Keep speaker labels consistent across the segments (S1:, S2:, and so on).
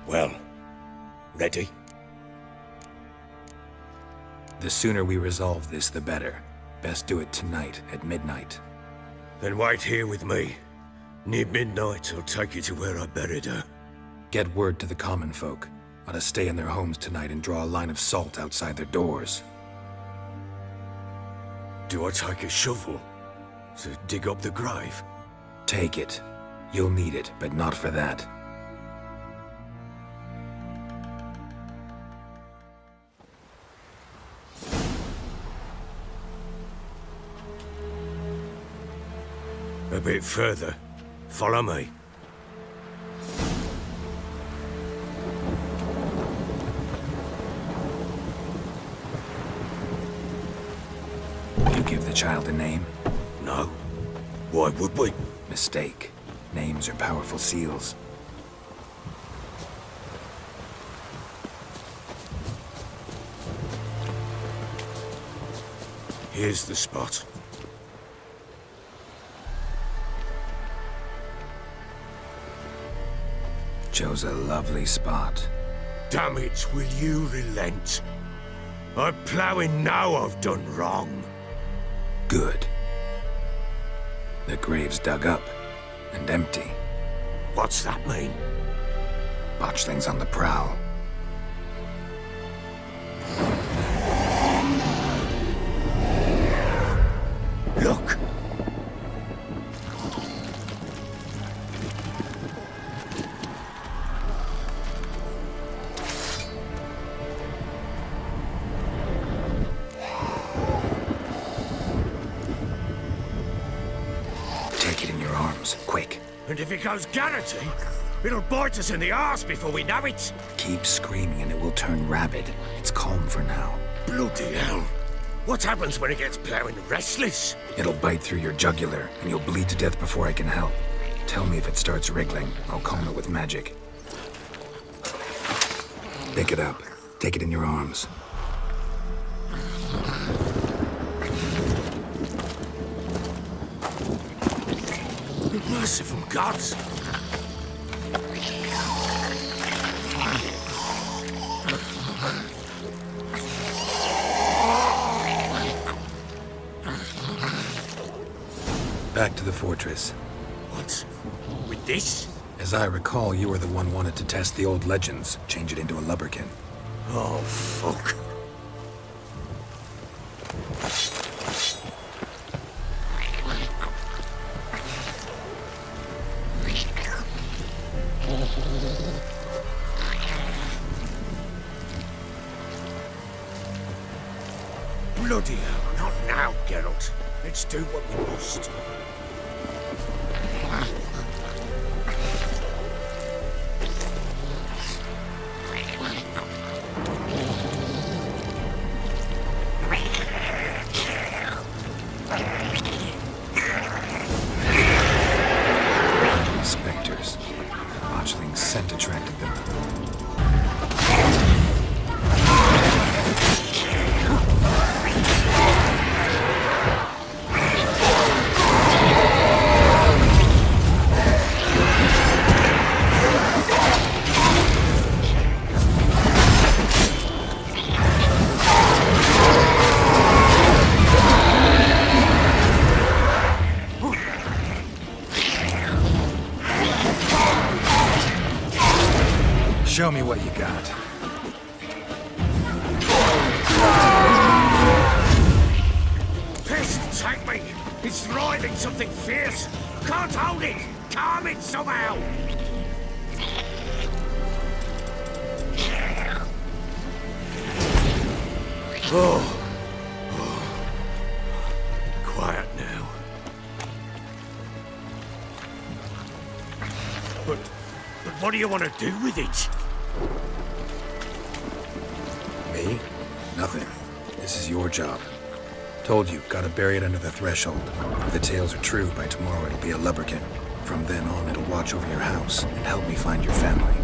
S1: Well, ready?
S2: The sooner we resolve this, the better. Best do it tonight, at midnight.
S1: Then wait here with me. Near midnight, I'll take you to where I buried her.
S2: Get word to the common folk. Ought to stay in their homes tonight and draw a line of salt outside their doors.
S1: Do I take a shovel to dig up the grave?
S2: Take it. You'll need it, but not for that.
S1: A bit further. Follow me.
S2: You give the child a name?
S1: No. Why would we?
S2: Mistake. Names are powerful seals.
S1: Here's the spot.
S2: Chose a lovely spot.
S1: Damn it, will you relent? I'm ploughing now I've done wrong.
S2: Good. The grave's dug up and empty.
S1: What's that mean?
S2: Botchling's on the prowl.
S1: Look!
S2: Take it in your arms, quick.
S1: And if it goes Garrity, it'll bite us in the arse before we know it.
S2: Keep screaming and it will turn rabid. It's calm for now.
S1: Bloody hell. What happens when it gets ploughing restless?
S2: It'll bite through your jugular, and you'll bleed to death before I can help. Tell me if it starts wriggling. I'll calm it with magic. Pick it up. Take it in your arms.
S1: Merciful gods!
S2: Back to the fortress.
S1: What? With this?
S2: As I recall, you were the one wanted to test the old legends, change it into a lubberkin.
S1: Oh, fuck. Bloody hell, not now, Geralt. Let's do what we must.
S2: Spectres. Botchling's scent attracted them. Show me what you got.
S1: Pest, take me! It's writhing something fierce! Can't hold it! Calm it somehow! Oh. Quiet now. But what do you want to do with it?
S2: Me? Nothing. This is your job. Told you, gotta bury it under the threshold. If the tales are true, by tomorrow it'll be a lubberkin. From then on, it'll watch over your house and help me find your family.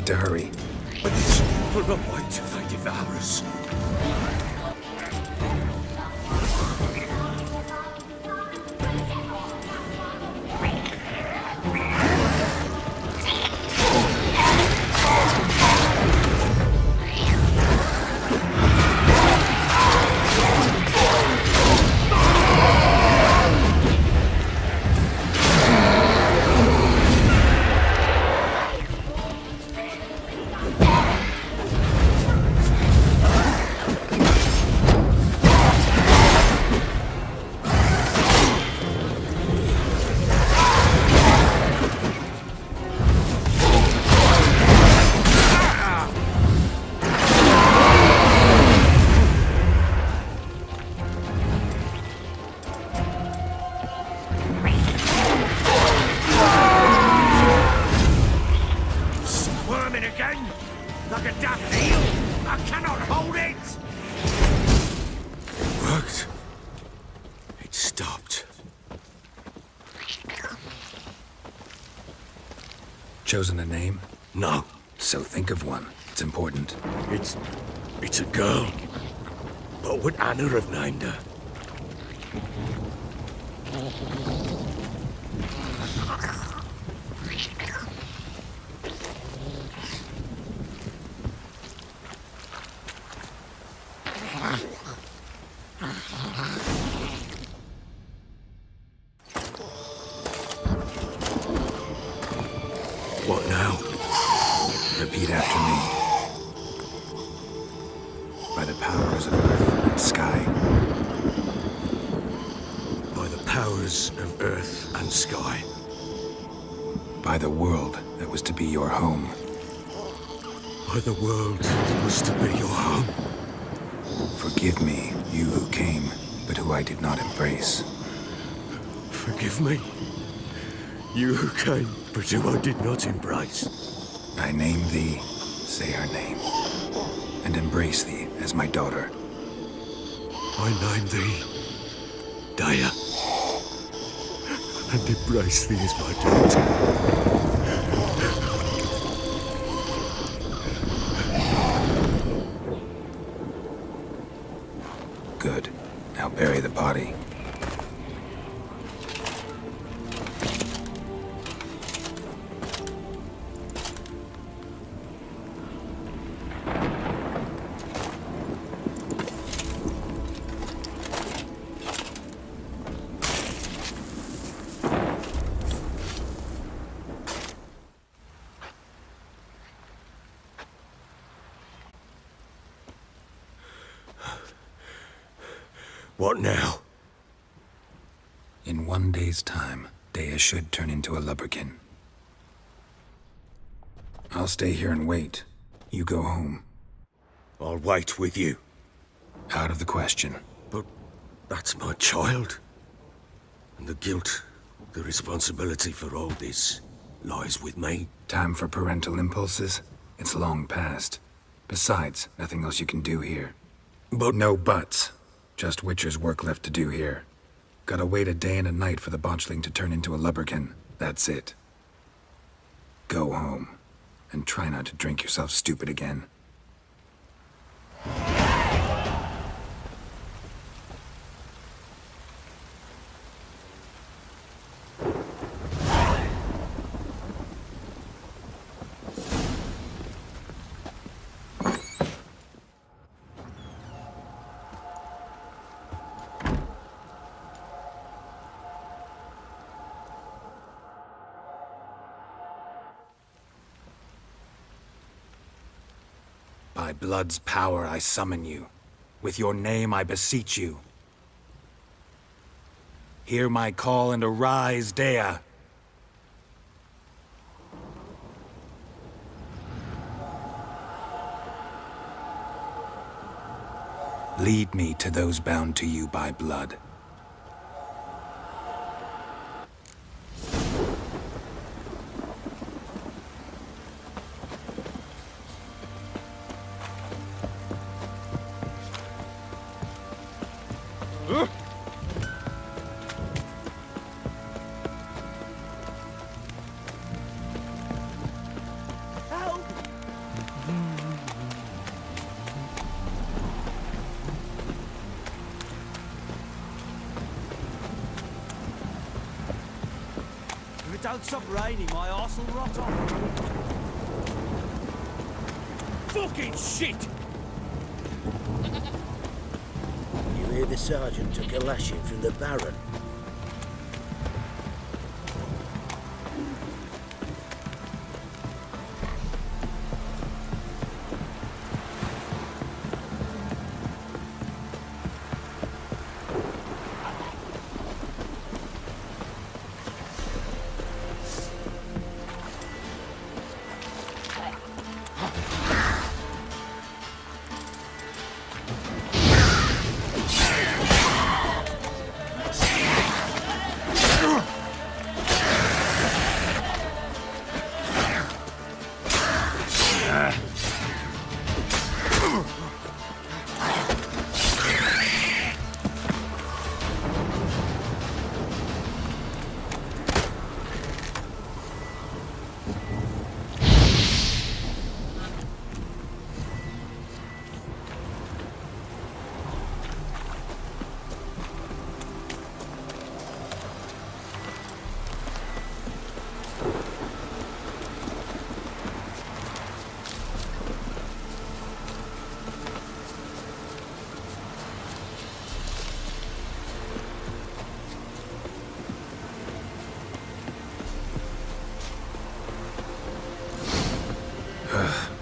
S2: need to hurry.
S1: But this will not wait till they devour us. Again, like a daft eel. I cannot hold it. It worked. It stopped.
S2: Chosen a name?
S1: No.
S2: So think of one. It's important.
S1: It's a girl. What would Anna have named her? What now?
S2: Repeat after me. By the powers of earth and sky.
S1: By the powers of earth and sky.
S2: By the world that was to be your home.
S1: By the world that was to be your home.
S2: Forgive me, you who came, but who I did not embrace.
S1: Forgive me. You who came, but who I did not embrace.
S2: I name thee, say her name, and embrace thee as my daughter.
S1: I name thee, Daya, and embrace thee as my daughter.
S2: Good. Now bury the body.
S1: What now?
S2: In 1 day's time, Dea should turn into a lubberkin. I'll stay here and wait. You go home.
S1: I'll wait with you.
S2: Out of the question.
S1: But that's my child. And the guilt, the responsibility for all this lies with me.
S2: Time for parental impulses? It's long past. Besides, nothing else you can do here.
S1: But
S2: No buts. Just Witcher's work left to do here. Gotta wait a day and a night for the botchling to turn into a lubberkin. That's it. Go home. And try not to drink yourself stupid again. By blood's power I summon you. With your name I beseech you. Hear my call and arise, Dea. Lead me to those bound to you by blood.
S3: don't stop raining, my arse will rot off. Fucking shit!
S4: You hear the sergeant took a lashing from the Baron?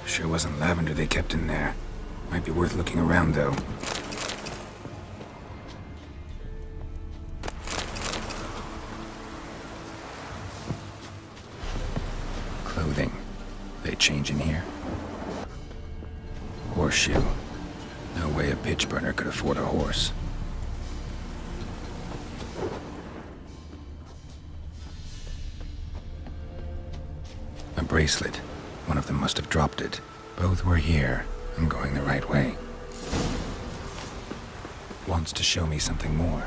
S2: Sure wasn't lavender they kept in there. Might be worth looking around, though. Clothing. They change in here? Horseshoe. No way a pitch burner could afford a horse. A bracelet. One of them must have dropped it. Both were here. I'm going the right way. Wants to show me something more.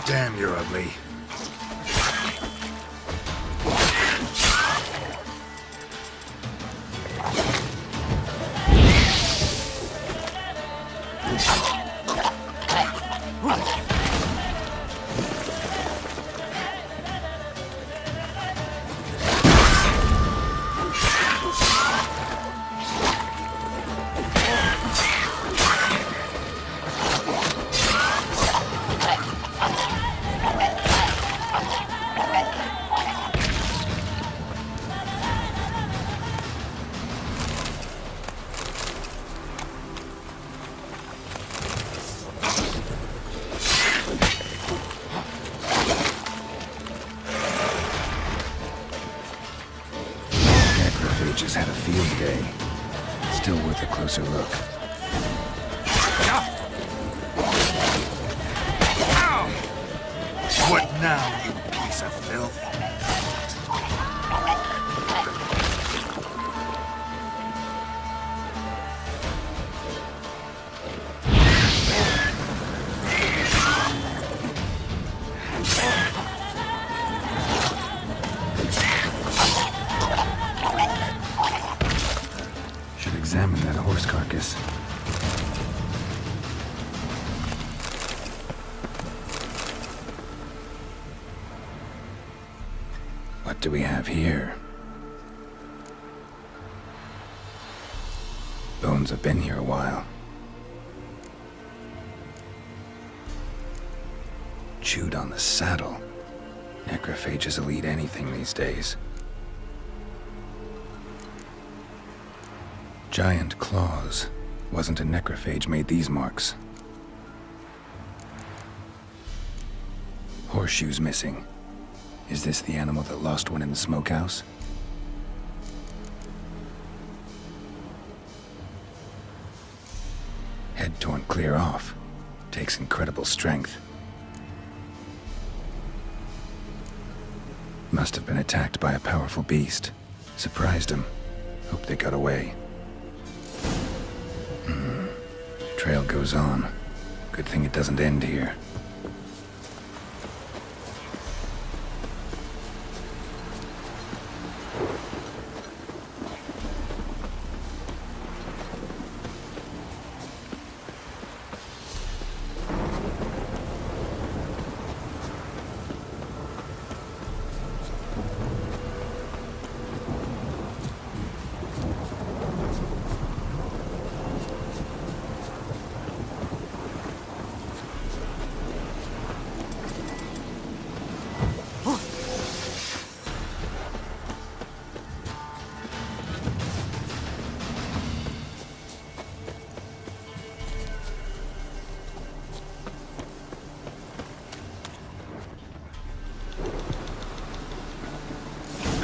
S2: Damn, you're ugly. Just had a field day. Still worth a closer look.
S5: What now, you piece of filth?
S2: Examine that horse carcass. What do we have here? Bones have been here a while. Chewed on the saddle. Necrophages will eat anything these days. Giant claws. Wasn't a necrophage made these marks. Horseshoes missing. Is this the animal that lost one in the smokehouse? Head torn clear off. Takes incredible strength. Must have been attacked by a powerful beast. Surprised him. Hope they got away. Trail goes on. Good thing it doesn't end here.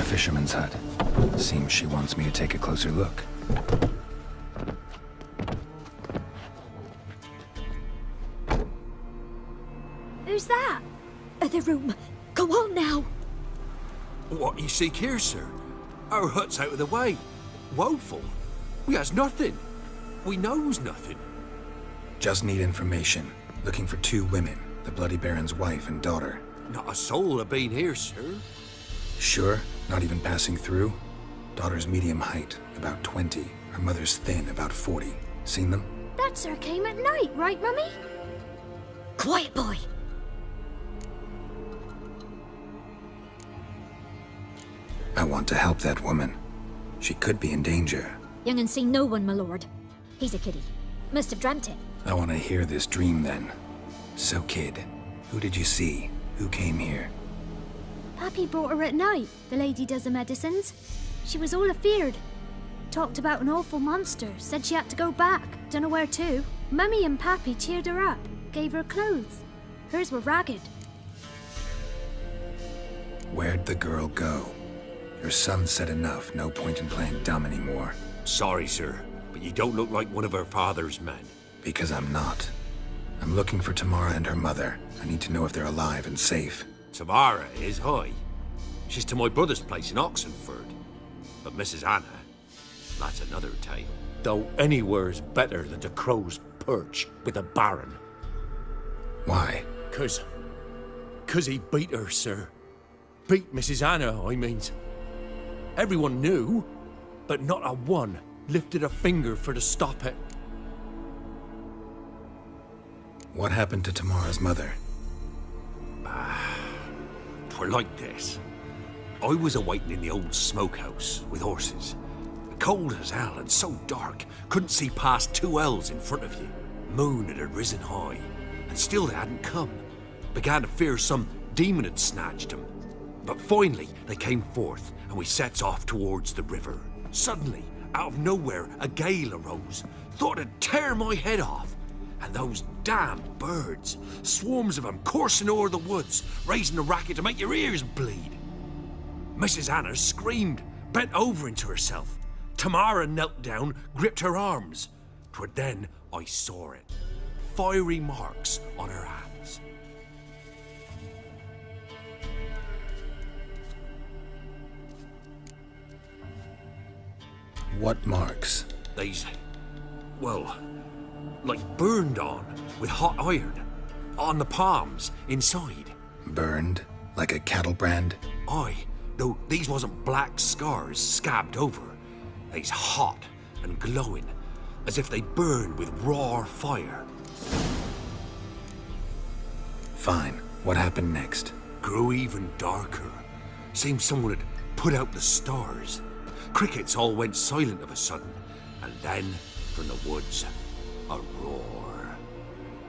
S2: Fisherman's hut. Seems she wants me to take a closer look.
S6: Who's that? The room. Go on now.
S7: What you seek here, sir? Our hut's out of the way. Woeful. We has nothing. We knows nothing.
S2: Just need information. Looking for 2 women. The Bloody Baron's wife and daughter.
S7: Not a soul have been here, sir.
S2: Sure? Not even passing through? Daughter's medium height, about 20. Her mother's thin, about 40. Seen them?
S6: That sir came at night, right, Mummy? Quiet, boy.
S2: I want to help that woman. She could be in danger.
S6: Young and seen no one, my lord. He's a kiddie. Must have dreamt it.
S2: I want to hear this dream then. So, kid, who did you see? Who came here?
S6: Pappy brought her at night, the lady does the medicines. She was all afeared. Talked about an awful monster, said she had to go back, dunno where to. Mummy and Pappy cheered her up, gave her clothes. Hers were ragged.
S2: Where'd the girl go? Your son said enough, no point in playing dumb anymore.
S7: Sorry, sir, but you don't look like one of her father's men.
S2: Because I'm not. I'm looking for Tamara and her mother. I need to know if they're alive and safe.
S7: Tamara is high. She's to my brother's place in Oxenford. But Mrs. Anna, that's another tale. Though anywhere's better than to Crow's Perch with a baron.
S2: Why?
S7: 'Cause he beat her, sir. Beat Mrs. Anna, I mean. Everyone knew, but not a one lifted a finger for to stop it.
S2: What happened to Tamara's mother?
S7: 'Twere like this. I was awaiting in the old smokehouse with horses. Cold as hell and so dark, couldn't see past 2 ells in front of you. Moon had risen high, and still they hadn't come. Began to fear some demon had snatched them. But finally, they came forth, and we sets off towards the river. Suddenly, out of nowhere, a gale arose. Thought it'd tear my head off. And those damn birds, swarms of them coursing o'er the woods, raising a racket to make your ears bleed. Mrs. Anna screamed, bent over into herself. Tamara knelt down, gripped her arms. 'Twere then I saw it. Fiery marks on her hands.
S2: What marks?
S7: These, well, like burned on with hot iron. On the palms, inside.
S2: Burned? Like a cattle brand?
S7: Aye, though these wasn't black scars scabbed over. They's hot and glowing, as if they burned with raw fire.
S2: Fine. What happened next?
S7: Grew even darker. Seemed someone had put out the stars. Crickets all went silent of a sudden, and then, from the woods, a roar.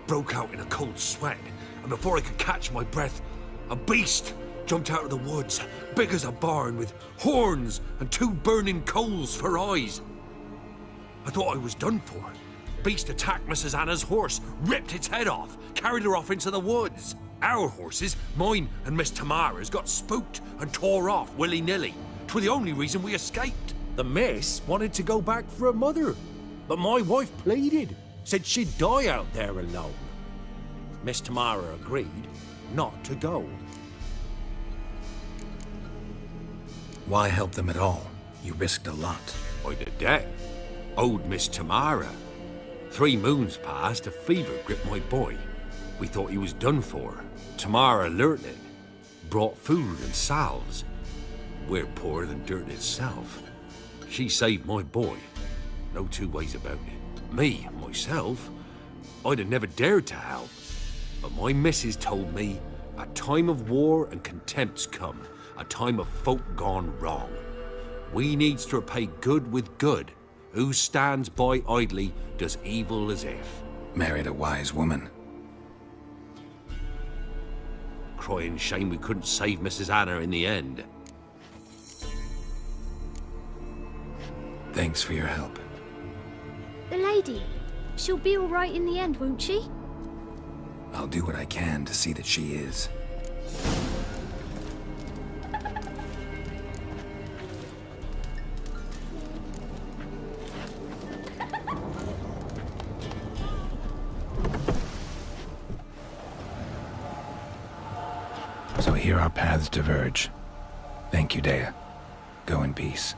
S7: Broke out in a cold sweat, and before I could catch my breath, a beast jumped out of the woods, big as a barn, with horns and 2 burning coals for eyes. I thought I was done for. Beast attacked Mrs. Anna's horse, ripped its head off, carried her off into the woods. Our horses, mine and Miss Tamara's, got spooked and tore off willy-nilly. 'Twere the only reason we escaped. The miss wanted to go back for her mother, but my wife pleaded, said she'd die out there alone. Miss Tamara agreed not to go.
S2: Why help them at all? You risked a lot.
S7: I'd a debt. Owed Miss Tamara. 3 moons passed, a fever gripped my boy. We thought he was done for. Tamara learnt it. Brought food and salves. We're poorer than dirt itself. She saved my boy. No 2 ways about it. Me, myself, I'd have never dared to help. But my missus told me a time of war and contempt's come. A time of folk gone wrong. We needs to repay good with good. Who stands by idly does evil as if.
S2: Married a wise woman.
S7: Crying shame we couldn't save Mrs. Anna in the end.
S2: Thanks for your help.
S6: The lady, she'll be all right in the end, won't she?
S2: I'll do what I can to see that she is. So here our paths diverge. Thank you, Dea. Go in peace.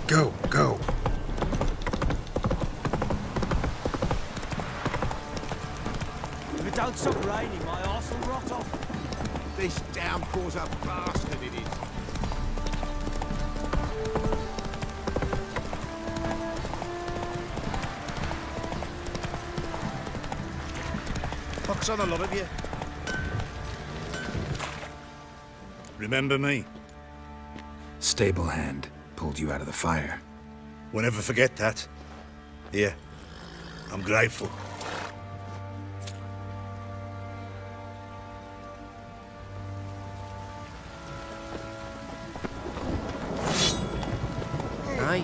S2: Go, go.
S3: If it don't stop raining, my arse will rot off.
S5: This downpour's a bastard, it is. Fuck's on a lot of you. Remember me?
S2: Stable hand pulled you out of the fire.
S5: We'll never forget that. Here, I'm grateful.
S4: Aye.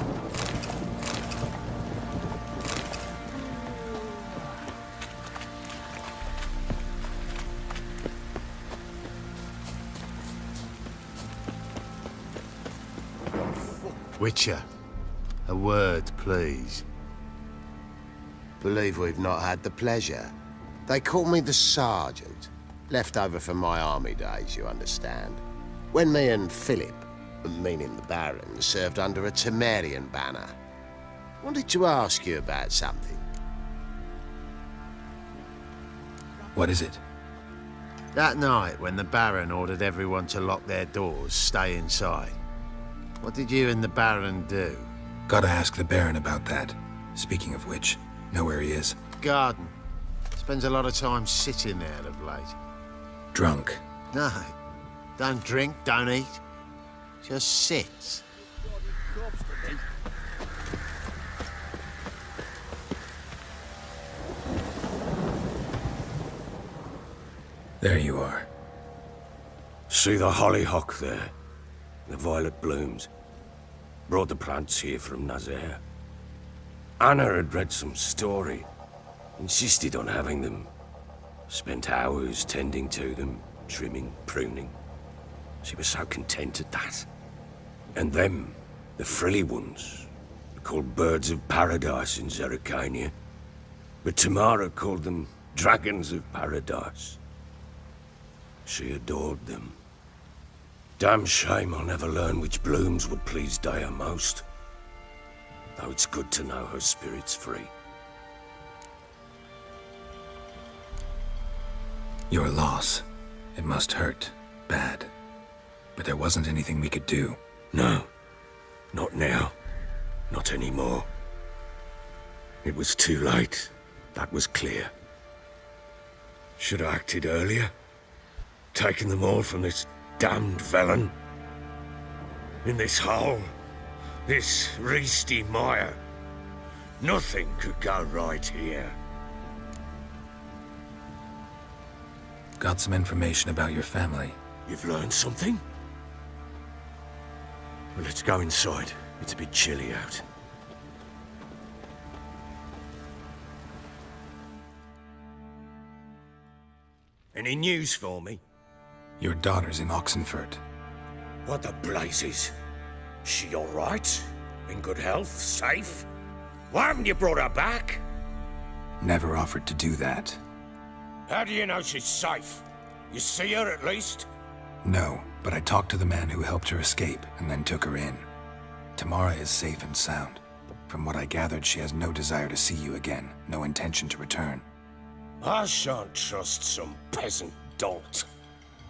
S8: Witcher, a word, please.
S1: Believe we've not had the pleasure. They call me the Sergeant. Left over from my army days, you understand. When me and Philip, meaning the Baron, served under a Temerian banner. Wanted to ask you about something.
S2: What is it?
S8: That night, when the Baron ordered everyone to lock their doors, stay inside, what did you and the Baron do?
S2: Gotta ask the Baron about that. Speaking of which, know where he is?
S8: Garden. Spends a lot of time sitting there of late.
S2: Drunk.
S8: No, don't drink, don't eat. Just sits.
S2: There you are.
S1: See the hollyhock there? The violet blooms. Brought the plants here from Nazaire. Anna had read some story. Insisted on having them. Spent hours tending to them, trimming, pruning. She was so content at that. And them, The frilly ones are called birds of paradise in Zerrikania, but Tamara called them dragons of paradise. She adored them. Damn shame I'll never learn which blooms would please Daya most. Though it's good to know her spirit's free.
S2: Your loss. It must hurt. Bad. But there wasn't anything we could do.
S1: No. Not now. Not anymore. It was too late. That was clear. Should have acted earlier. Taken them all from this damned Velen. In this hole. This reesty mire. Nothing could go right here.
S2: Got some information about your family.
S1: You've learned something? Well, let's go inside. It's a bit chilly out. Any news for me?
S2: Your daughter's in Oxenfurt.
S1: What the blazes? She all right? In good health? Safe? Why haven't you brought her back?
S2: Never offered to do that.
S1: How do you know she's safe? You see her at least?
S2: No, but I talked to the man who helped her escape and then took her in. Tamara is safe and sound. From what I gathered, she has no desire to see you again, no intention to return.
S1: I shan't trust some peasant dolt.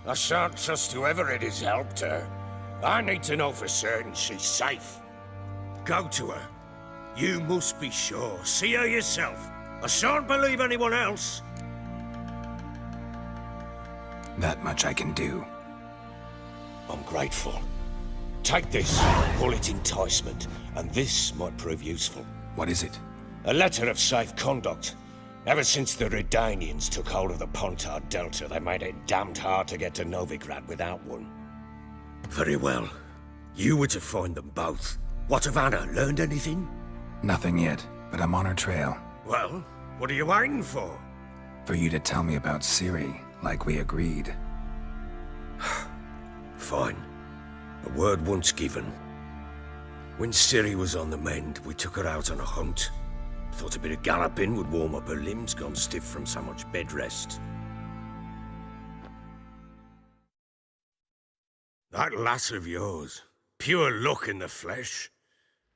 S1: I shan't trust whoever it is helped her. I need to know for certain she's safe. Go to her. You must be sure. See her yourself. I shan't believe anyone else.
S2: That much I can do.
S1: I'm grateful. Take this, call it enticement, and this might prove useful.
S2: What is it?
S1: A letter of safe conduct. Ever since the Redanians took hold of the Pontard Delta, they made it damned hard to get to Novigrad without one. Very well. You were to find them both. What of Anna? Learned anything?
S2: Nothing yet, but I'm on her trail.
S1: Well, what are you waiting for?
S2: For you to tell me about Ciri, like we agreed.
S1: Fine. A word once given. When Ciri was on the mend, we took her out on a hunt. Thought a bit of galloping would warm up her limbs, gone stiff from so much bed rest. That lass of yours, pure luck in the flesh.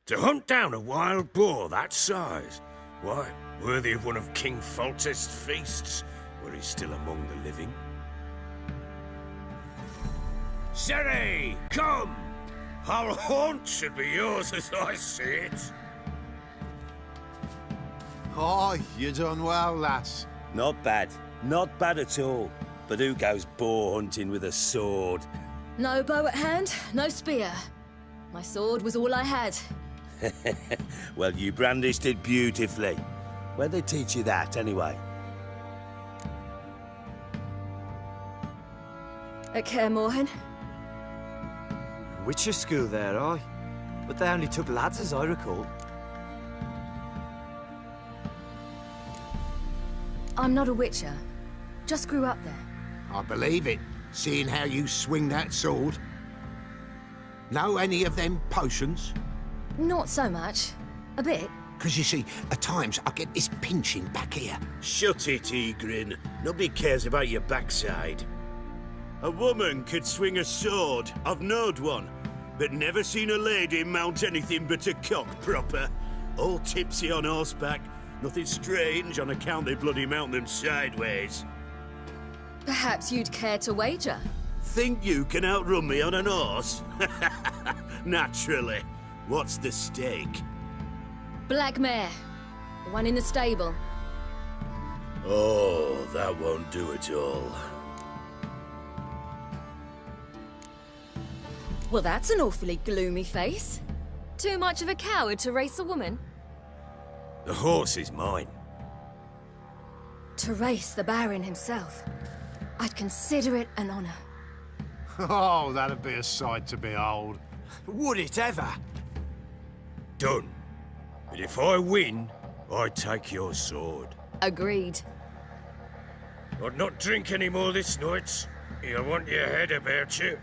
S1: To hunt down a wild boar that size, why, worthy of one of King Foltest's feasts, were he still among the living. Ciri, come! Our haunt should be yours as I see it.
S8: Oh, you done well, lass.
S4: Not bad. Not bad at all. But who goes boar hunting with a sword?
S9: No bow at hand, no spear. My sword was all I had.
S4: Well, you brandished it beautifully. Where'd they teach you that, anyway?
S9: At Kaer Morhen.
S3: Witcher school there, aye. But they only took lads, as I recall.
S9: I'm not a witcher. Just grew up there.
S10: I believe it, seeing how you swing that sword. Know any of them potions?
S9: Not so much. A bit.
S10: Because you see, at times I get this pinching back here.
S4: Shut it, Egrin. Nobody cares about your backside. A woman could swing a sword. I've knowed one. But never seen a lady mount anything but a cock proper. All tipsy on horseback. Nothing strange on account they bloody mount them sideways.
S9: Perhaps you'd care to wager?
S4: Think you can outrun me on an horse? Naturally. What's the stake?
S9: Black mare. The one in the stable.
S4: Oh, that won't do it all.
S9: Well, that's an awfully gloomy face. Too much of a coward to race a woman?
S1: The horse is mine.
S9: To race the Baron himself. I'd consider it an honor.
S8: Oh, that'd be a sight to behold.
S3: Would it ever?
S1: Done. But if I win, I take your sword.
S9: Agreed.
S1: I'd not drink any more this night. You'll want your head about you.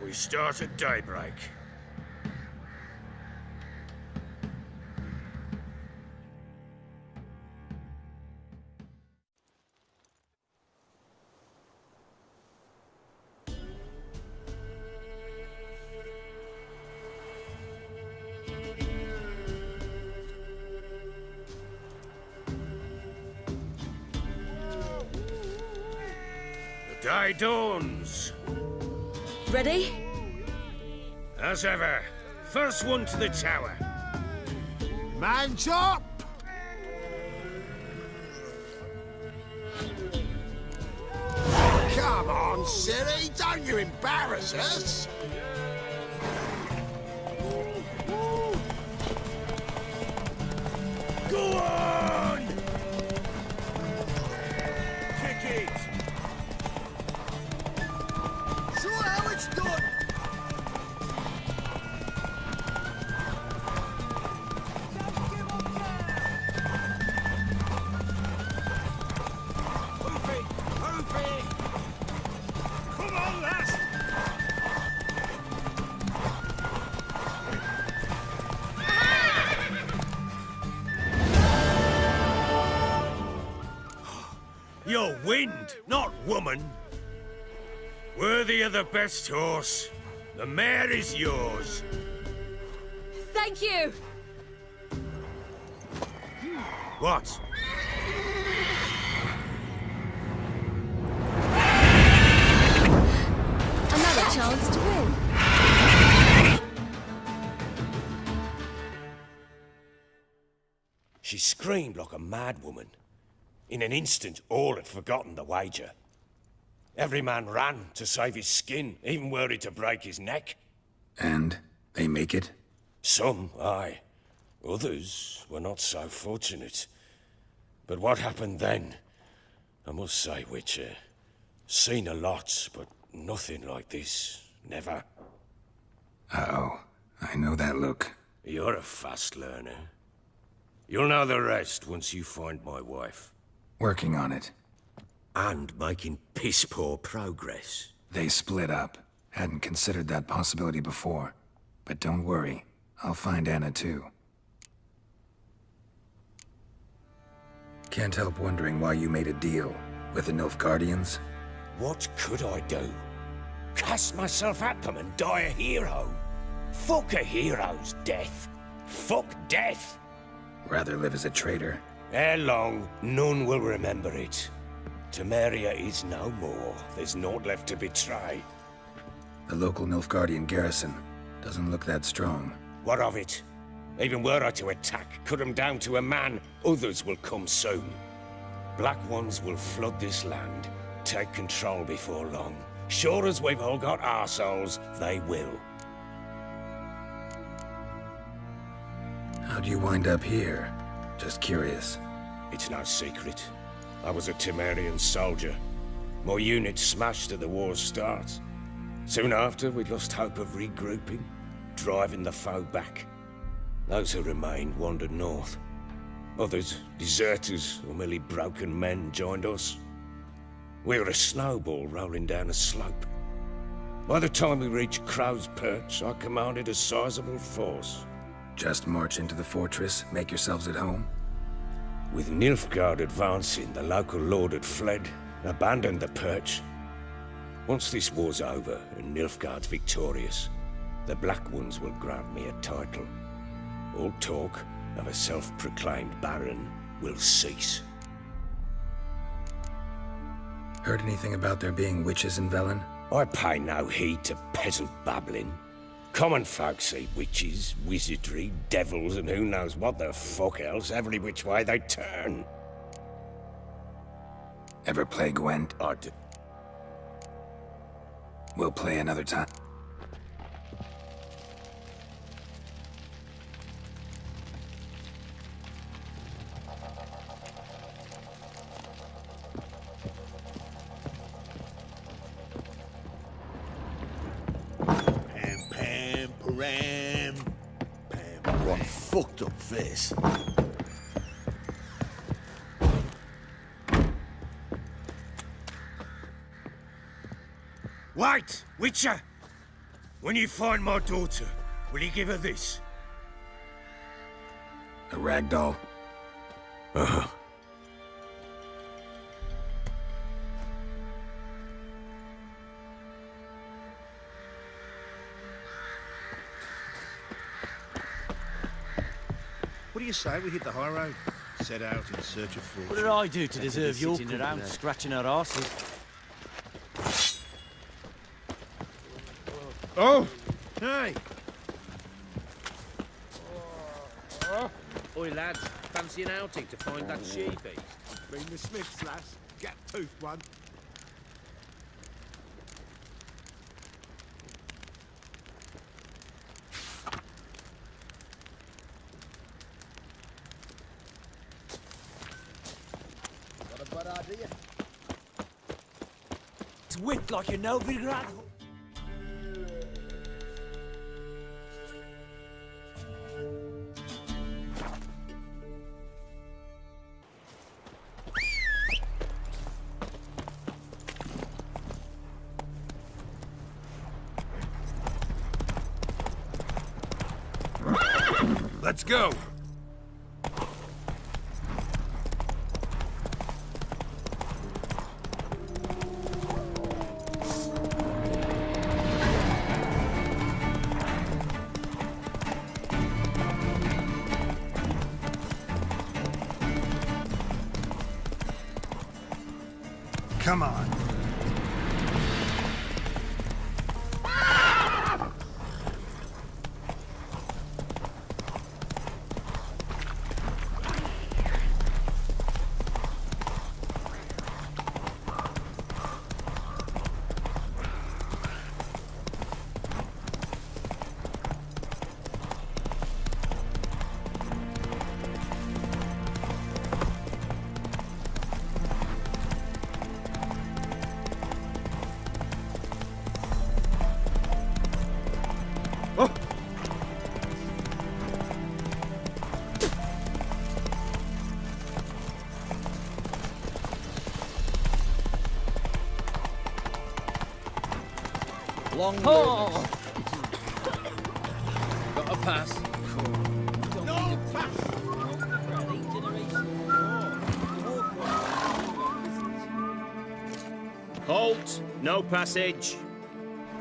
S1: We start at daybreak. Day dawns.
S9: Ready?
S1: As ever, first one to the tower.
S10: Man's up! Come on, silly, don't you embarrass us!
S4: Go on! Kick it!
S10: Show how it's done!
S4: Come on, lass!
S1: You're wind, not woman. Worthy of the best horse. The mare is yours.
S9: Thank you!
S1: What?
S9: Another chance to win.
S1: She screamed like a mad woman. In an instant, all had forgotten the wager. Every man ran to save his skin, even worried to break his neck.
S2: And they make it?
S1: Some, aye. Others were not so fortunate. But what happened then? I must say, Witcher, seen a lot, but nothing like this. Never.
S2: Uh-oh. I know that look.
S1: You're a fast learner. You'll know the rest once you find my wife.
S2: Working on it.
S1: And making piss-poor progress.
S2: They split up. Hadn't considered that possibility before. But don't worry. I'll find Anna too. Can't help wondering why you made a deal with the Nilfgaardians.
S1: What could I do? Cast myself at them and die a hero? Fuck a hero's death. Fuck death.
S2: Rather live as a traitor.
S1: Ere long, none will remember it. Temeria is no more. There's naught left to betray.
S2: The local Nilfgaardian garrison doesn't look that strong.
S1: What of it? Even were I to attack, cut them down to a man, others will come soon. Black Ones will flood this land, take control before long. Sure as we've all got arseholes, they will.
S2: How'd you wind up here? Just curious.
S1: It's no secret. I was a Temerian soldier. My unit smashed at the war's start. Soon after, we'd lost hope of regrouping, driving the foe back. Those who remained wandered north. Others, deserters or merely broken men, joined us. We were a snowball rolling down a slope. By the time we reached Crow's Perch, I commanded a sizable force.
S2: Just march into the fortress, make yourselves at home?
S1: With Nilfgaard advancing, the local lord had fled, abandoned the Perch. Once this war's over and Nilfgaard's victorious, the Black Ones will grant me a title. All talk of a self-proclaimed baron will cease.
S2: Heard anything about there being witches in Velen?
S1: I pay no heed to peasant babbling. Common folk see witches, wizardry, devils, and who knows what the fuck else every which way they turn.
S2: Ever play Gwent?
S1: I do.
S2: We'll play another time.
S5: What fucked up face.
S1: Wait, Witcher! When you find my daughter, will you give her this?
S2: A ragdoll?
S1: Uh-huh.
S5: What do you say we hit the high road? Set out in search of fortune.
S3: What did I do to deserve your sitting around scratching our asses?
S2: Oh! Hey!
S1: Oi, lads, fancy an outing to find that sheepy?
S10: Bring the Smiths, lass. Get toothed one.
S3: Got a bad idea. It's whipped like a Novigrad.
S2: Let's go! Come on.
S3: Long
S1: Oh! Got a pass.
S10: No pass!
S4: Halt! No passage.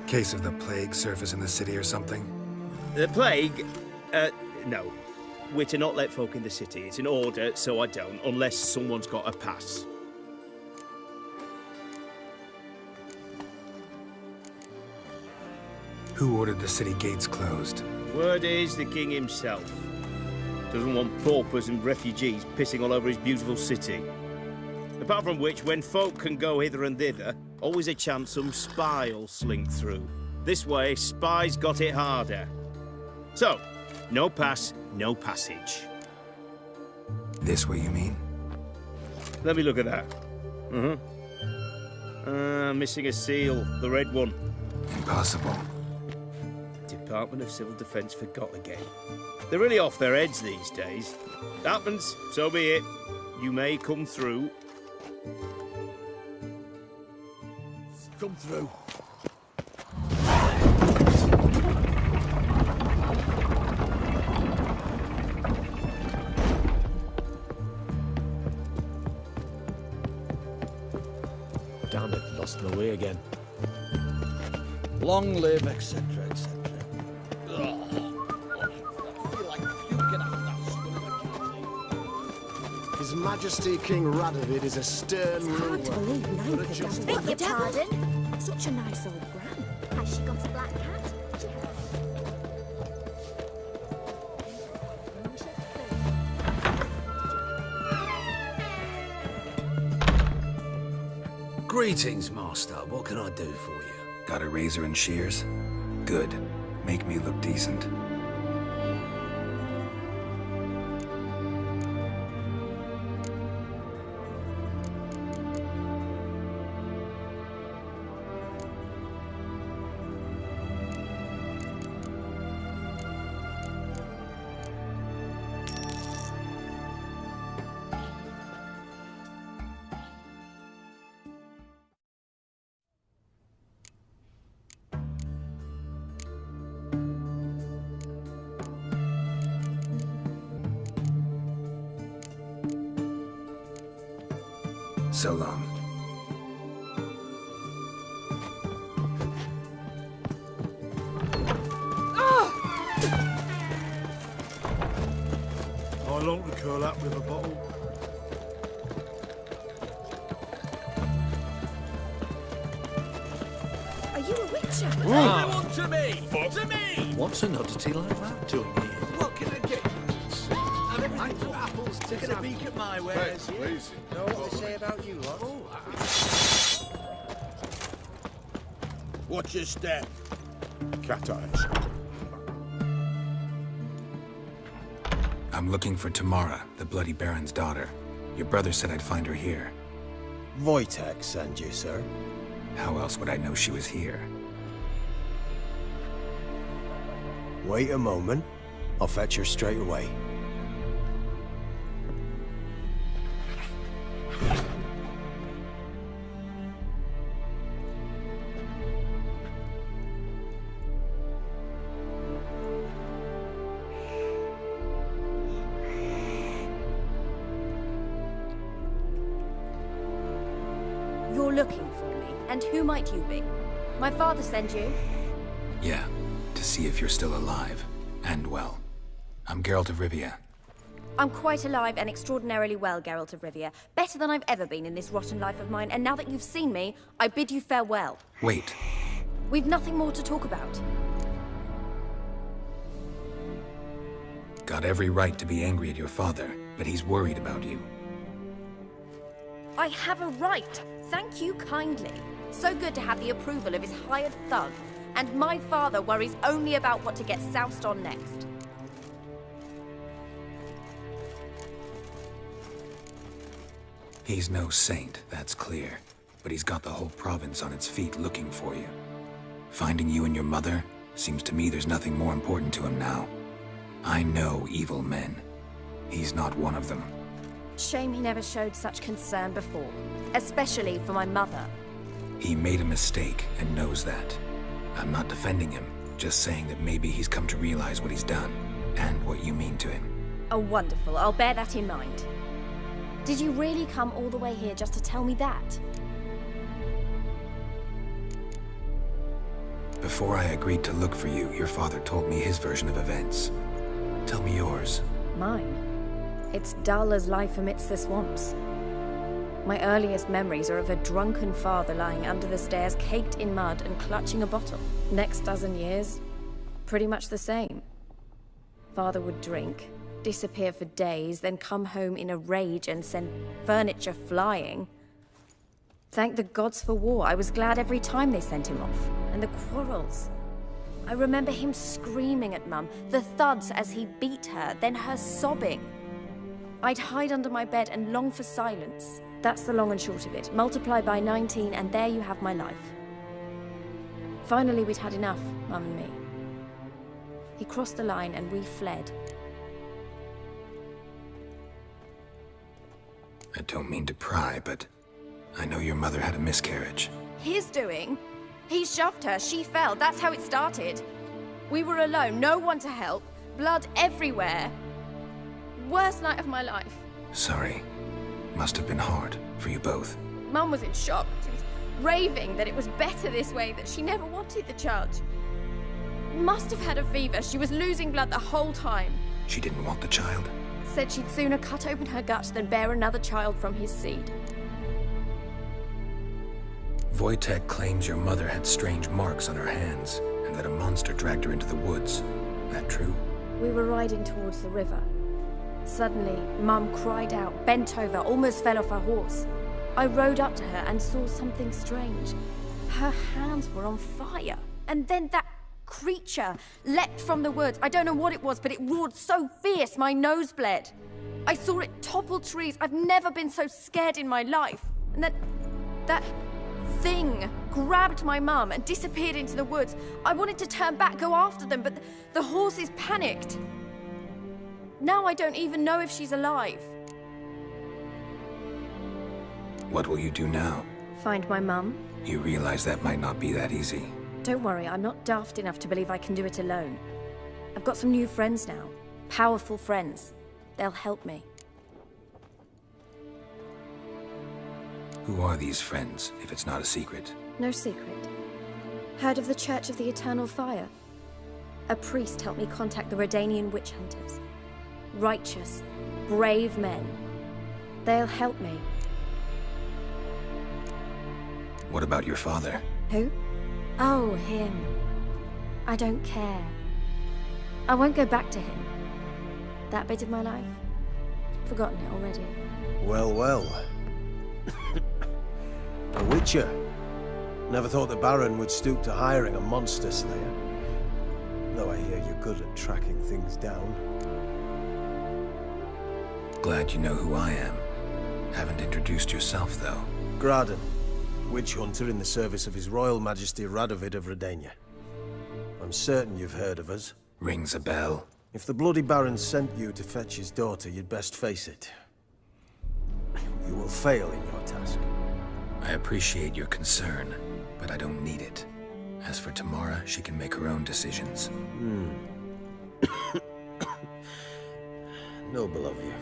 S2: Case of the plague surface in the city or something?
S4: The plague? No. We're to not let folk in the city. It's an order, so I don't, unless someone's got a pass.
S2: Who ordered the city gates closed?
S4: Word is the king himself. Doesn't want paupers and refugees pissing all over his beautiful city. Apart from which, when folk can go hither and thither, always a chance some spy'll slink through. This way, spies got it harder. So, no pass, no passage.
S2: This way, you mean?
S4: Let me look at that. Missing a seal, the red one.
S2: Impossible.
S4: Department of Civil Defence forgot again. They're really off their heads these days. Happens, so be it. You may come through.
S10: Come through.
S3: Damn it, lost my way again. Long live, etc., etc.
S10: His Majesty King Radovid is a stern ruler.
S6: Hard to believe neither of them. Beg your pardon? Such a nice old gran. Has she got a black cat? She
S7: Greetings, Master. What can I do for you?
S2: Got a razor and shears? Good. Make me look decent. So long.
S5: I long to curl up with a bottle.
S6: Are
S9: you a witcher?
S3: Everyone to me! To me!
S7: What's an oddity like that doing here?
S3: What can I get? I took apples taking a peek at my wares.
S2: Please. Know what they say about you, lot?
S4: Watch your step.
S2: Cat eyes. I'm looking for Tamara, the Bloody Baron's daughter. Your brother said I'd find her here.
S11: Wojtek sent you, sir.
S2: How else would I know she was here?
S11: Wait a moment. I'll fetch her straight away.
S12: You're looking for me, and who might you be? My father sent you?
S2: Yeah, to see if you're still alive. And well. I'm Geralt of Rivia.
S12: I'm quite alive and extraordinarily well, Geralt of Rivia. Better than I've ever been in this rotten life of mine, and now that you've seen me, I bid you farewell.
S2: Wait.
S12: We've nothing more to talk about.
S2: Got every right to be angry at your father, but he's worried about you.
S12: I have a right. Thank you kindly. So good to have the approval of his hired thug. And my father worries only about what to get soused on next.
S2: He's no saint, that's clear. But he's got the whole province on its feet looking for you. Finding you and your mother, seems to me there's nothing more important to him now. I know evil men. He's not one of them.
S12: Shame he never showed such concern before. Especially for my mother.
S2: He made a mistake and knows that. I'm not defending him, just saying that maybe he's come to realize what he's done, and what you mean to him.
S12: Oh, wonderful. I'll bear that in mind. Did you really come all the way here just to tell me that?
S2: Before I agreed to look for you, your father told me his version of events. Tell me yours.
S12: Mine? It's dull as life amidst the swamps. My earliest memories are of a drunken father lying under the stairs, caked in mud and clutching a bottle. Next dozen years, pretty much the same. Father would drink, disappear for days, then come home in a rage and send furniture flying. Thank the gods for war. I was glad every time they sent him off. And the quarrels. I remember him screaming at Mum, the thuds as he beat her, then her sobbing. I'd hide under my bed and long for silence. That's the long and short of it. Multiply by 19 and there you have my life. Finally, we'd had enough, Mum and me. He crossed the line and we fled.
S2: I don't mean to pry, but I know your mother had a miscarriage.
S12: His doing? He shoved her, she fell, that's how it started. We were alone, no one to help, blood everywhere. Worst night of my life.
S2: Sorry. Must have been hard for you both.
S12: Mum was in shock. She was raving that it was better this way, that she never wanted the child. Must have had a fever. She was losing blood the whole time.
S2: She didn't want the child?
S12: Said she'd sooner cut open her gut than bear another child from his seed.
S2: Wojtek claims your mother had strange marks on her hands, and that a monster dragged her into the woods. That true?
S12: We were riding towards the river. Suddenly, Mum cried out, bent over, almost fell off her horse. I rode up to her and saw something strange. Her hands were on fire. And then that creature leapt from the woods. I don't know what it was, but it roared so fierce my nose bled. I saw it topple trees. I've never been so scared in my life. And that thing grabbed my mum and disappeared into the woods. I wanted to turn back, go after them, but the horses panicked. Now I don't even know if she's alive.
S2: What will you do now?
S12: Find my mum.
S2: You realize that might not be that easy.
S12: Don't worry, I'm not daft enough to believe I can do it alone. I've got some new friends now. Powerful friends. They'll help me.
S2: Who are these friends, if it's not a secret?
S12: No secret. Heard of the Church of the Eternal Fire? A priest helped me contact the Redanian witch hunters. Righteous, brave men. They'll help me.
S2: What about your father?
S12: Who? Oh, him. I don't care. I won't go back to him. That bit of my life? Forgotten it already.
S11: Well, well. A witcher. Never thought the Baron would stoop to hiring a monster slayer. Though I hear you're good at tracking things down.
S2: Glad you know who I am. Haven't introduced yourself, though.
S11: Graden, witch hunter in the service of His Royal Majesty Radovid of Redania. I'm certain you've heard of us.
S2: Rings a bell.
S11: If the Bloody Baron sent you to fetch his daughter, you'd best face it. You will fail in your task.
S2: I appreciate your concern, but I don't need it. As for Tamara, she can make her own decisions.
S11: Noble of you.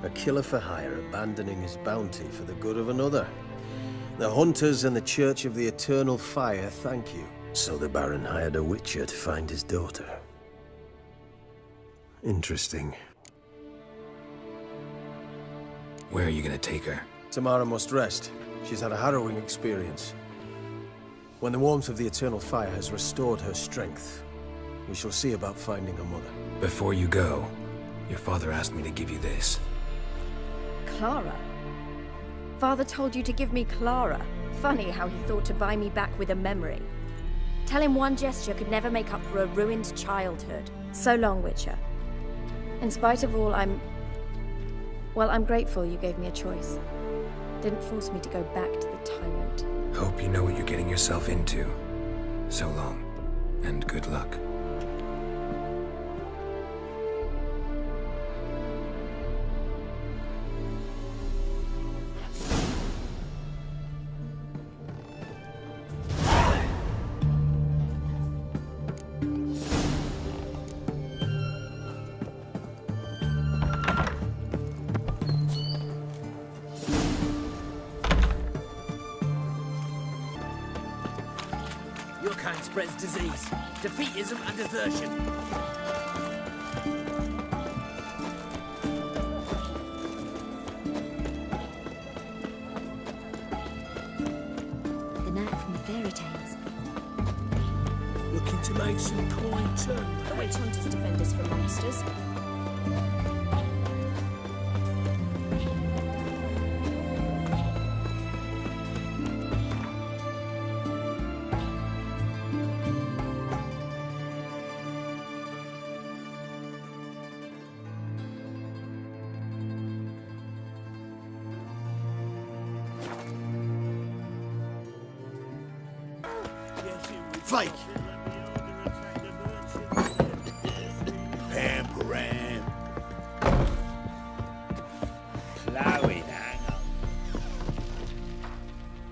S11: A killer for hire abandoning his bounty for the good of another. The hunters and the Church of the Eternal Fire thank you. So the Baron hired a witcher to find his daughter. Interesting.
S2: Where are you gonna take her?
S11: Tamara must rest. She's had a harrowing experience. When the warmth of the Eternal Fire has restored her strength, we shall see about finding her mother.
S2: Before you go, your father asked me to give you this.
S12: Clara? Father told you to give me Clara. Funny how he thought to buy me back with a memory. Tell him one gesture could never make up for a ruined childhood. So long, Witcher. In spite of all, I'm grateful you gave me a choice. Didn't force me to go back to the tyrant.
S2: Hope you know what you're getting yourself into. So long, and good luck.
S3: Your kind spreads disease, defeatism and desertion.
S6: The knight from the fairy tales.
S3: Looking to make some coin too.
S12: The witch hunters defend us from monsters.
S5: Fake! Pam-param.
S4: Ploughing, hang on.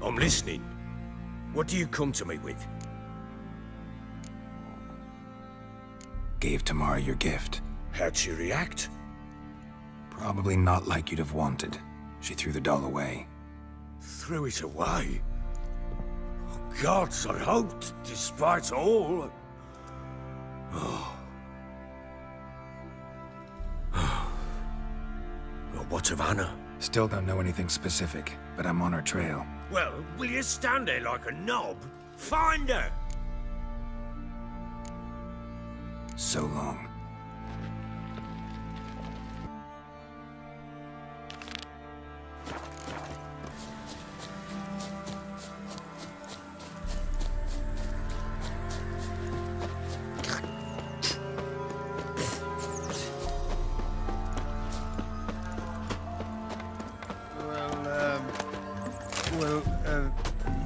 S1: I'm listening. What do you come to me with?
S2: Gave Tamara your gift.
S1: How'd she react?
S2: Probably not like you'd have wanted. She threw the doll away.
S1: Threw it away? Oh, gods, I hoped, despite all. Oh. Well, what of Anna?
S2: Still don't know anything specific, but I'm on her trail.
S1: Well, will you stand there like a knob? Find her!
S2: So long.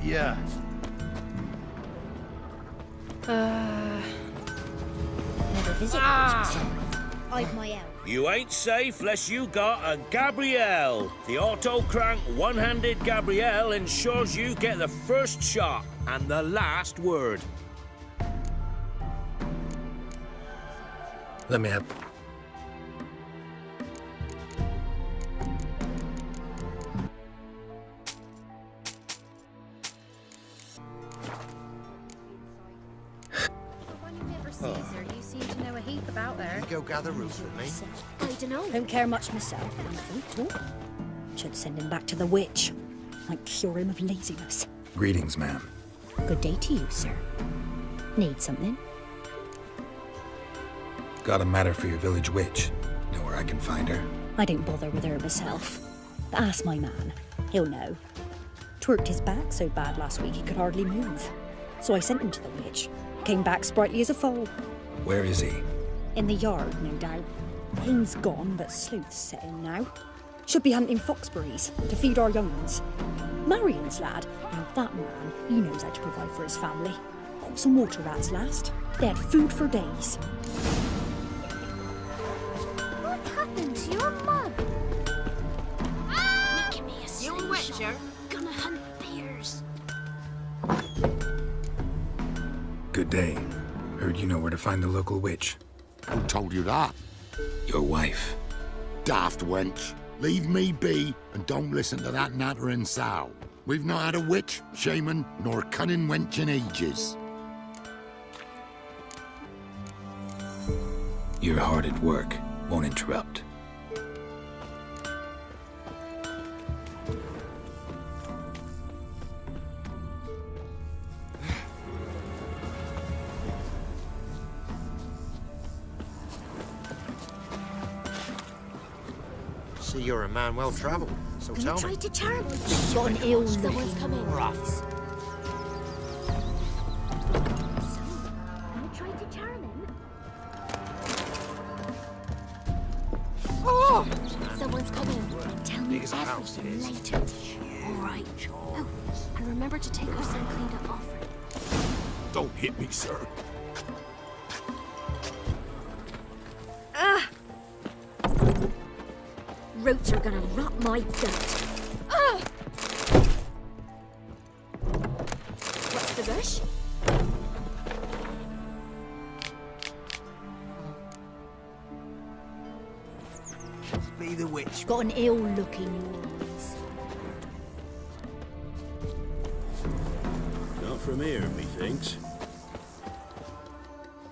S5: Yeah.
S6: Never visit I've my own.
S4: You ain't safe less you got a Gabrielle. The auto-crank one-handed Gabrielle ensures you get the first shot and the last word.
S2: Let me have...
S6: You seem to know a heap about her.
S10: You go gather roots with me.
S6: I don't know.
S13: Don't care much myself, Anthony. Should send him back to the witch. Might cure him of laziness.
S2: Greetings, ma'am.
S13: Good day to you, sir. Need something?
S2: Got a matter for your village witch. Know where I can find her?
S13: I don't bother with her myself. But ask my man. He'll know. Twerked his back so bad last week he could hardly move. So I sent him to the witch. Came back sprightly as a foal.
S2: Where is he?
S13: In the yard, no doubt. Pain's gone, but sleuth's set in now. Should be hunting foxberries to feed our young ones. Marion's lad, now that man, he knows how to provide for his family. Got some water rats last. They had food for days.
S6: What happened to your mug?
S9: Making me a slingshot. You a witcher?
S6: Gonna hunt bears.
S2: Good day. Heard you know where to find the local witch.
S10: Who told you that?
S2: Your wife.
S10: Daft wench. Leave me be and don't listen to that nattering sow. We've not had a witch, shaman, nor cunning wench in ages.
S2: You're hard at work. Won't interrupt.
S8: See, you're a man well travelled, so
S6: Gonna
S8: tell
S6: try
S8: me.
S6: to charm him.
S13: Got an ill
S9: Someone's coming.
S6: Gonna try to charm him.
S9: Oh! Someone's coming.
S6: Tell me
S8: Big as a house it is.
S6: everything later. All right. Oh, and remember to take her some cleaned up offering.
S10: Don't hit me, sir.
S6: Roots are gonna rot my goat. What's the bush?
S3: Be the witch.
S13: Got an ill look in your eyes.
S4: Not from here, methinks.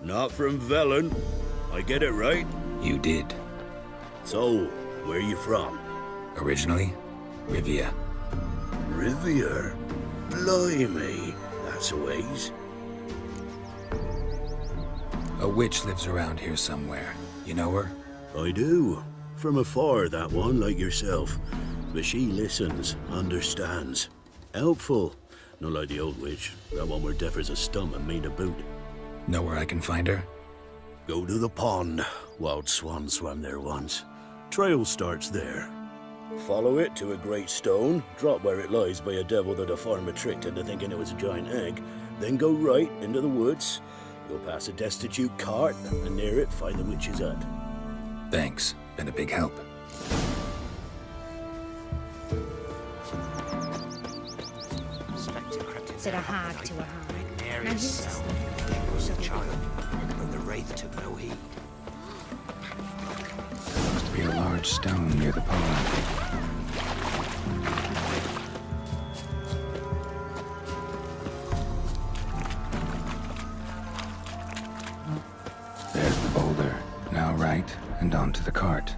S4: Not from Velen. I get it right?
S2: You did.
S4: So, where you from?
S2: Originally, Rivia.
S4: Rivia? Blimey, that's a ways.
S2: A witch lives around here somewhere. You know her?
S4: I do. From afar, that one, like yourself. But she listens, understands. Helpful. Not like the old witch. That one were deaf as a stump and mean to boot.
S2: Know where I can find her?
S4: Go to the pond. Wild swan swam there once. Trail starts there. Follow it to a great stone, drop where it lies by a devil that a farmer tricked into thinking it was a giant egg, then go right into the woods. You'll pass a destitute cart, and near it find the witch's hut.
S2: Thanks. Been a big help.
S13: Said a hag to a hag.
S8: Mary
S13: Now
S8: herself.
S13: here's
S8: She was a child, but the wraith took no heed.
S2: Must be a large stone near the pond. There's the boulder. Now right, and onto the cart.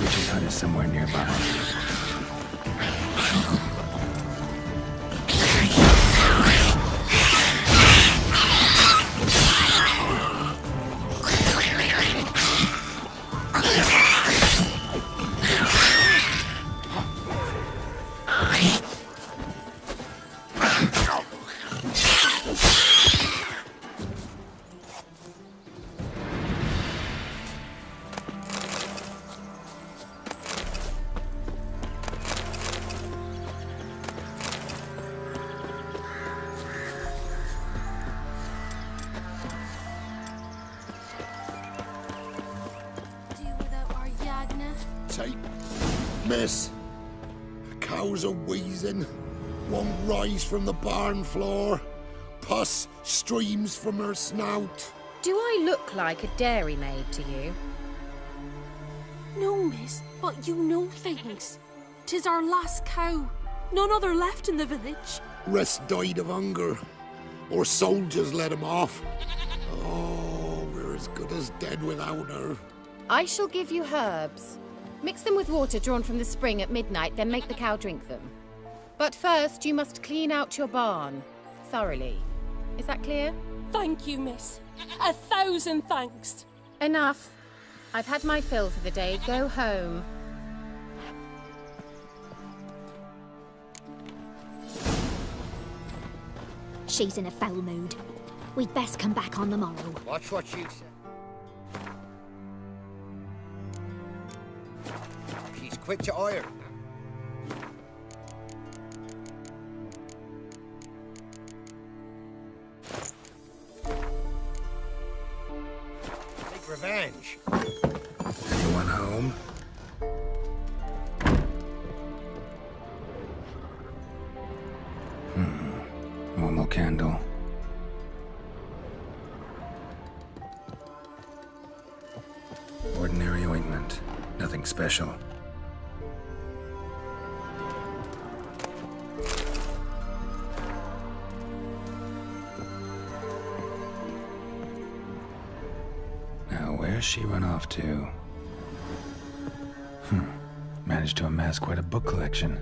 S2: Witch's hut is somewhere nearby.
S9: Do without our Yagna.
S10: Take. Miss. Cows are wheezing. Won't rise from the barn floor. Pus streams from her snout.
S12: Do I look like a dairymaid to you?
S9: No, miss, but you know things. 'Tis our last cow. None other left in the village.
S10: Rest died of hunger. Or soldiers let him off. Oh, we're as good as dead without her.
S14: I shall give you herbs. Mix them with water drawn from the spring at midnight, then make the cow drink them. But first, you must clean out your barn. Thoroughly. Is that clear?
S15: Thank you, miss. 1,000 thanks.
S14: Enough. I've had my fill for the day. Go home.
S6: She's in a foul mood. We'd best come back on the morrow.
S8: Watch what she said. She's quick to iron. Take revenge.
S2: Anyone home? One more candle. Ordinary ointment. Nothing special. Now, where's she run off to? Managed to amass quite a book collection.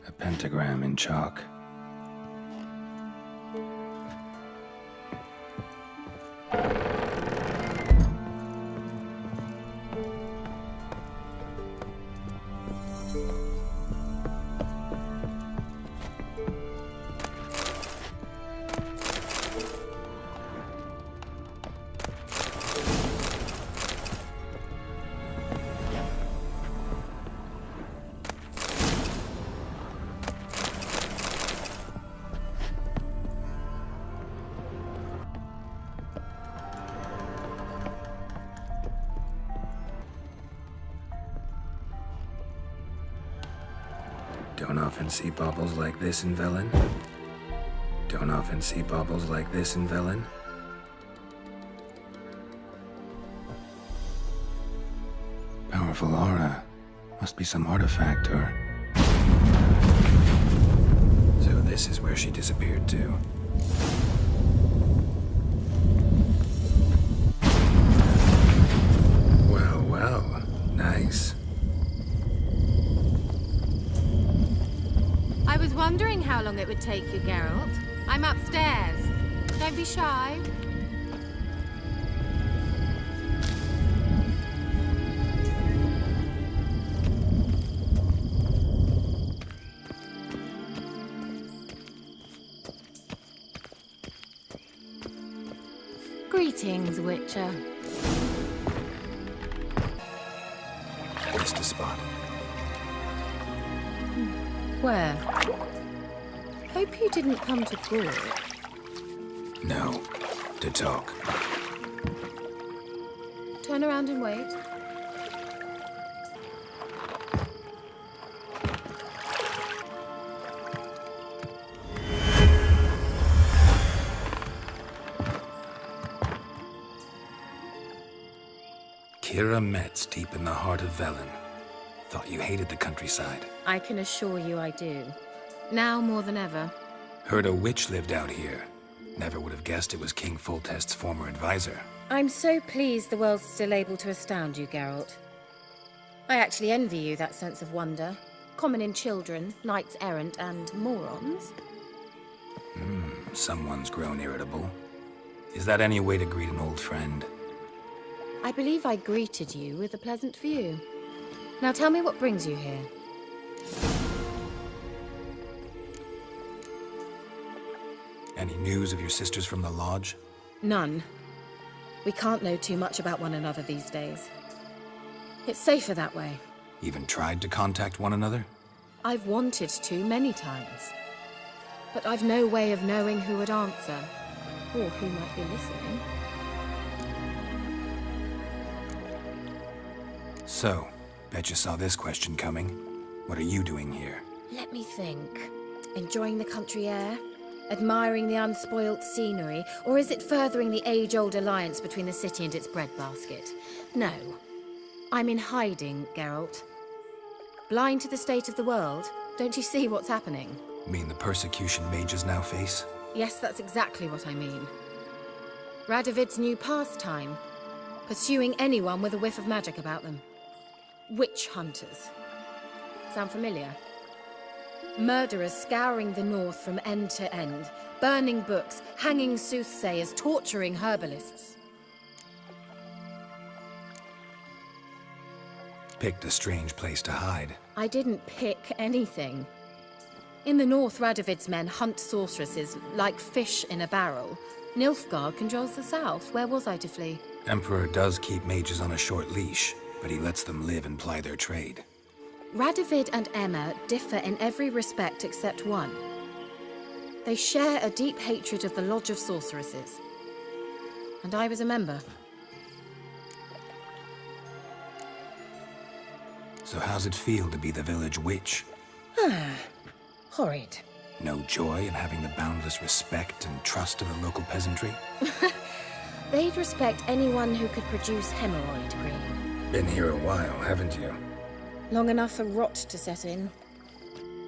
S2: A pentagram in chalk. Don't often see baubles like this in Velen. Don't often see baubles like this in Velen. Powerful aura. Must be some artifact or... So this is where she disappeared to. Well, well. Nice.
S14: I was wondering how long it would take you, Geralt. I'm upstairs. Don't be shy. Greetings, Witcher.
S2: Missed a spot.
S14: Where? Hope you didn't come to Gore.
S2: No. To talk.
S14: Turn around and wait.
S2: Kira Metz, deep in the heart of Velen. Thought you hated the countryside.
S14: I can assure you I do. Now more than ever.
S2: Heard a witch lived out here. Never would have guessed it was King Foltest's former advisor.
S14: I'm so pleased the world's still able to astound you, Geralt. I actually envy you that sense of wonder. Common in children, knights errant, and morons.
S2: Someone's grown irritable. Is that any way to greet an old friend?
S14: I believe I greeted you with a pleasant view. Now tell me what brings you here.
S2: Any news of your sisters from the lodge?
S14: None. We can't know too much about one another these days. It's safer that way.
S2: Even tried to contact one another?
S14: I've wanted to many times. But I've no way of knowing who would answer, or who might be listening.
S2: So, bet you saw this question coming. What are you doing here?
S14: Let me think. Enjoying the country air? Admiring the unspoilt scenery, or is it furthering the age-old alliance between the city and its breadbasket? No. I'm in hiding, Geralt. Blind to the state of the world, don't you see what's happening?
S2: Mean the persecution mages now face?
S14: Yes, that's exactly what I mean. Radovid's new pastime. Pursuing anyone with a whiff of magic about them. Witch hunters. Sound familiar? Murderers scouring the north from end to end, burning books, hanging soothsayers, torturing herbalists.
S2: Picked a strange place to hide.
S14: I didn't pick anything. In the north, Radovid's men hunt sorceresses like fish in a barrel. Nilfgaard controls the south. Where was I to flee?
S2: Emperor does keep mages on a short leash, but he lets them live and ply their trade.
S14: Radovid and Emma differ in every respect except one. They share a deep hatred of the Lodge of Sorceresses. And I was a member.
S2: So how's it feel to be the village witch?
S14: Horrid.
S2: No joy in having the boundless respect and trust of the local peasantry?
S14: They'd respect anyone who could produce hemorrhoid cream.
S2: Been here a while, haven't you?
S14: Long enough for rot to set in.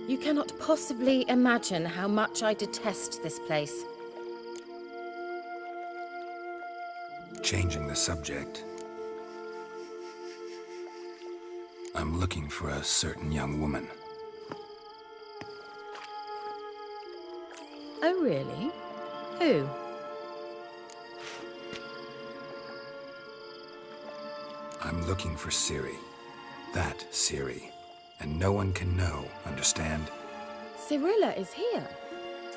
S14: You cannot possibly imagine how much I detest this place.
S2: Changing the subject. I'm looking for a certain young woman.
S14: Oh, really? Who?
S2: I'm looking for Ciri. That Ciri. And no one can know, understand?
S14: Cirilla is here.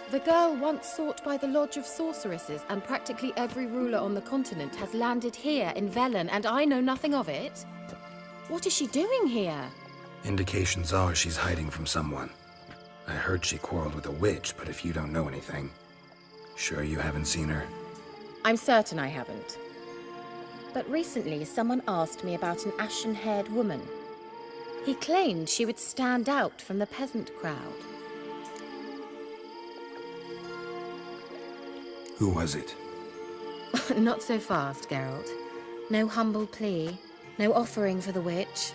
S14: The girl once sought by the Lodge of Sorceresses, and practically every ruler on the continent has landed here in Velen, and I know nothing of it. What is she doing here?
S2: Indications are she's hiding from someone. I heard she quarreled with a witch, but if you don't know anything, sure you haven't seen her?
S14: I'm certain I haven't. But recently, someone asked me about an ashen-haired woman. He claimed she would stand out from the peasant crowd.
S2: Who was it?
S14: Not so fast, Geralt. No humble plea, no offering for the witch.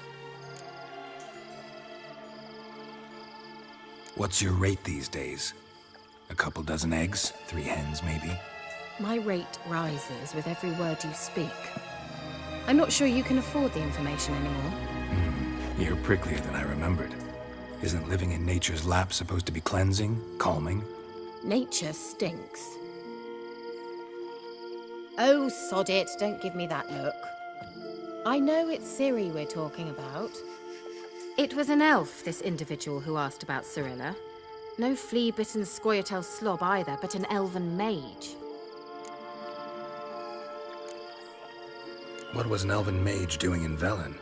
S2: What's your rate these days? A couple dozen eggs? 3 hens, maybe?
S14: My rate rises with every word you speak. I'm not sure you can afford the information anymore.
S2: You're pricklier than I remembered. Isn't living in nature's lap supposed to be cleansing, calming?
S14: Nature stinks. Oh, sod it, don't give me that look. I know it's Ciri we're talking about. It was an elf, this individual who asked about Cirilla. No flea-bitten Scoia'tael slob either, but an elven mage.
S2: What was an elven mage doing in Velen?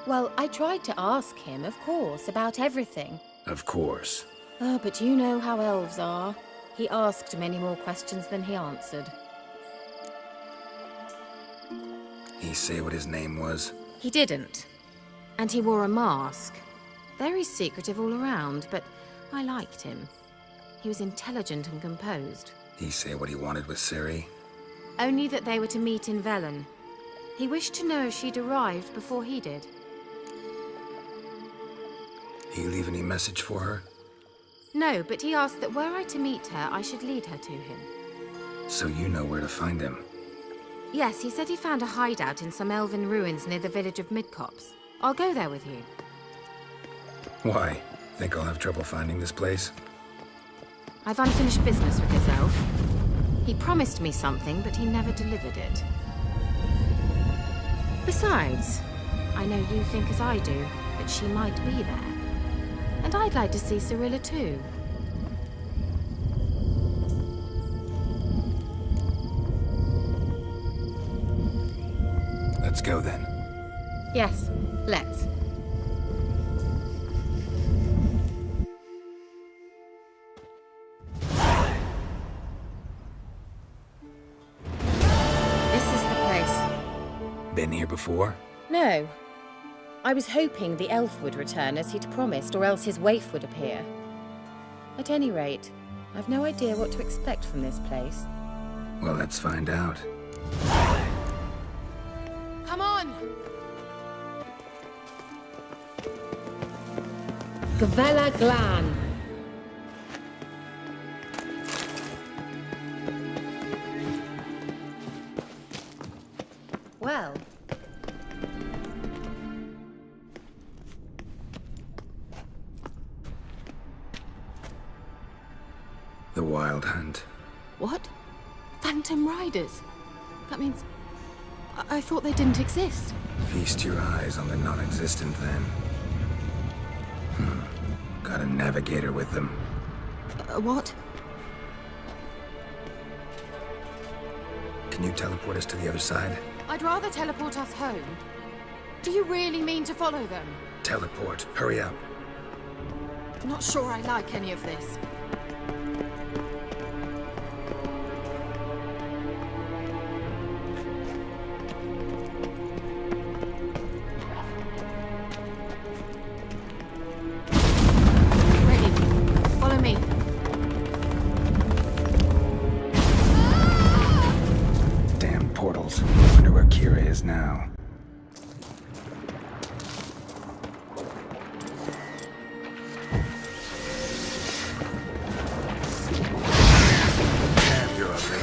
S14: Well, I tried to ask him, of course, about everything.
S2: Of course.
S14: Oh, but you know how elves are. He asked many more questions than he answered.
S2: He say what his name was?
S14: He didn't. And he wore a mask. Very secretive all around, but I liked him. He was intelligent and composed.
S2: He say what he wanted with Ciri?
S14: Only that they were to meet in Velen. He wished to know if she'd arrived before he did.
S2: He leave any message for her?
S14: No, but he asked that were I to meet her, I should lead her to him.
S2: So you know where to find him?
S14: Yes, he said he found a hideout in some elven ruins near the village of Midcopse. I'll go there with you.
S2: Why? Think I'll have trouble finding this place?
S14: I've unfinished business with this elf. He promised me something, but he never delivered it. Besides, I know you think as I do, that she might be there. And I'd like to see Cirilla too.
S2: Let's go then.
S14: Yes, let's. This is the place.
S2: Been here before?
S14: No. I was hoping the elf would return as he'd promised, or else his waif would appear. At any rate, I've no idea what to expect from this place.
S2: Well, let's find out.
S14: Come on! Gavella Glan. Well.
S2: The Wild Hunt.
S14: What? Phantom Riders? That means... I thought they didn't exist.
S2: Feast your eyes on the non-existent then. Got a navigator with them.
S14: What?
S2: Can you teleport us to the other side?
S14: I'd rather teleport us home. Do you really mean to follow them?
S2: Teleport. Hurry up.
S14: Not sure I like any of this.
S2: Now. Damn, you're ugly.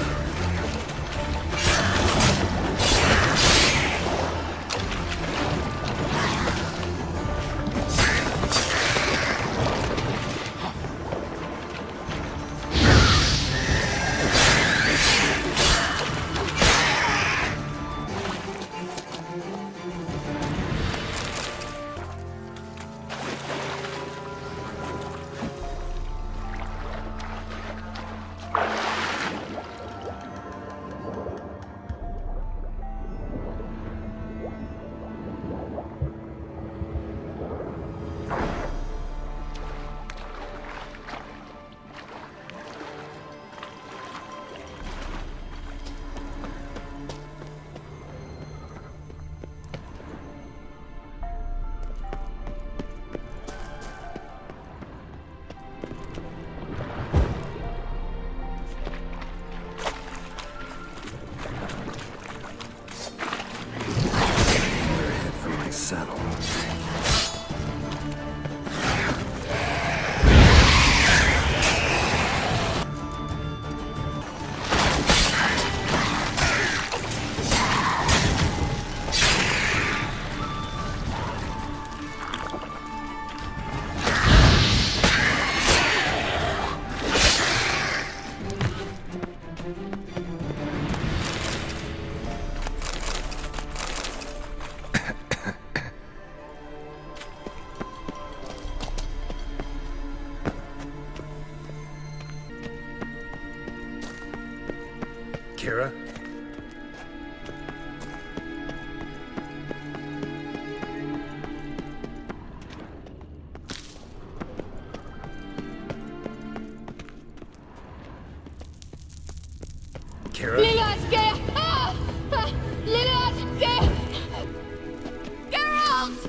S2: Saddle. Kira? Kira?
S14: Geralt!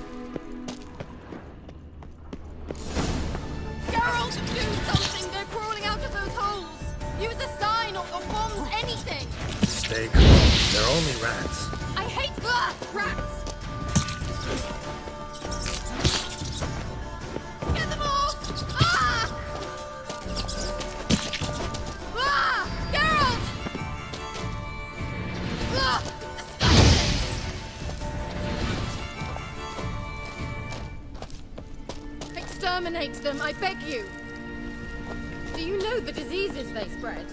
S14: Geralt, do something! They're crawling out of those holes! Use a sign or bombs, anything!
S2: Stay calm. They're only rats.
S14: I hate rats! Get them all! Ah! Ah! Geralt! Ah! Disgusting! Exterminate them, I beg you! Do you know the diseases they spread?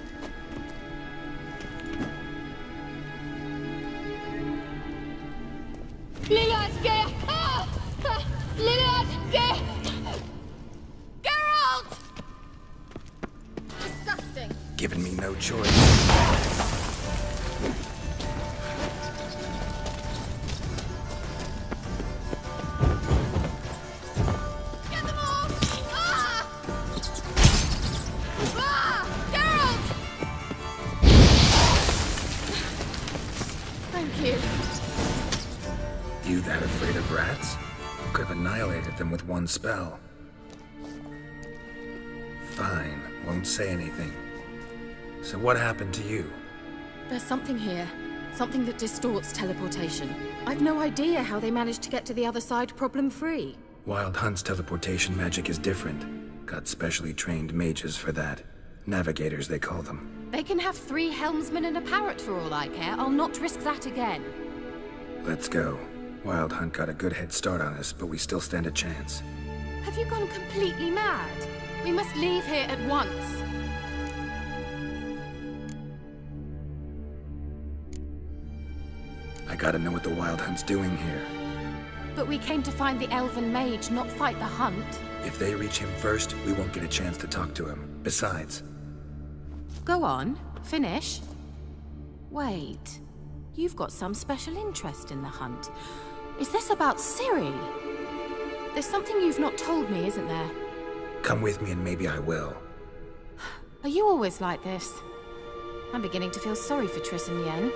S14: Geralt! Disgusting.
S2: Giving me no choice.
S14: Get them all! Ah! Ah! Geralt! Thank you.
S2: You that afraid of rats? Could have annihilated them with one spell. Fine. Won't say anything. So what happened to you?
S14: There's something here. Something that distorts teleportation. I've no idea how they managed to get to the other side problem-free.
S2: Wild Hunt's teleportation magic is different. Got specially trained mages for that. Navigators, they call them.
S14: They can have 3 helmsmen and a parrot for all I care. I'll not risk that again.
S2: Let's go. Wild Hunt got a good head start on us, but we still stand a chance.
S14: Have you gone completely mad? We must leave here at once.
S2: I gotta know what the Wild Hunt's doing here.
S14: But we came to find the elven mage, not fight the hunt.
S2: If they reach him first, we won't get a chance to talk to him. Besides...
S14: Go on, finish. Wait, you've got some special interest in the hunt. Is this about Ciri? There's something you've not told me, isn't there?
S2: Come with me and maybe I will.
S14: Are you always like this? I'm beginning to feel sorry for Triss and Yen.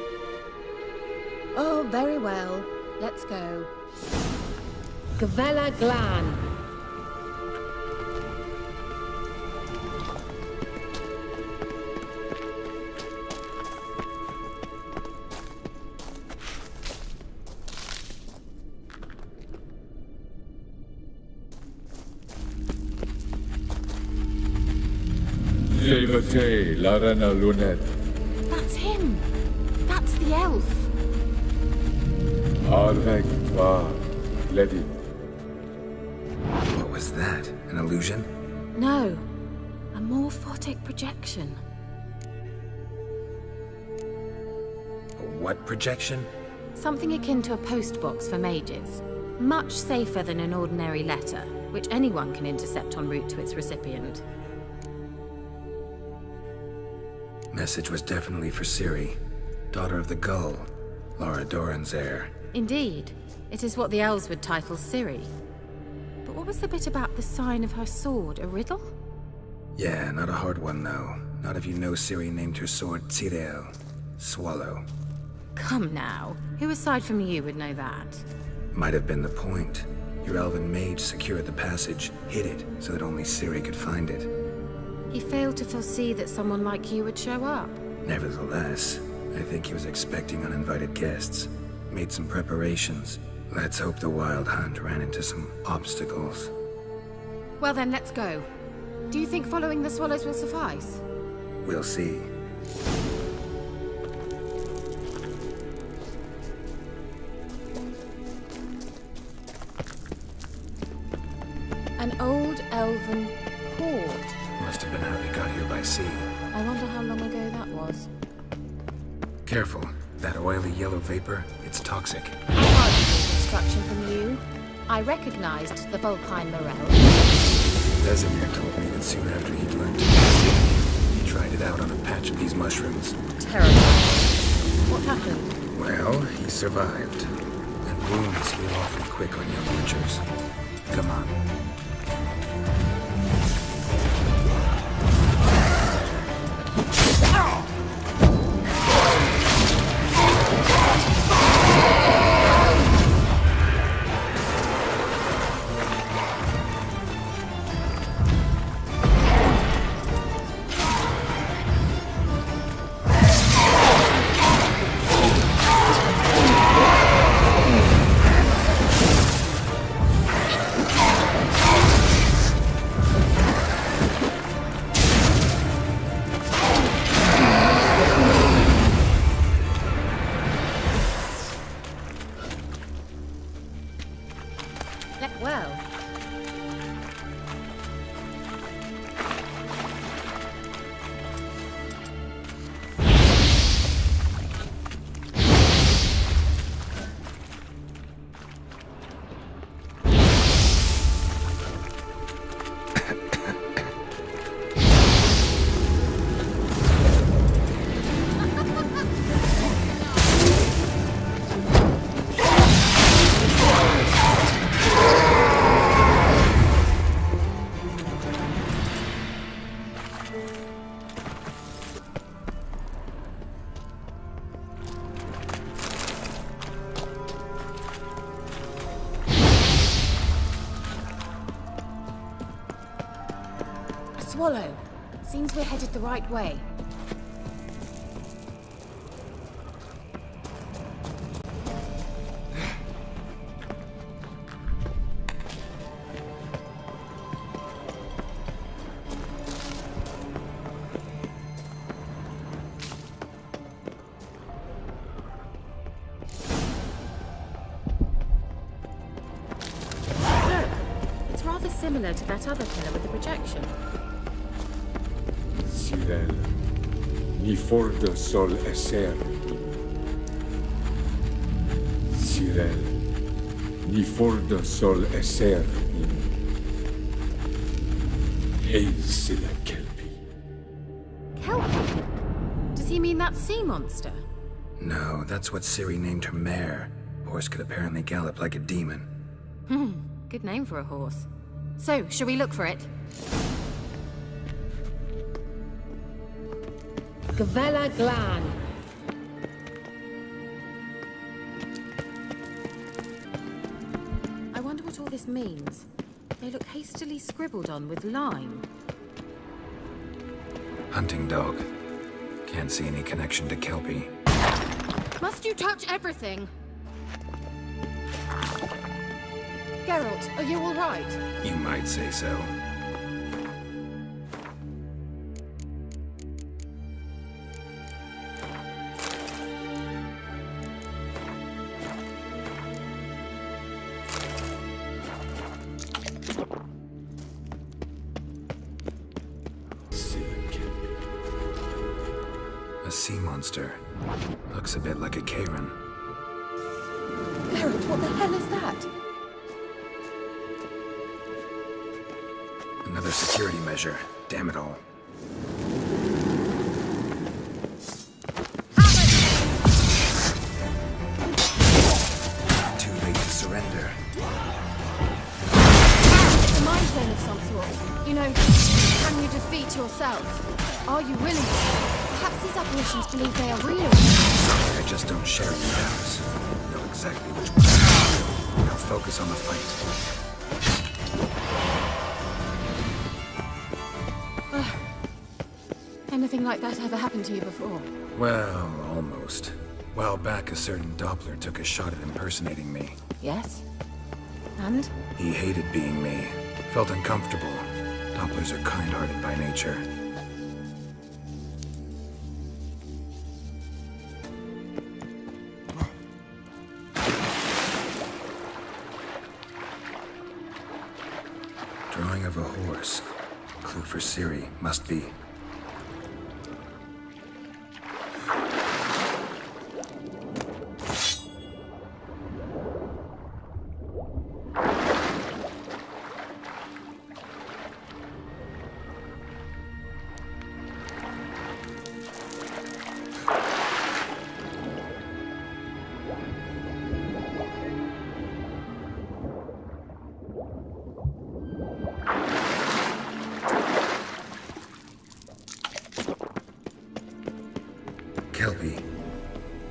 S9: Oh, very well. Let's go.
S14: Gavella Glan.
S16: Larana Lunet.
S14: That's him. That's the elf.
S16: Arvek va Ledi.
S2: What was that? An illusion?
S14: No. A morphotic projection.
S2: A what projection?
S14: Something akin to a postbox for mages. Much safer than an ordinary letter, which anyone can intercept en route to its recipient.
S2: Message was definitely for Ciri, daughter of the Gull, Lara Doran's heir.
S14: Indeed. It is what the elves would title Ciri. But what was the bit about the sign of her sword? A riddle?
S2: Yeah, not a hard one though. Not if you know Ciri named her sword Tirel, swallow.
S14: Come now. Who aside from you would know that?
S2: Might have been the point. Your elven mage secured the passage, hid it, so that only Ciri could find it.
S14: He failed to foresee that someone like you would show up.
S2: Nevertheless, I think he was expecting uninvited guests. Made some preparations. Let's hope the Wild Hunt ran into some obstacles.
S14: Well then, let's go. Do you think following the swallows will suffice?
S2: We'll see.
S14: An old elven hoard.
S2: Must have been how they got here by sea.
S14: I wonder how long ago that was.
S2: Careful. That oily yellow vapor, it's toxic.
S14: Instruction from you. I recognized the Vulpine Morel.
S2: Vesemir told me that soon after he'd learned to taste it, he tried it out on a patch of these mushrooms.
S14: Terrible. What happened?
S2: Well, he survived. And wounds heal awfully quick on young witchers. Come on.
S14: Well. Swallow. Seems we're headed the right way. It's rather similar to that other pillar with the projection.
S16: Sirel, ni fordo sol esser. Sirel, ni fordo sol esser. Hey, sila kelpi.
S14: Kelpie? Does he mean that sea monster?
S2: No, that's what Ciri named her mare. Horse could apparently gallop like a demon.
S14: Good name for a horse. So, shall we look for it? Gavella Glan. I wonder what all this means. They look hastily scribbled on with lime.
S2: Hunting dog. Can't see any connection to Kelpie.
S14: Must you touch everything? Geralt, are you all right?
S2: You might say so. A sea monster. Looks a bit like a Karen.
S14: Geralt, what the hell is that?
S2: Another security measure. Damn it all. Too late to surrender.
S14: It's a mind zone of some sort. You know, can you defeat yourself? Are you willing? Perhaps these apparitions believe they are real.
S2: Sorry, I just don't share in the doubts. Know exactly which one. Now focus on the fight.
S14: Anything like that ever happened to you before?
S2: Well, almost. While back, a certain Doppler took a shot at impersonating me.
S14: Yes. And?
S2: He hated being me. Felt uncomfortable. Dopplers are kind-hearted by nature. Drawing of a horse. Clue for Ciri. Must be. Kelpie.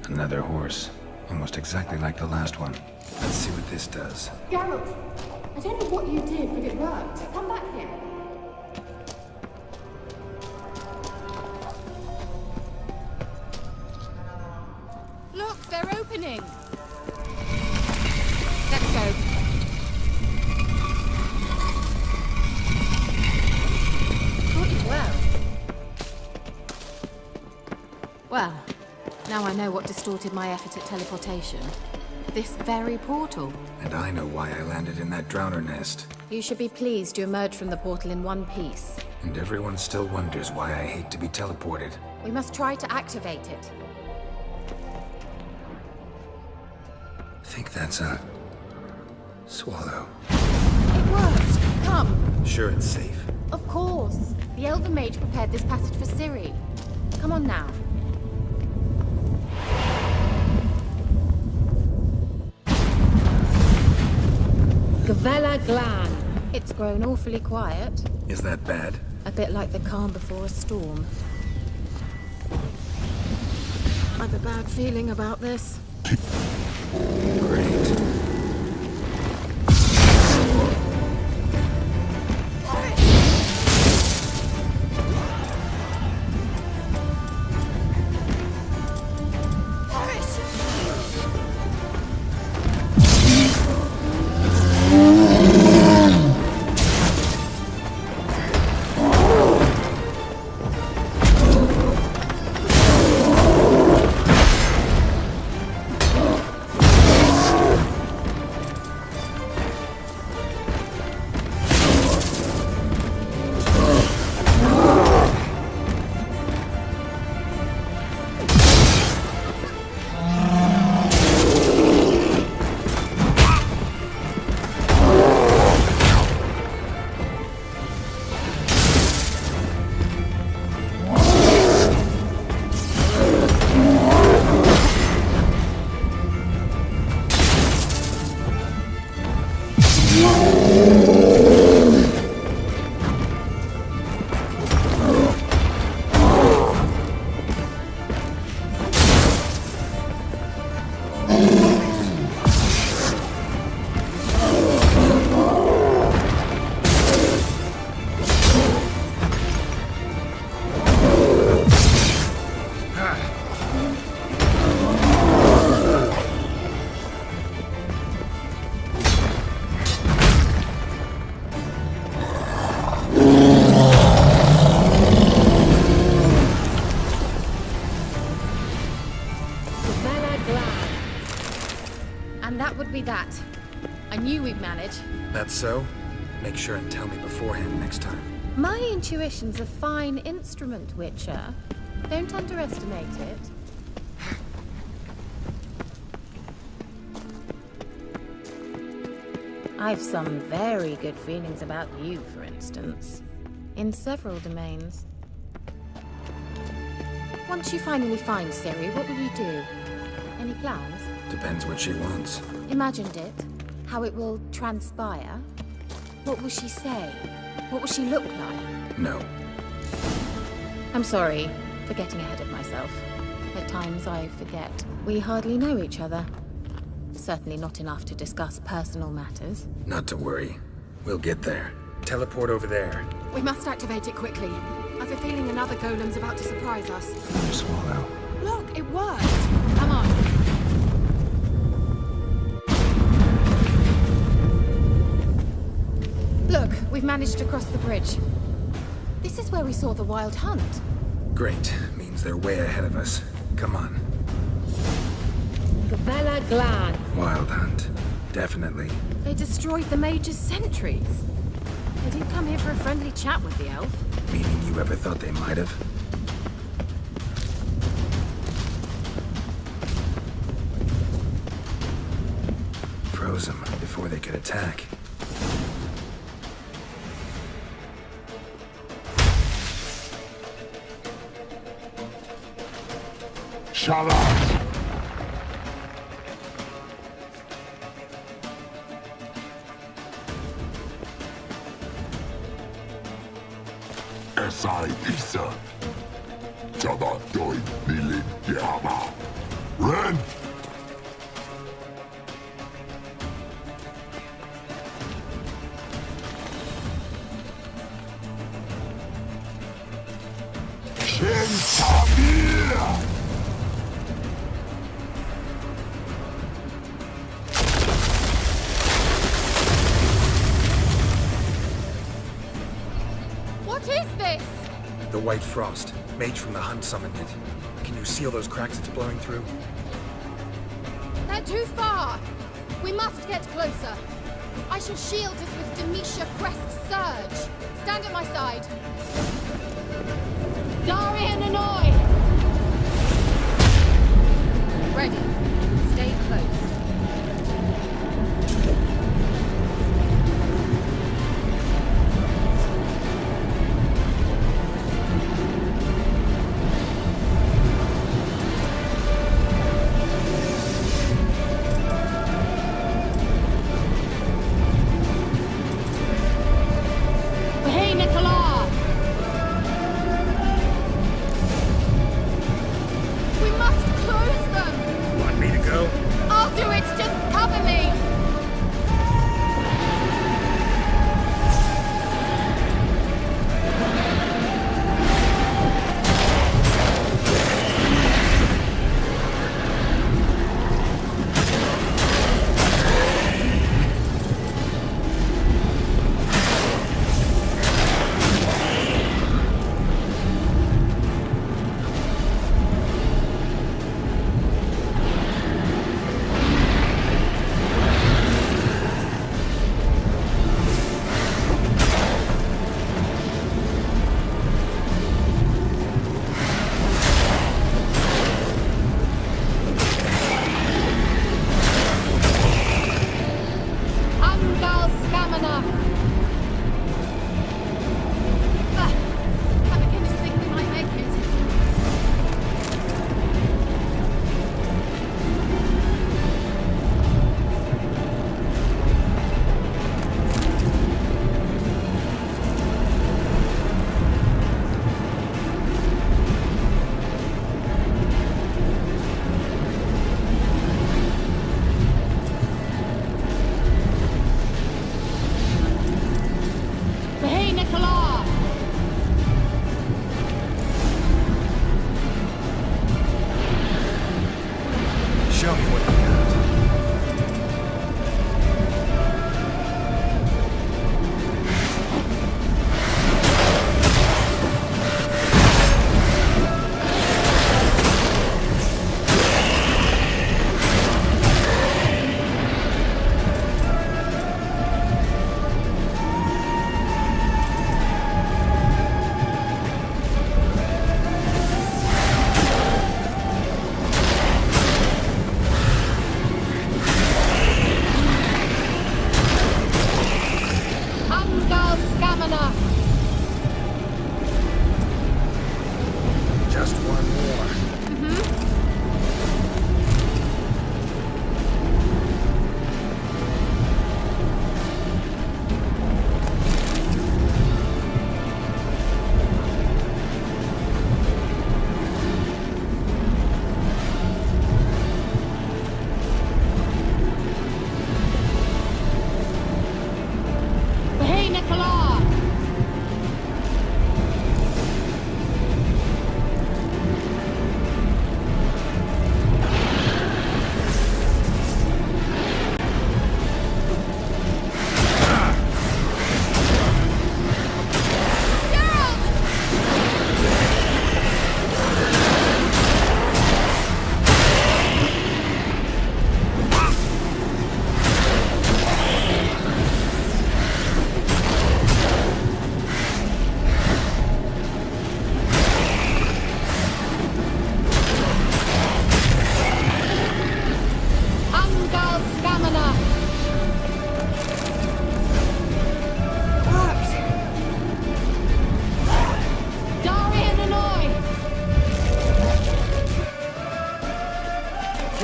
S2: Another horse. Almost exactly like the last one. Let's see what this does.
S15: Geralt, I don't know what you did, but it worked. Come back here.
S14: Look, they're opening! Let's go. Good as well. Well, now I know what distorted my effort at teleportation. This very portal.
S2: And I know why I landed in that drowner nest.
S14: You should be pleased you emerged from the portal in one piece.
S2: And everyone still wonders why I hate to be teleported.
S14: We must try to activate it.
S2: Think that's a... swallow.
S14: It worked! Come!
S2: Sure it's safe.
S14: Of course. The Elven Mage prepared this passage for Ciri. Come on now. Gavella Glan. It's grown awfully quiet.
S2: Is that bad?
S14: A bit like the calm before a storm. I've a bad feeling about this.
S2: Great.
S14: would be that. I knew we'd manage.
S2: That's so? Make sure and tell me beforehand next time.
S14: My intuition's a fine instrument, Witcher. Don't underestimate it. I've some very good feelings about you, for instance. In several domains. Once you finally find Ciri, what will you do? Any plans?
S2: Depends what she wants.
S14: Imagined it. How it will transpire. What will she say? What will she look like?
S2: No.
S14: I'm sorry for getting ahead of myself. At times I forget. We hardly know each other. Certainly not enough to discuss personal matters.
S2: Not to worry. We'll get there. Teleport over there.
S14: We must activate it quickly. I've a feeling another golem's about to surprise us.
S2: Swallow.
S14: Look, it worked! Come on. Look, we've managed to cross the bridge. This is where we saw the wild hunt.
S2: Great. Means they're way ahead of us. Come on.
S14: Gavella Glan.
S2: Wild hunt. Definitely.
S14: They destroyed the Mage's sentries. They didn't come here for a friendly chat with the elf.
S2: Meaning you ever thought they might have? Froze them before they could attack.
S10: Shut up! Esai Isa. Jabba Doin Nilin Yama. Ren! Shin Tamir!
S14: What is this?
S2: The White Frost. Mage from the hunt summoned it. Can you seal those cracks it's blowing through?
S14: They're too far. We must get closer. I shall shield us with Demetia Crest's surge. Stand at my side. Darian Annoy! Ready. Stay close. Hey, Nicola! We must close them!
S2: Want me to go?
S14: I'll do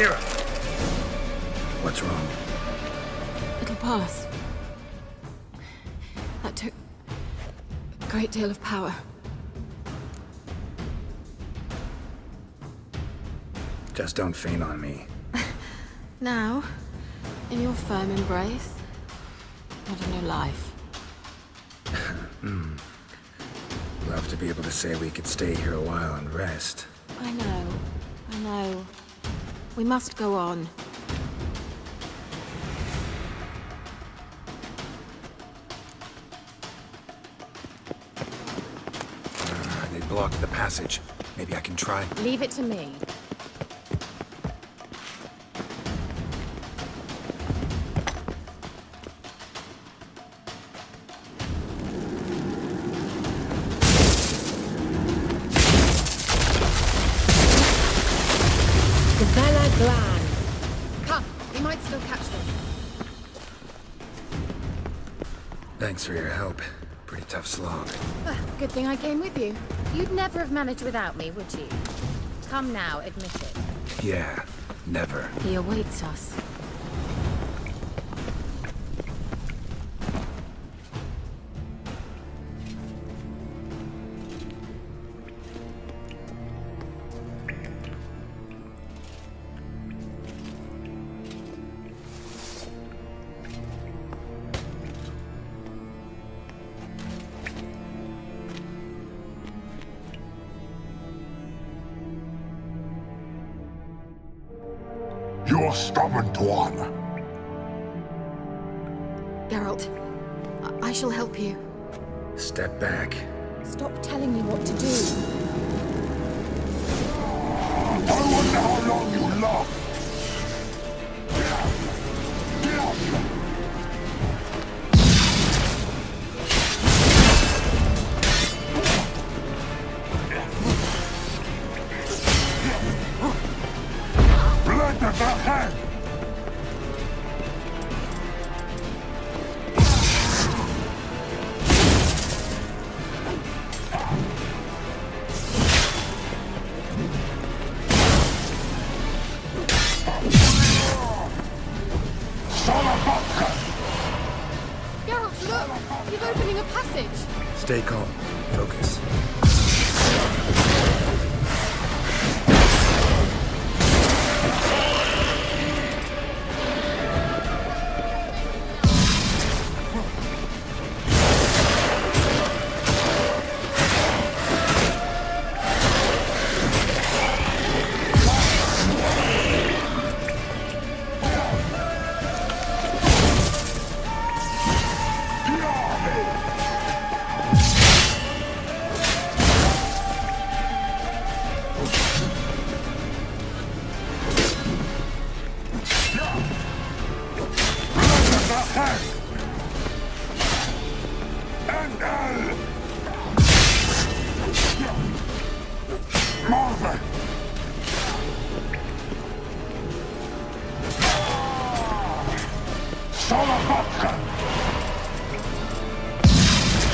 S2: Kira! What's wrong?
S14: It'll pass. That took a great deal of power.
S2: Just don't faint on me.
S14: Now, in your firm embrace, what a new life.
S2: Love to be able to say we could stay here a while and rest.
S14: I know. We must go on.
S2: They blocked the passage. Maybe I can try.
S14: Leave it to me. Come, we might still catch them.
S2: Thanks for your help. Pretty tough slog.
S14: Good thing I came with you. You'd never have managed without me, would you? Come now, admit it.
S2: Yeah, never.
S14: He awaits us.
S10: You're stubborn, Tuan.
S14: Geralt, I shall help you.
S2: Step back.
S14: Stop telling me what to do.
S10: I wonder how long you love.
S14: Geralt, look! He's opening a passage!
S2: Stay calm. Focus.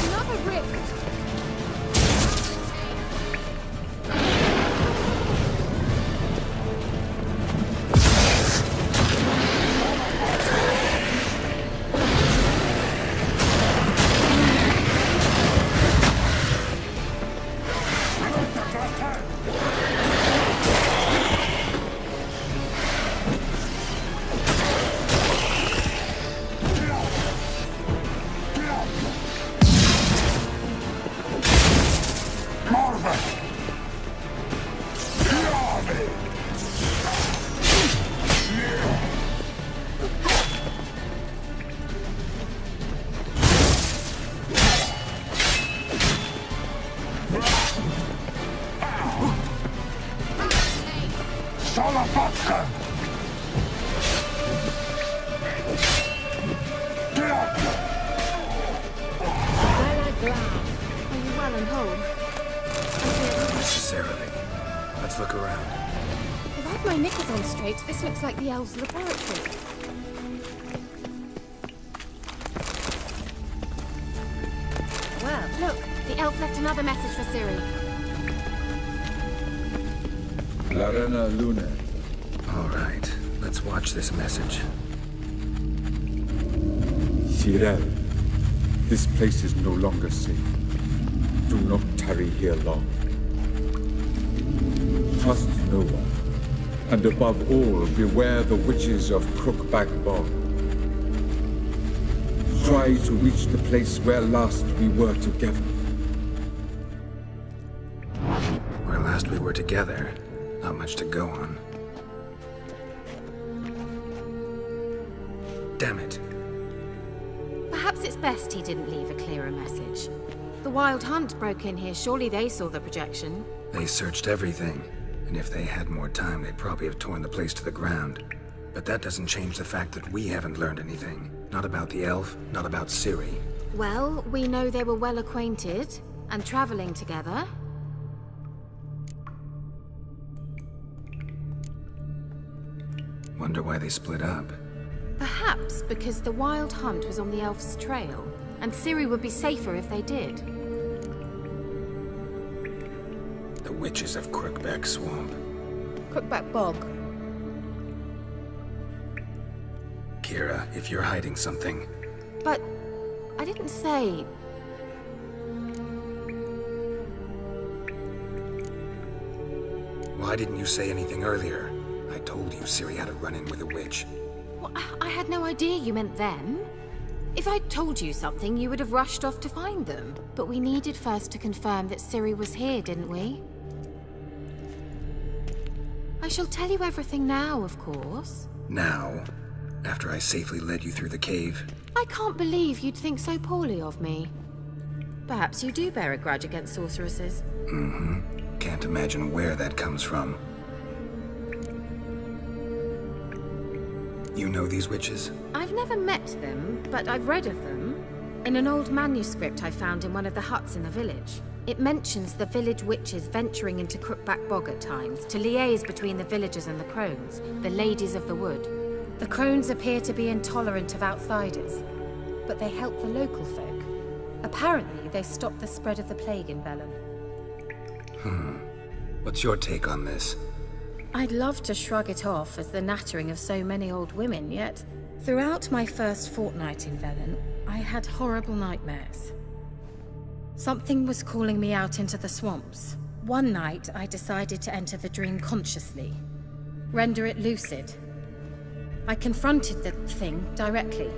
S14: Another rift! Necessarily. Let's look around. If I've my knickers on straight, this looks like the elves' laboratory. Well, look, the elf left another message for Ciri.
S16: Larena Lune.
S2: All right. Let's watch this message.
S16: Cyril, this place is no longer safe. Do not tarry here long. Trust no one. And above all, beware the witches of Crookback Bog. Try to reach the place where last we were together.
S2: Where last we were together, not much to go on. Damn it.
S14: Perhaps it's best he didn't leave a clearer message. The Wild Hunt broke in here. Surely they saw the projection.
S2: They searched everything, and if they had more time, they'd probably have torn the place to the ground. But that doesn't change the fact that we haven't learned anything. Not about the elf, not about Ciri.
S14: Well, we know they were well acquainted and traveling together.
S2: Wonder why they split up.
S14: Perhaps because the Wild Hunt was on the elf's trail, and Ciri would be safer if they did.
S2: The witches of Crookback Swamp.
S14: Crookback Bog.
S2: Kira, if you're hiding something...
S14: But I didn't say...
S2: Why didn't you say anything earlier? I told you Ciri had a run-in with a witch.
S14: Well, I had no idea you meant them. If I'd told you something, you would have rushed off to find them. But we needed first to confirm that Ciri was here, didn't we? I shall tell you everything now, of course.
S2: Now? After I safely led you through the cave?
S14: I can't believe you'd think so poorly of me. Perhaps you do bear a grudge against sorceresses.
S2: Mm-hmm. Can't imagine where that comes from. You know these witches?
S14: I've never met them, but I've read of them. In an old manuscript I found in one of the huts in the village. It mentions the village witches venturing into Crookback Bog at times to liaise between the villagers and the crones, the ladies of the wood. The crones appear to be intolerant of outsiders, but they help the local folk. Apparently, they stopped the spread of the plague in Velen.
S2: What's your take on this?
S14: I'd love to shrug it off as the nattering of so many old women, yet throughout my first fortnight in Velen, I had horrible nightmares. Something was calling me out into the swamps. One night, I decided to enter the dream consciously, render it lucid. I confronted the thing directly.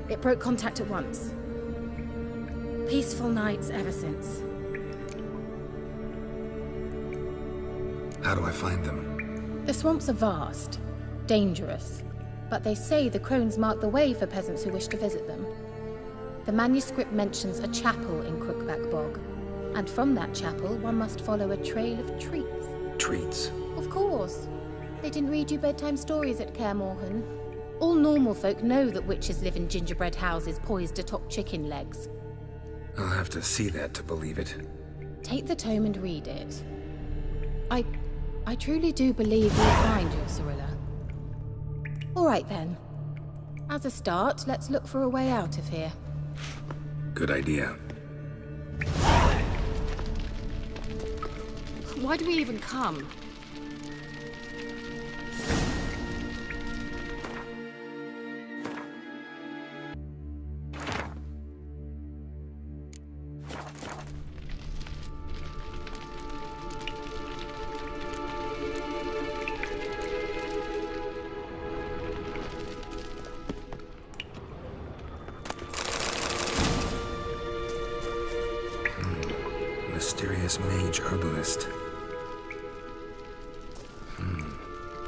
S14: It broke contact at once. Peaceful nights ever since.
S2: How do I find them?
S14: The swamps are vast, dangerous, but they say the crones mark the way for peasants who wish to visit them. The manuscript mentions a chapel in Crookback Bog, and from that chapel one must follow a trail of treats.
S2: Treats?
S14: Of course. They didn't read you bedtime stories at Kaer Morhen. All normal folk know that witches live in gingerbread houses poised atop chicken legs.
S2: I'll have to see that to believe it.
S14: Take the tome and read it. I truly do believe you'll find your Cirilla. All right then. As a start, let's look for a way out of here.
S2: Good idea.
S14: Why do we even come?
S2: Mysterious mage herbalist.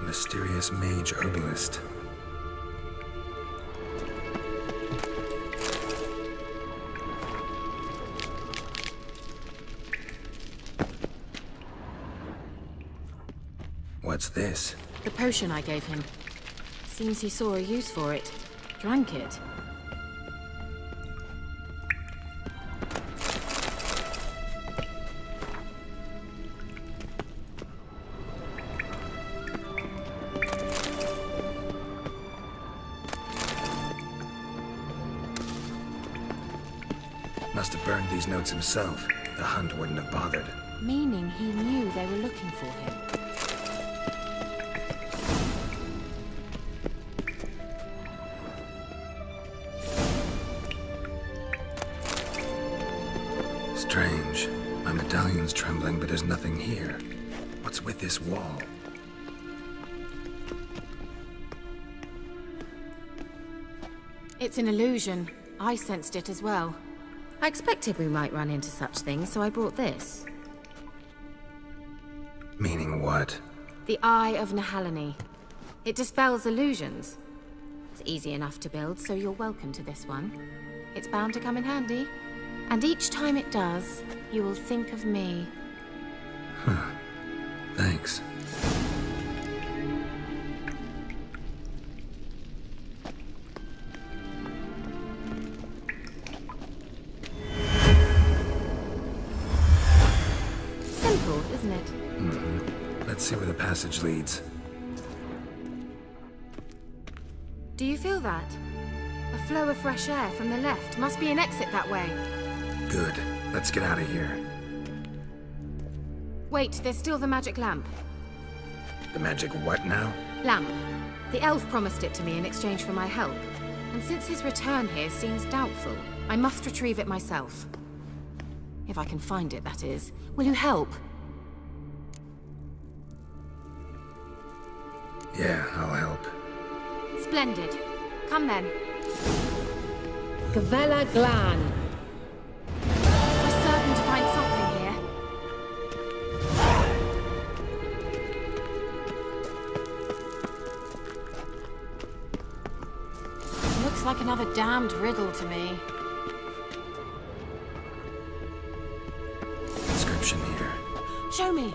S2: Mysterious mage herbalist. What's this?
S14: The potion I gave him. Seems he saw a use for it. Drank it.
S2: Must have burned these notes himself. The hunt wouldn't have bothered.
S14: Meaning he knew they were looking for him.
S2: hand's trembling, but there's nothing here. What's with this wall?
S14: It's an illusion. I sensed it as well. I expected we might run into such things, so I brought this.
S2: Meaning what?
S14: The Eye of Nehaleni. It dispels illusions. It's easy enough to build, so you're welcome to this one. It's bound to come in handy. And each time it does, you will think of me.
S2: Huh. Thanks.
S14: Simple, isn't it?
S2: Mm-hmm. Let's see where the passage leads.
S14: Do you feel that? A flow of fresh air from the left. Must be an exit that way.
S2: Good. Let's get out of here.
S14: Wait, there's still the magic lamp.
S2: The magic what now?
S14: Lamp. The elf promised it to me in exchange for my help. And since his return here seems doubtful, I must retrieve it myself. If I can find it, that is. Will you help?
S2: Yeah, I'll help.
S14: Splendid. Come then.
S15: Gavella Glan.
S14: We're certain to find something here. Looks like another damned riddle to me.
S2: Inscription here.
S14: Show me.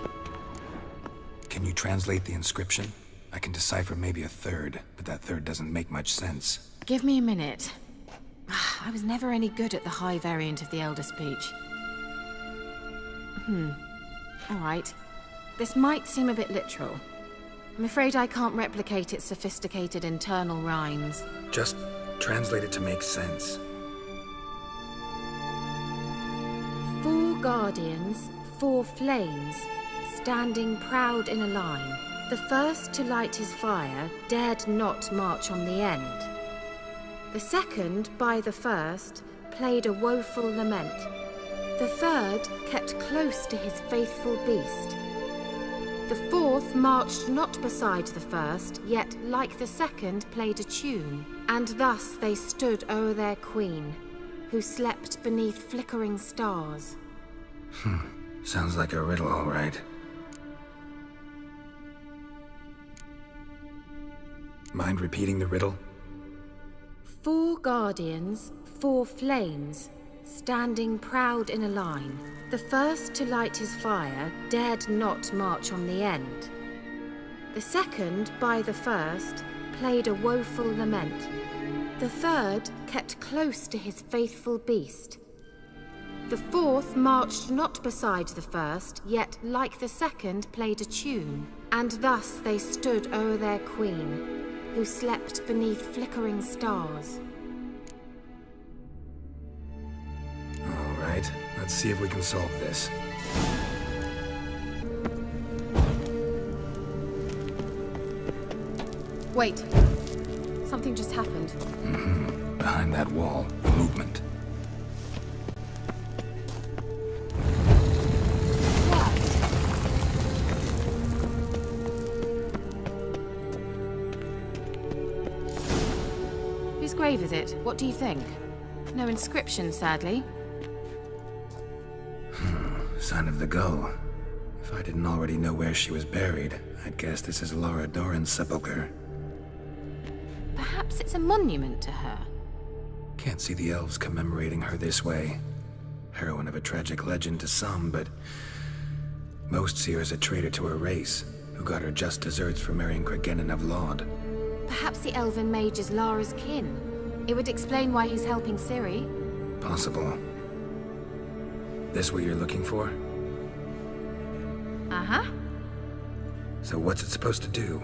S2: Can you translate the inscription? I can decipher maybe a third, but that third doesn't make much sense.
S14: Give me a minute. I was never any good at the high variant of the Elder Speech. All right. This might seem a bit literal. I'm afraid I can't replicate its sophisticated internal rhymes.
S2: Just translate it to make sense.
S14: 4 guardians, 4 flames, standing proud in a line. The first to light his fire dared not march on the end. The second, by the first, played a woeful lament. The third kept close to his faithful beast. The fourth marched not beside the first, yet like the second played a tune. And thus they stood o'er their queen, who slept beneath flickering stars.
S2: Sounds like a riddle, all right. Mind repeating the riddle?
S14: 4 guardians, 4 flames, standing proud in a line. The first to light his fire dared not march on the end. The second, by the first, played a woeful lament. The third kept close to his faithful beast. The fourth marched not beside the first, yet like the second played a tune. And thus they stood o'er their queen, who slept beneath flickering stars.
S2: All right, let's see if we can solve this.
S14: Wait. Something just happened.
S2: Behind that wall, a movement.
S14: Whose grave is it? What do you think? No inscription, sadly.
S2: Sign of the gull. If I didn't already know where she was buried, I'd guess this is Laura Doran's sepulchre.
S14: Perhaps it's a monument to her.
S2: Can't see the elves commemorating her this way. Heroine of a tragic legend to some, but most see her as a traitor to her race, who got her just deserts for marrying Cregennan of Laud.
S14: Perhaps the elven mage is Lara's kin. It would explain why he's helping Ciri.
S2: Possible. This what you're looking for?
S14: Uh-huh.
S2: So what's it supposed to do?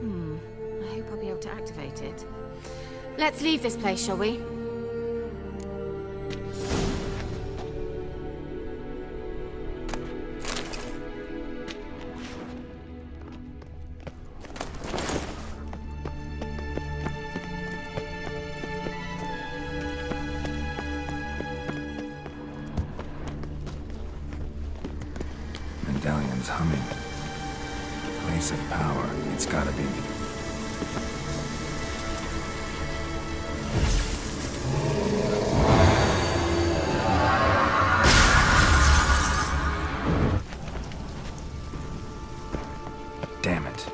S14: I hope I'll be able to activate it. Let's leave this place, shall we?
S2: Medallion's humming. Place of power. It's gotta be. Damn it.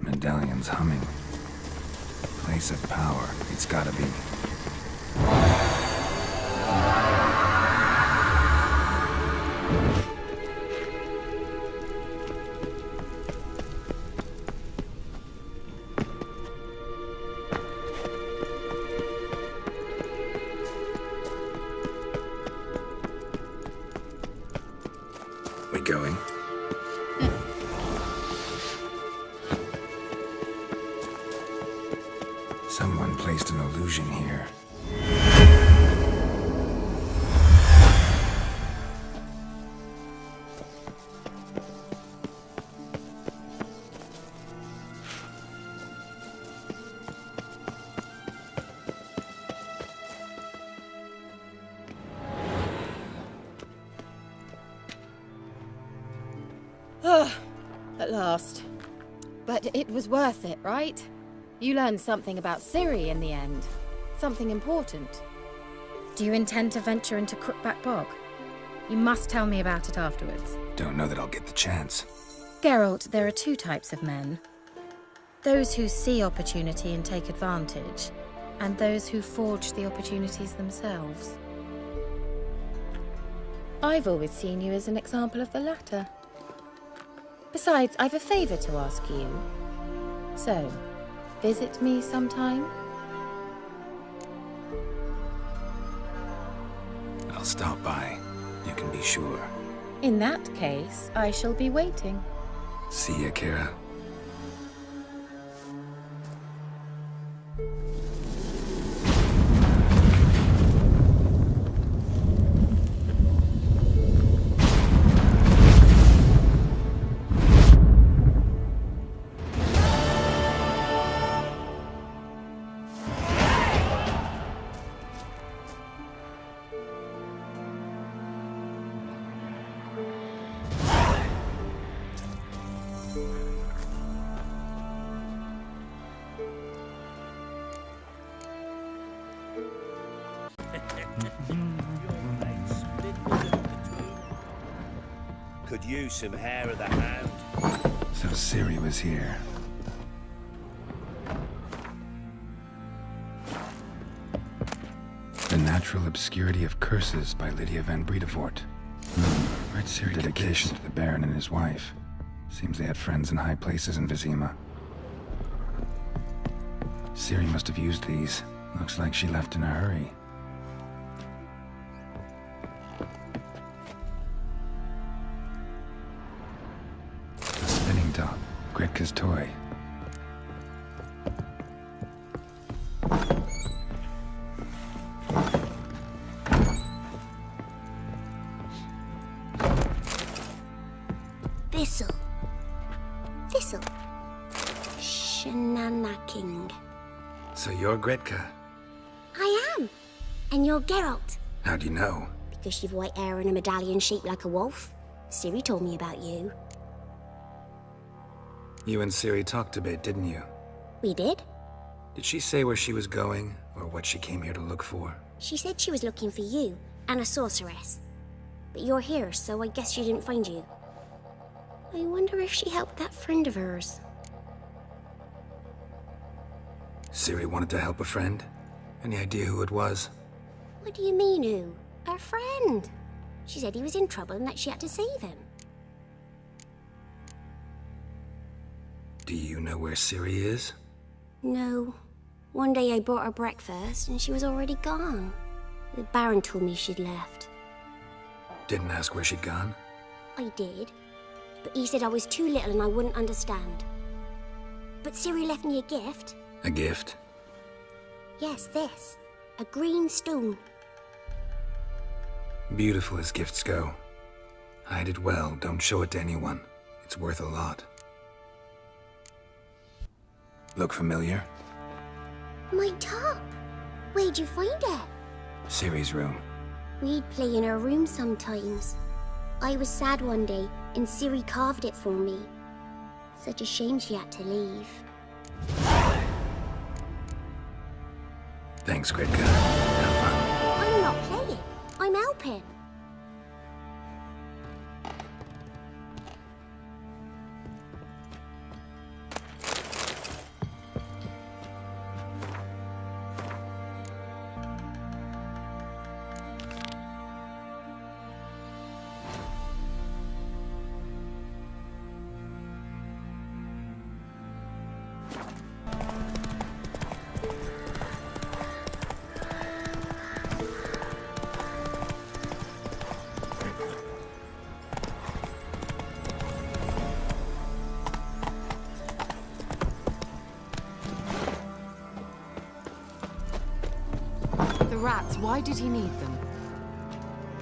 S2: Medallion's humming. Place of power. It's gotta be. We going? Someone placed an illusion here.
S14: At last. But it was worth it, right? You learned something about Ciri in the end. Something important. Do you intend to venture into Crookback Bog? You must tell me about it afterwards.
S2: Don't know that I'll get the chance.
S14: Geralt, there are two types of men. Those who see opportunity and take advantage, and those who forge the opportunities themselves. I've always seen you as an example of the latter. Besides, I've a favor to ask you. So, visit me sometime?
S2: I'll stop by. You can be sure.
S14: In that case, I shall be waiting.
S2: See ya, Kira.
S17: could use some hair of the hound.
S2: So Ciri was here. The Natural Obscurity of Curses by Lydia van Bredevoort. Where'd Ciri dedication to the Baron and his wife. Seems they had friends in high places in Vizima. Ciri must have used these. Looks like she left in a hurry. The spinning top. Gretka's toy.
S18: Thistle. Shenanaking.
S2: So you're Gretka.
S18: I am. And you're Geralt.
S2: How do you know?
S18: Because you've white hair and a medallion shaped like a wolf. Ciri told me about you.
S2: You and Ciri talked a bit, didn't you?
S18: We did.
S2: Did she say where she was going, or what she came here to look for?
S18: She said she was looking for you, and a sorceress. But you're here, so I guess she didn't find you. I wonder if she helped that friend of hers.
S2: Ciri wanted to help a friend? Any idea who it was?
S18: What do you mean, who? Our friend. She said he was in trouble and that she had to save him.
S2: Do you know where Ciri is?
S18: No. One day I brought her breakfast and she was already gone. The Baron told me she'd left.
S2: Didn't ask where she'd gone?
S18: I did. But he said I was too little and I wouldn't understand. But Ciri left me a gift.
S2: A gift?
S18: Yes, this. A green stone.
S2: Beautiful as gifts go. Hide it well, don't show it to anyone. It's worth a lot. Look familiar?
S18: My top. Where'd you find it?
S2: Ciri's room.
S18: We'd play in her room sometimes. I was sad one day, and Ciri carved it for me. Such a shame she had to leave.
S2: Thanks, Gretka. Have fun.
S18: I'm not playing. I'm helping.
S14: The rats, why did he need them?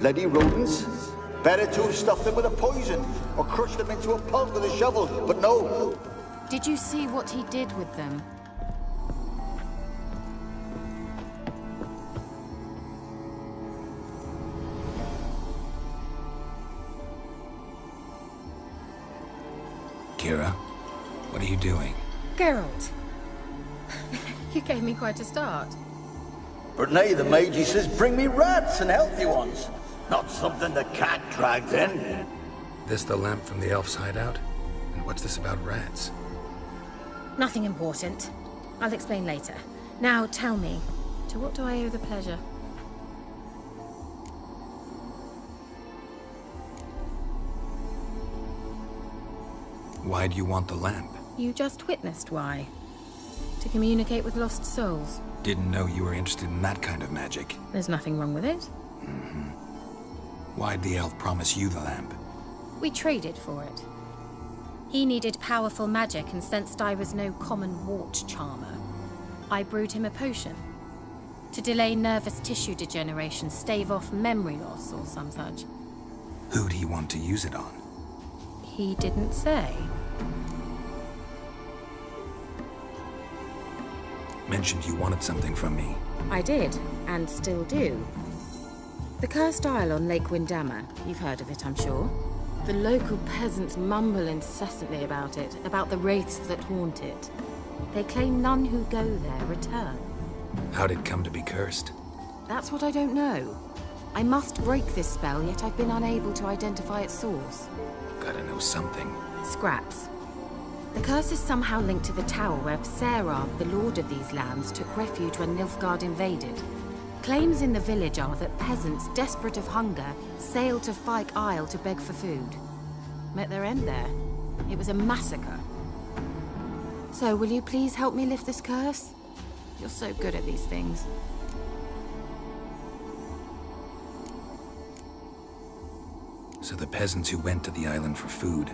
S19: Bloody rodents. Better to have stuffed them with a poison, or crushed them into a pulp with a shovel, but no.
S14: Did you see what he did with them?
S2: Kira, what are you doing?
S14: Geralt. You gave me quite a start.
S19: But nay, the mage says, bring me rats and healthy ones. Not something the cat dragged in.
S2: This the lamp from the elf's hideout? And what's this about rats?
S14: Nothing important. I'll explain later. Now, tell me, to what do I owe the pleasure?
S2: Why do you want the lamp?
S14: You just witnessed why. To communicate with lost souls.
S2: Didn't know you were interested in that kind of magic.
S14: There's nothing wrong with it.
S2: Mm-hmm. Why'd the elf promise you the lamp?
S14: We traded for it. He needed powerful magic and sensed I was no common wart charmer. I brewed him a potion. To delay nervous tissue degeneration, stave off memory loss or some such.
S2: Who'd he want to use it on?
S14: He didn't say.
S2: Mentioned you wanted something from me.
S14: I did, and still do. The Cursed Isle on Lake Windammer. You've heard of it, I'm sure. The local peasants mumble incessantly about it, about the wraiths that haunt it. They claim none who go there return.
S2: How'd it come to be cursed?
S14: That's what I don't know. I must break this spell, yet I've been unable to identify its source.
S2: Gotta know something.
S14: Scraps. The curse is somehow linked to the tower where Sarah, the lord of these lands, took refuge when Nilfgaard invaded. Claims in the village are that peasants, desperate of hunger, sailed to Fyke Isle to beg for food. Met their end there. It was a massacre. So, will you please help me lift this curse? You're so good at these things.
S2: So the peasants who went to the island for food,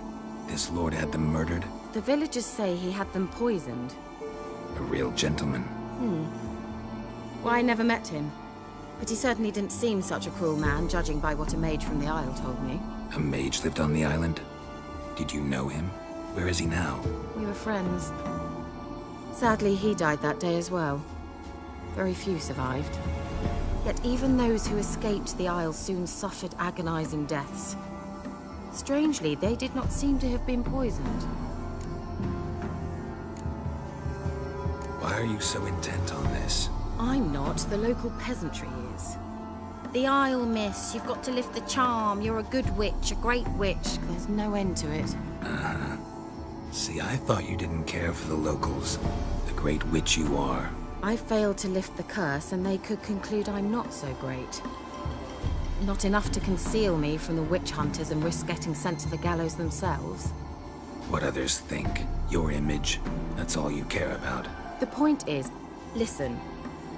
S2: this lord had them murdered?
S14: The villagers say he had them poisoned.
S2: A real gentleman.
S14: Well, I never met him. But he certainly didn't seem such a cruel man, judging by what a mage from the Isle told me.
S2: A mage lived on the island? Did you know him? Where is he now?
S14: We were friends. Sadly, he died that day as well. Very few survived. Yet even those who escaped the Isle soon suffered agonizing deaths. Strangely, they did not seem to have been poisoned.
S2: Why are you so intent on this?
S14: I'm not. The local peasantry is. The Isle, miss. You've got to lift the charm. You're a good witch, a great witch. There's no end to it.
S2: Uh-huh. See, I thought you didn't care for the locals. The great witch you are.
S14: I failed to lift the curse, and they could conclude I'm not so great. Not enough to conceal me from the witch hunters and risk getting sent to the gallows themselves.
S2: What others think. Your image. That's all you care about.
S14: The point is, listen.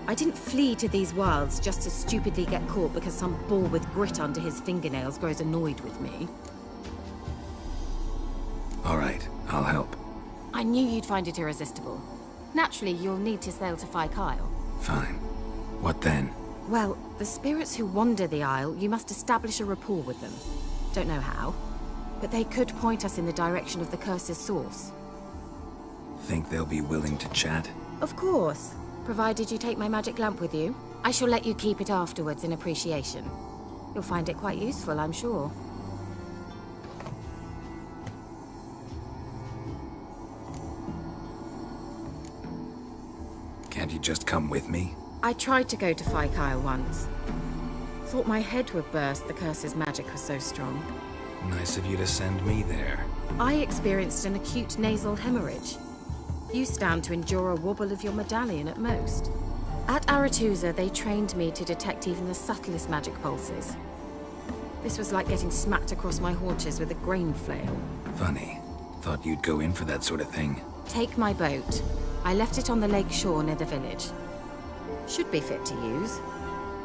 S14: I didn't flee to these wilds just to stupidly get caught because some boar with grit under his fingernails grows annoyed with me.
S2: All right, I'll help.
S14: I knew you'd find it irresistible. Naturally, you'll need to sail to Fyke Isle.
S2: Fine. What then?
S14: Well, the spirits who wander the Isle, you must establish a rapport with them. Don't know how, but they could point us in the direction of the curse's source.
S2: Think they'll be willing to chat?
S14: Of course. Provided you take my magic lamp with you. I shall let you keep it afterwards in appreciation. You'll find it quite useful, I'm sure.
S2: Can't you just come with me?
S14: I tried to go to Fyke Isle once. Thought my head would burst, the curse's magic was so strong.
S2: Nice of you to send me there.
S14: I experienced an acute nasal hemorrhage. You stand to endure a wobble of your medallion at most. At Aretusa, they trained me to detect even the subtlest magic pulses. This was like getting smacked across my haunches with a grain flail.
S2: Funny. Thought you'd go in for that sort of thing.
S14: Take my boat. I left it on the lake shore near the village. Should be fit to use,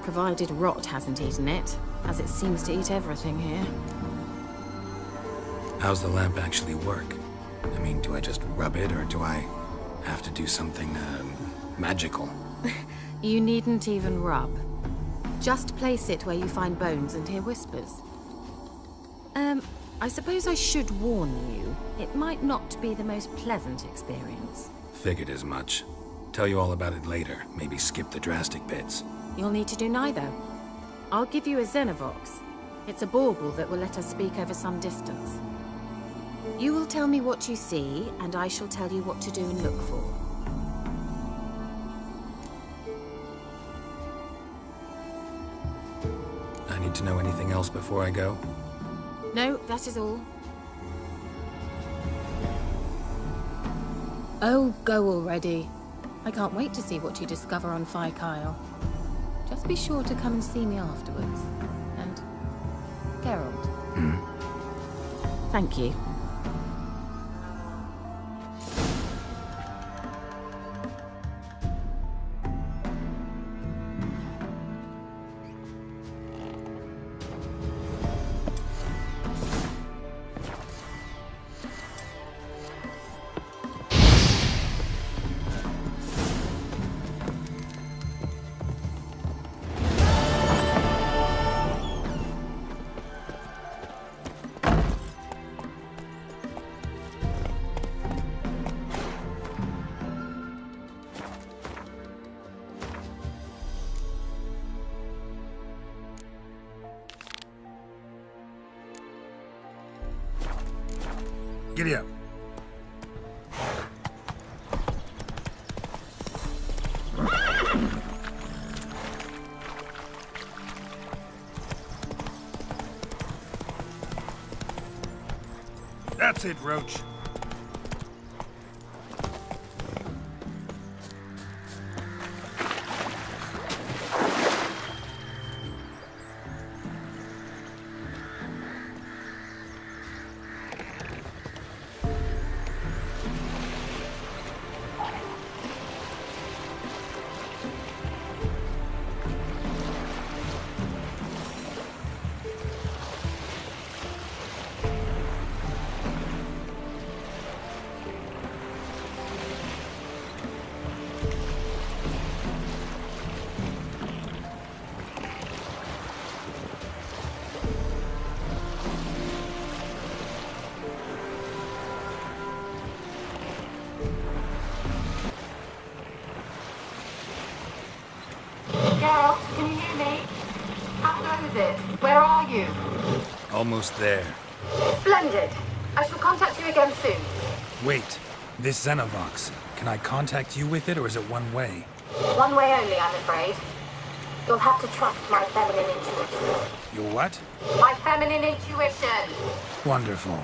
S14: provided rot hasn't eaten it, as it seems to eat everything here.
S2: How's the lamp actually work? I mean, do I just rub it, or do I have to do something, magical?
S14: You needn't even rub. Just place it where you find bones and hear whispers. I suppose I should warn you, it might not be the most pleasant experience.
S2: Figured as much. Tell you all about it later, maybe skip the drastic bits.
S14: You'll need to do neither. I'll give you a Xenovox. It's a bauble that will let us speak over some distance. You will tell me what you see, and I shall tell you what to do and look for.
S2: I need to know anything else before I go?
S14: No, that is all. Oh, go already. I can't wait to see what you discover on Fyke Isle. Just be sure to come and see me afterwards. And Geralt. Thank you.
S5: Giddy up.
S2: That's it, Roach.
S20: Geralt, can you hear me? How goes it? Where are you?
S2: Almost there.
S20: Splendid. I shall contact you again soon.
S2: Wait, this Xenovox. Can I contact you with it, or is it one way?
S20: One way only, I'm afraid. You'll have to trust my feminine intuition.
S2: Your what?
S20: My feminine intuition!
S2: Wonderful.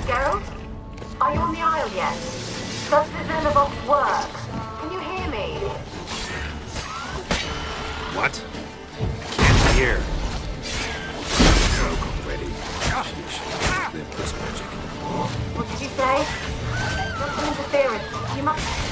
S20: Geralt? Are you on the Isle yet? Does the Xenovox work? Can you hear me?
S2: What? I can't hear. Joke already. Sheesh. This magic.
S20: What did you say? Not some interference. You must...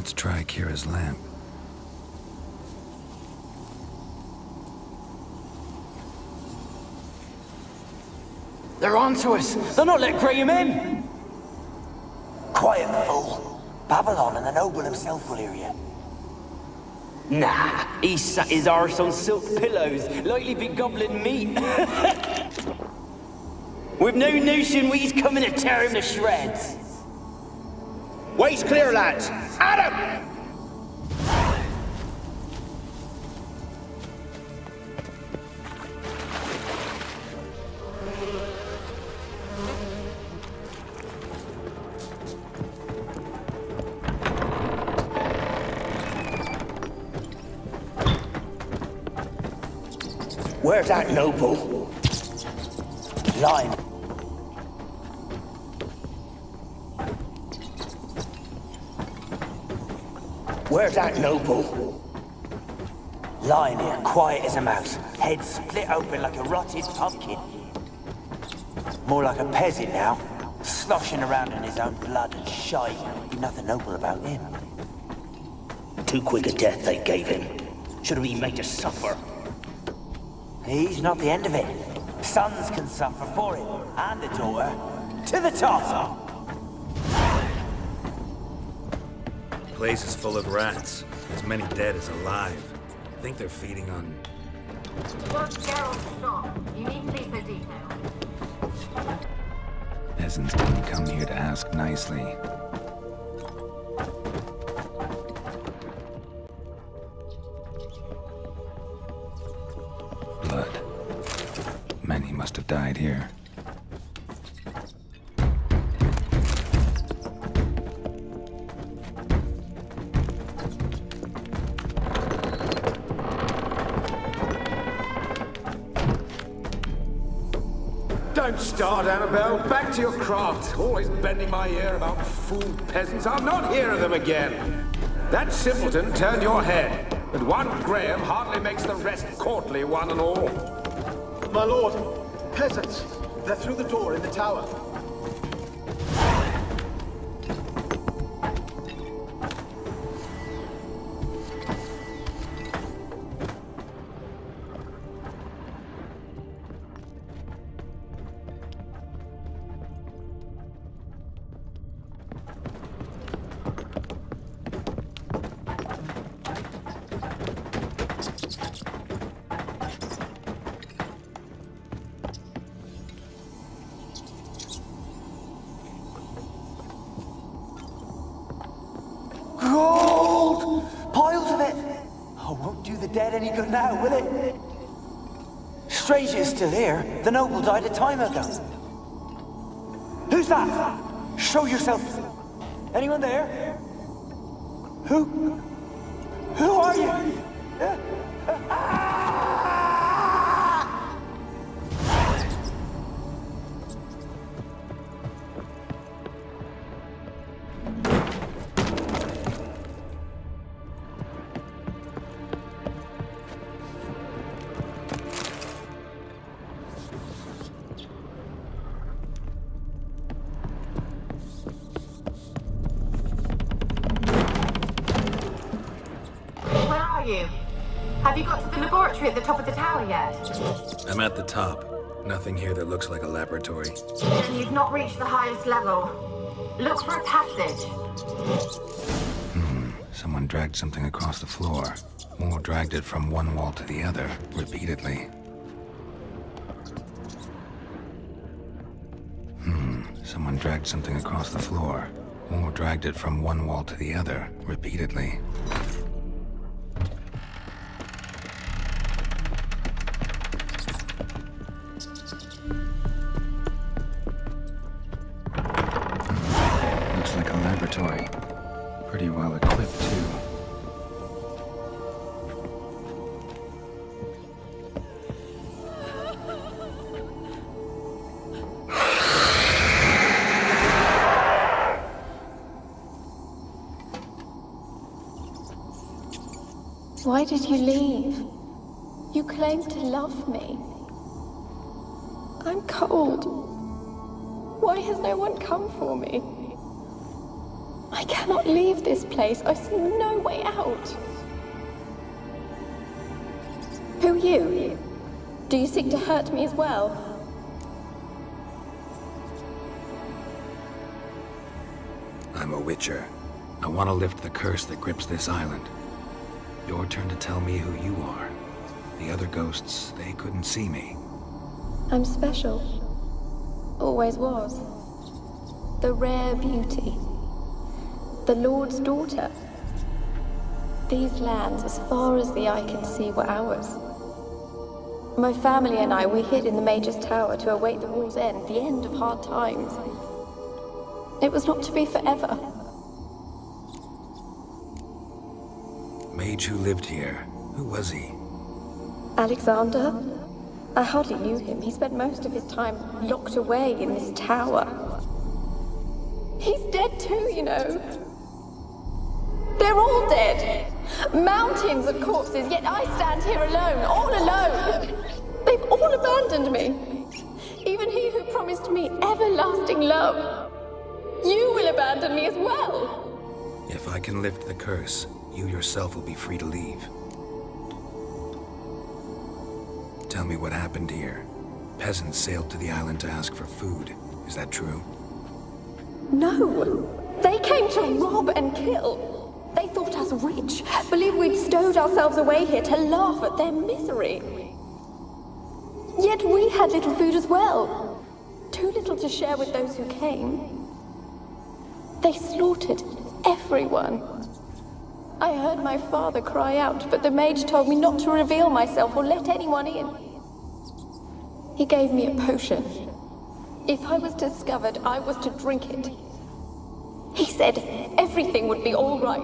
S2: Let's try Kira's lamp.
S3: They're onto us. They'll not let Graham in.
S21: Quiet, fool. Babylon and the noble himself will hear you.
S3: Nah, he sat his arse on silk pillows, likely be gobbling meat. We've no notion we's coming to tear him to shreds.
S4: Way's clear, lads. Adam!
S21: Where's that noble? Lying. Where's that noble? Lying here, quiet as a mouse, head split open like a rotted pumpkin. More like a peasant now, sloshing around in his own blood and shite. Be nothing noble about him. Too quick a death they gave him. Should have been made to suffer. He's not the end of it. Sons can suffer for it, and the daughter. To the top!
S2: Place is full of rats. As many dead as alive. I think they're feeding on...
S20: What's Gerald's shop? You need to be so detailed.
S2: Peasants didn't come here to ask nicely. Blood. Many must have died here.
S22: Don't start, Annabelle. Back to your craft. Always bending my ear about fool peasants. I'll not hear of them again. That simpleton turned your head, but one Graham hardly makes the rest courtly, one and all.
S23: My lord, peasants. They're through the door in the tower.
S21: Gold! Piles of it! Oh, won't do the dead any good now, will it? Strange it's still here. The noble died a time ago. Who's that? Show yourself. Anyone there? Who are you?
S20: Have you got to the laboratory at the top of the tower yet?
S2: I'm at the top. Nothing here that looks like a laboratory.
S20: Then you've not reached the highest level. Look for a passage.
S2: Someone dragged something across the floor. Or dragged it from one wall to the other, repeatedly. Someone dragged something across the floor. Or dragged it from one wall to the other, repeatedly. Looks like a laboratory. Pretty well equipped, too.
S24: Why did you leave? You claimed to love me. I'm cold. Why has no one come for me? I cannot leave this place. I see no way out. Who are you? Do you seek to hurt me as well?
S2: I'm a witcher. I want to lift the curse that grips this island. Your turn to tell me who you are. The other ghosts, they couldn't see me.
S24: I'm special. Always was. The rare beauty. The Lord's daughter. These lands, as far as the eye can see, were ours. My family and I, we hid in the Mage's Tower to await the war's end, the end of hard times. It was not to be forever.
S2: Mage who lived here. Who was he?
S24: Alexander? I hardly knew him. He spent most of his time locked away in this tower. He's dead too, you know. They're all dead. Mountains of corpses, yet I stand here alone, all alone. They've all abandoned me. Even he who promised me everlasting love. You will abandon me as well.
S2: If I can lift the curse, you yourself will be free to leave. Tell me what happened here. Peasants sailed to the island to ask for food. Is that true?
S24: No. They came to rob and kill. They thought us rich, believed we'd stowed ourselves away here to laugh at their misery. Yet we had little food as well. Too little to share with those who came. They slaughtered everyone. I heard my father cry out, but the mage told me not to reveal myself or let anyone in. He gave me a potion. If I was discovered, I was to drink it. He said everything would be all right.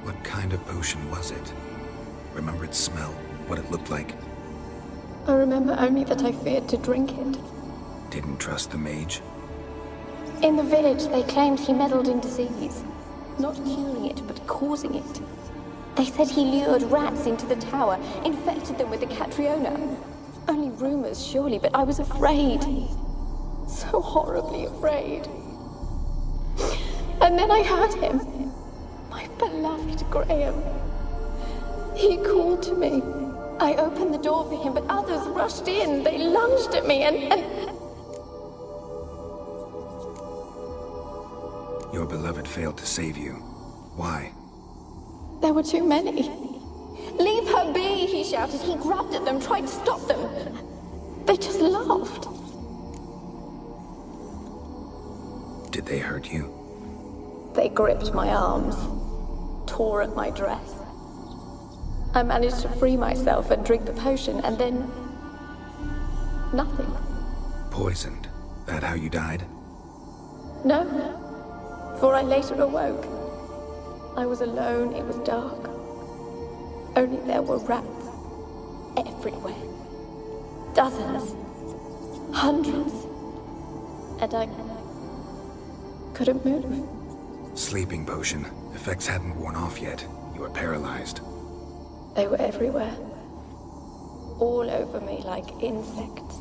S2: What kind of potion was it? Remember its smell? What it looked like?
S24: I remember only that I feared to drink it.
S2: Didn't trust the mage?
S24: In the village, they claimed he meddled in disease. Not curing it, but causing it. They said he lured rats into the tower, infected them with the Catriona. Only rumors, surely, but I was afraid. So horribly afraid. And then I heard him. My beloved Graham. He called to me. I opened the door for him, but others rushed in. They lunged at me and...
S2: Your beloved failed to save you. Why?
S24: There were too many. Leave her be, he shouted. He grabbed at them, tried to stop them. They just laughed.
S2: Did they hurt you?
S24: They gripped my arms, tore at my dress. I managed to free myself and drink the potion, and then... nothing.
S2: Poisoned? That how you died?
S24: No, for I later awoke. I was alone, it was dark. Only there were rats everywhere. Dozens. Hundreds. And I couldn't move.
S2: Sleeping potion. Effects hadn't worn off yet. You were paralyzed.
S24: They were everywhere. All over me like insects.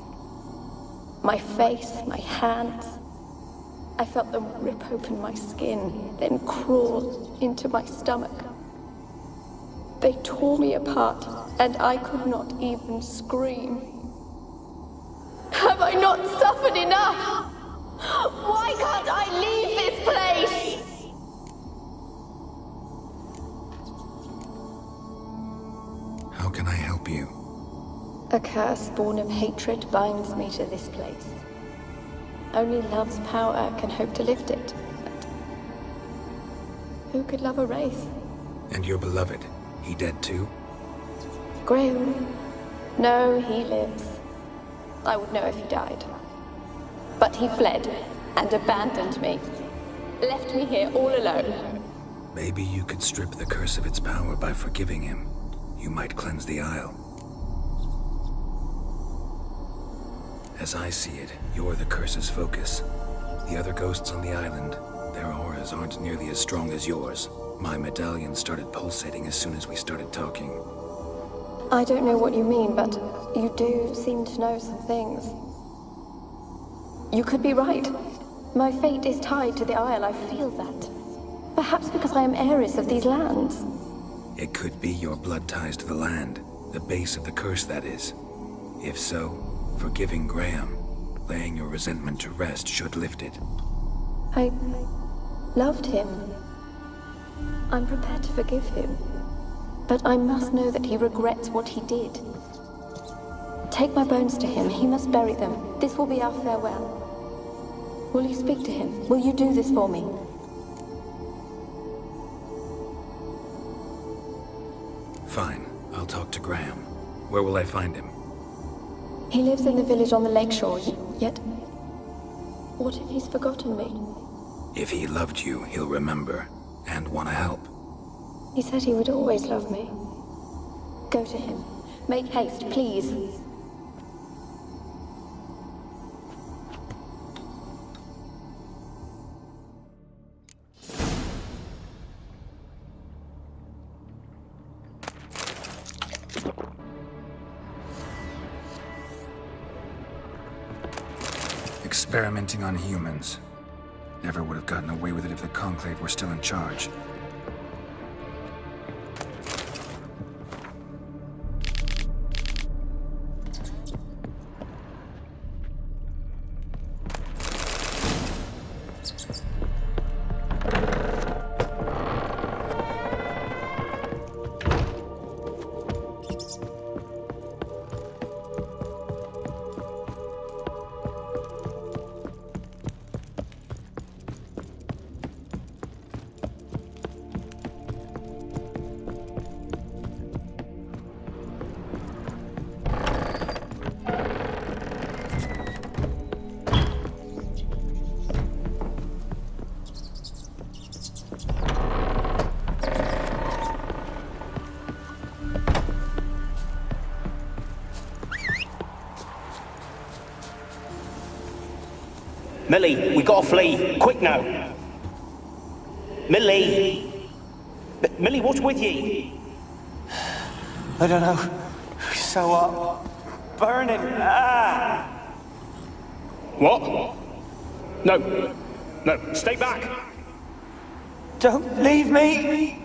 S24: My face, my hands. I felt them rip open my skin, then crawl into my stomach. They tore me apart, and I could not even scream. Have I not suffered enough? Why can't I leave this place?
S2: How can I help you?
S24: A curse born of hatred binds me to this place. Only love's power can hope to lift it. But who could love a race?
S2: And your beloved, he dead too?
S24: Graham? No, he lives. I would know if he died. But he fled and abandoned me. Left me here all alone.
S2: Maybe you could strip the curse of its power by forgiving him. You might cleanse the Isle. As I see it, you're the curse's focus. The other ghosts on the island, their auras aren't nearly as strong as yours. My medallion started pulsating as soon as we started talking.
S24: I don't know what you mean, but you do seem to know some things. You could be right. My fate is tied to the Isle, I feel that. Perhaps because I am heiress of these lands.
S2: It could be your blood ties to the land, the base of the curse, that is. If so, forgiving Graham, laying your resentment to rest should lift it.
S24: I loved him. I'm prepared to forgive him. But I must know that he regrets what he did. Take my bones to him. He must bury them. This will be our farewell. Will you speak to him? Will you do this for me?
S2: Fine. I'll talk to Graham. Where will I find him?
S24: He lives in the village on the lakeshore, yet... What if he's forgotten me?
S2: If he loved you, he'll remember, and want to help.
S24: He said he would always love me. Go to him. Make haste, please.
S2: Experimenting on humans. Never would have gotten away with it if the Conclave were still in charge.
S21: Millie, we gotta flee. Quick now. Millie! Millie, what's with ye? I don't know. So up. Burning. Ah!
S22: What? No. No, stay back.
S21: Don't leave me!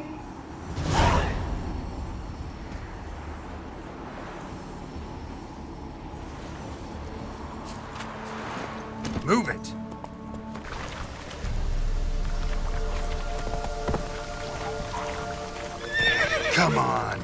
S2: Move it! Come on!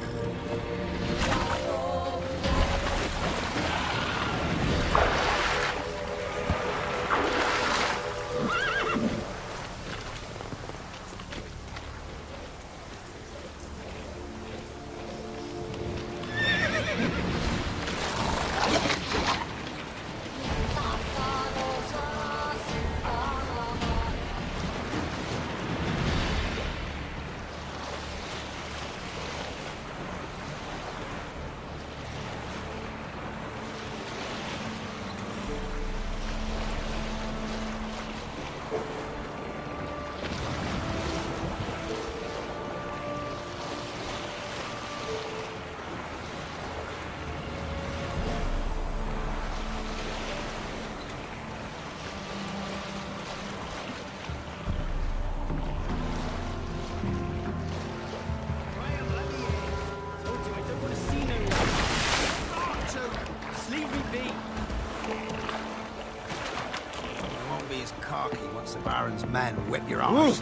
S1: The Baron's men whip your arse.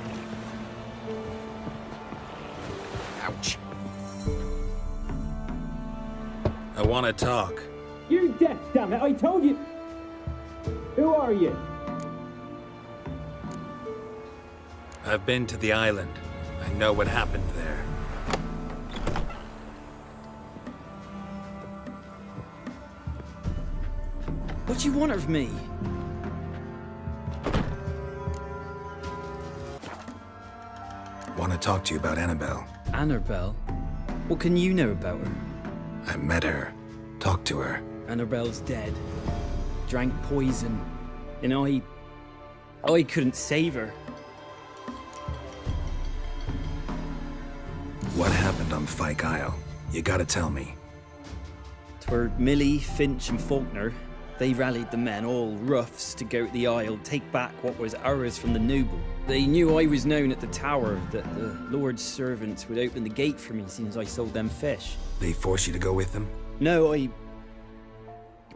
S1: Ouch.
S2: I want to talk.
S7: You're deaf, damn it! I told you. Who are you?
S2: I've been to the island. I know what happened there.
S11: What do you want of me?
S2: Want to talk to you about Annabelle.
S11: Annabelle? What can you know about her?
S2: I met her. Talked to her.
S11: Annabelle's dead. Drank poison. And I couldn't save her.
S2: What happened on Fyke Isle? You gotta tell me.
S11: Twere Millie, Finch and Faulkner. They rallied the men, all roughs, to go to the Isle, take back what was ours from the noble. They knew I was known at the tower, that the Lord's servants would open the gate for me since I sold them fish.
S2: They forced you to go with them?
S11: No, I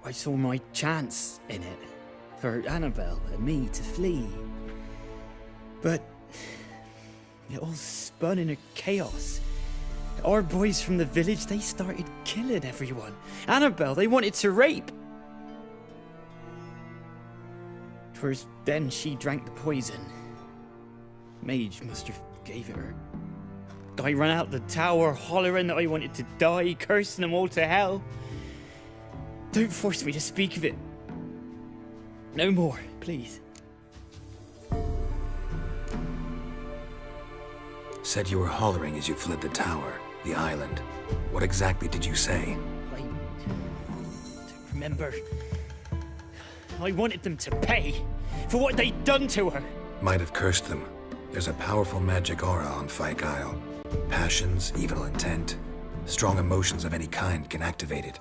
S11: saw my chance in it, for Annabelle and me to flee. But it all spun in a chaos. Our boys from the village, they started killing everyone. Annabelle, they wanted to rape. 'Twas then she drank the poison. Mage must have gave it her. I ran out the tower hollering that I wanted to die, cursing them all to hell. Don't force me to speak of it. No more, please.
S2: Said you were hollering as you fled the tower, the island. What exactly did you say?
S11: I don't remember. I wanted them to pay for what they'd done to her.
S2: Might have cursed them. There's a powerful magic aura on Fyke Isle. Passions, evil intent, strong emotions of any kind can activate it.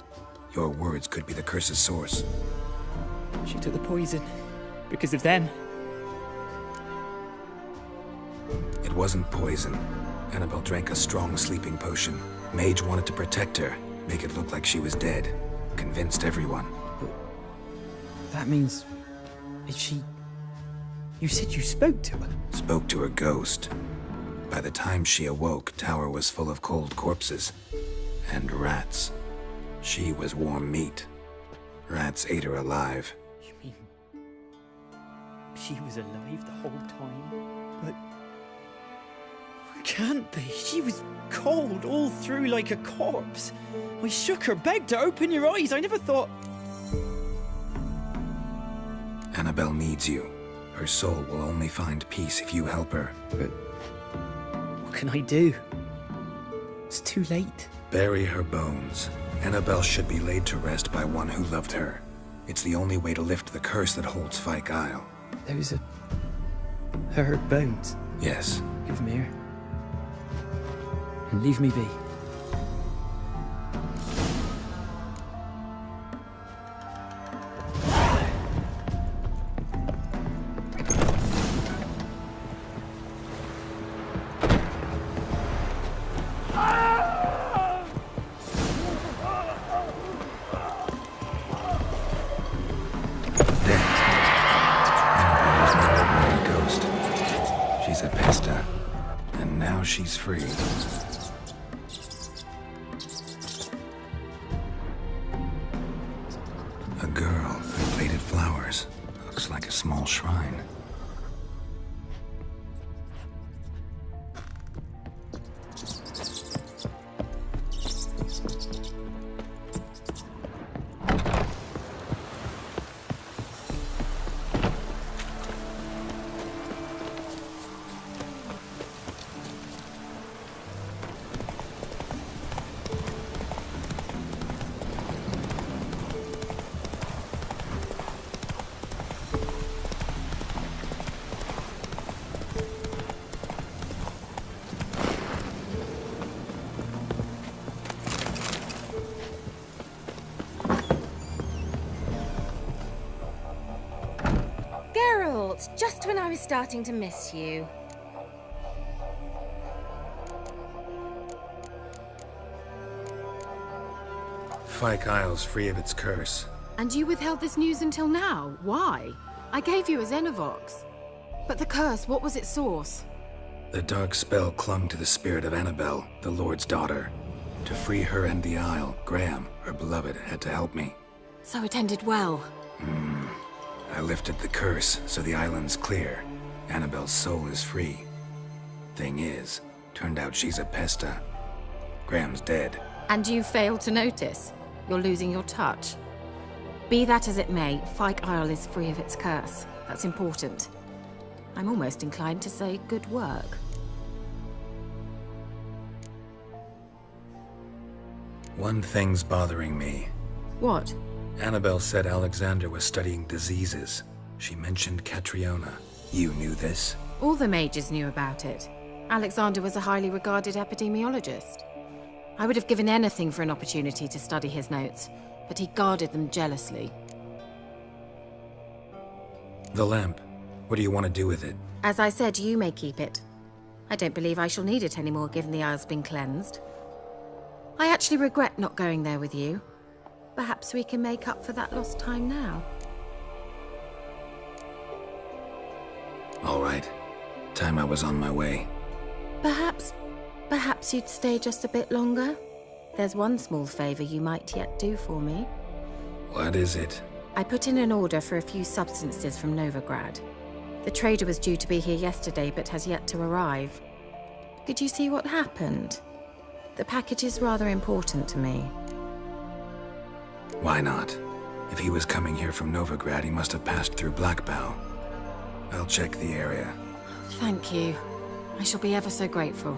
S2: Your words could be the curse's source.
S11: She took the poison because of them.
S2: It wasn't poison. Annabelle drank a strong sleeping potion. Mage wanted to protect her, make it look like she was dead. Convinced everyone.
S11: That means... is she... You said you spoke to her?
S2: Spoke to her ghost. By the time she awoke, Tower was full of cold corpses. And rats. She was warm meat. Rats ate her alive.
S11: You mean... she was alive the whole time? But... it can't be. She was cold all through like a corpse. I shook her, begged her, open your eyes. I never thought...
S2: Annabelle needs you. Her soul will only find peace if you help her.
S11: But... what can I do? It's too late.
S2: Bury her bones. Annabelle should be laid to rest by one who loved her. It's the only way to lift the curse that holds Fyke Isle.
S11: Those are... her bones?
S2: Yes.
S11: Give me her. And leave me be.
S2: She's free. A girl with plated flowers. Looks like a small shrine.
S14: Just when I was starting to miss you.
S2: Fyke Isle's free of its curse.
S14: And you withheld this news until now? Why? I gave you a Xenovox. But the curse, what was its source?
S2: The dark spell clung to the spirit of Annabelle, the Lord's daughter. To free her and the Isle, Graham, her beloved, had to help me.
S14: So it ended well.
S2: I lifted the curse, so the island's clear. Annabelle's soul is free. Thing is, turned out she's a pesta. Graham's dead.
S14: And you failed to notice? You're losing your touch. Be that as it may, Fyke Isle is free of its curse. That's important. I'm almost inclined to say good work.
S2: One thing's bothering me.
S14: What?
S2: Annabelle said Alexander was studying diseases. She mentioned Catriona. You knew this?
S14: All the mages knew about it. Alexander was a highly regarded epidemiologist. I would have given anything for an opportunity to study his notes, but he guarded them jealously.
S2: The lamp. What do you want to do with it?
S14: As I said, you may keep it. I don't believe I shall need it anymore, given the Isle's been cleansed. I actually regret not going there with you. Perhaps we can make up for that lost time now.
S2: All right. Time I was on my way.
S14: Perhaps you'd stay just a bit longer? There's one small favor you might yet do for me.
S2: What is it?
S14: I put in an order for a few substances from Novigrad. The trader was due to be here yesterday, but has yet to arrive. Could you see what happened? The package is rather important to me.
S2: Why not? If he was coming here from Novigrad, he must have passed through Blackbow. I'll check the area.
S14: Thank you. I shall be ever so grateful.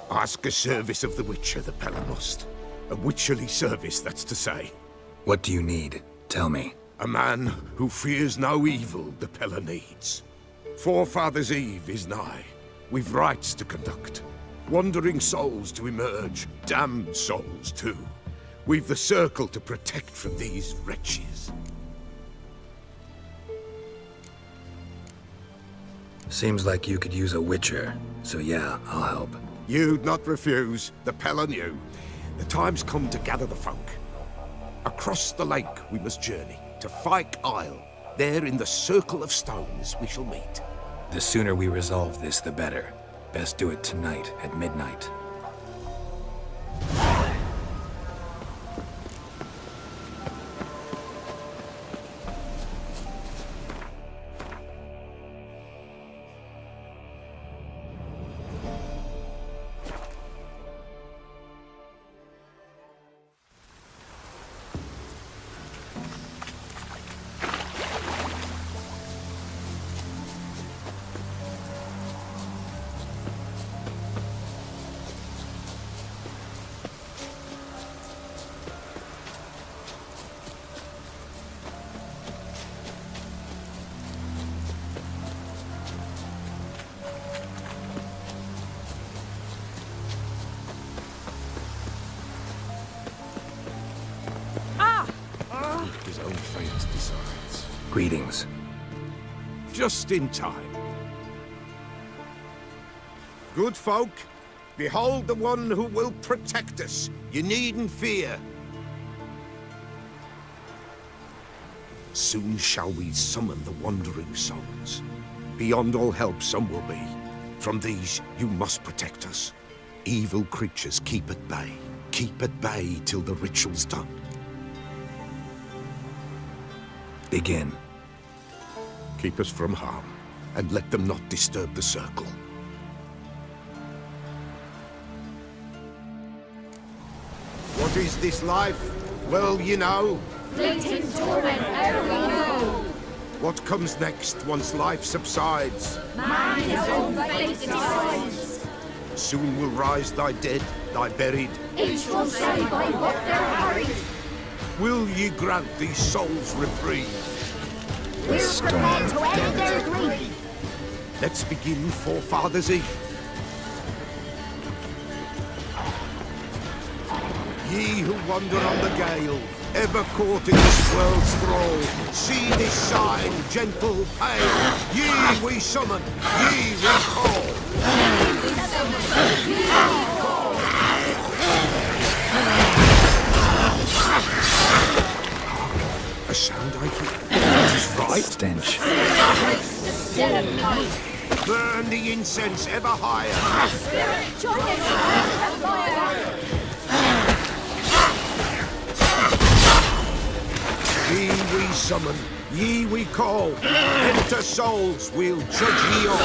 S4: Ask a service of the Witcher, the Pella must. A witcherly service, that's to say.
S2: What do you need? Tell me.
S4: A man who fears no evil the Pella needs. Forefathers' Eve is nigh. We've rites to conduct. Wandering souls to emerge. Damned souls, too. We've the circle to protect from these wretches.
S2: Seems like you could use a witcher. So yeah, I'll help.
S4: You'd not refuse. The Pella knew. The time's come to gather the folk. Across the lake we must journey, to Fyke Isle. There in the circle of stones we shall meet.
S2: The sooner we resolve this, the better. Best do it tonight, at midnight.
S4: His own fate decides.
S2: Greetings.
S4: Just in time. Good folk, behold the one who will protect us. You needn't fear. Soon shall we summon the wandering souls. Beyond all help some will be. From these you must protect us. Evil creatures keep at bay. Keep at bay till the ritual's done.
S2: Begin.
S4: Keep us from harm, and let them not disturb the circle. What is this life? Well, you know.
S20: Fleeting torment, ere we know.
S4: What comes next once life subsides?
S20: Man his own fate decides.
S4: Soon will rise thy dead, thy buried.
S20: Each will say by what they're harried.
S4: Will ye grant these souls reprieve?
S20: We're prepared to end their grief.
S4: Let's begin Forefathers' Eve. Ye who wander on the gale, ever caught in this world's thrall, see this sign, gentle, pale. Ye we summon, ye we call. A sound I hear. It is right.
S2: Stench.
S4: Burn the incense ever higher.
S20: Spirit, join us in the fire.
S4: Ye we summon, ye we call. Enter souls, we'll judge ye all.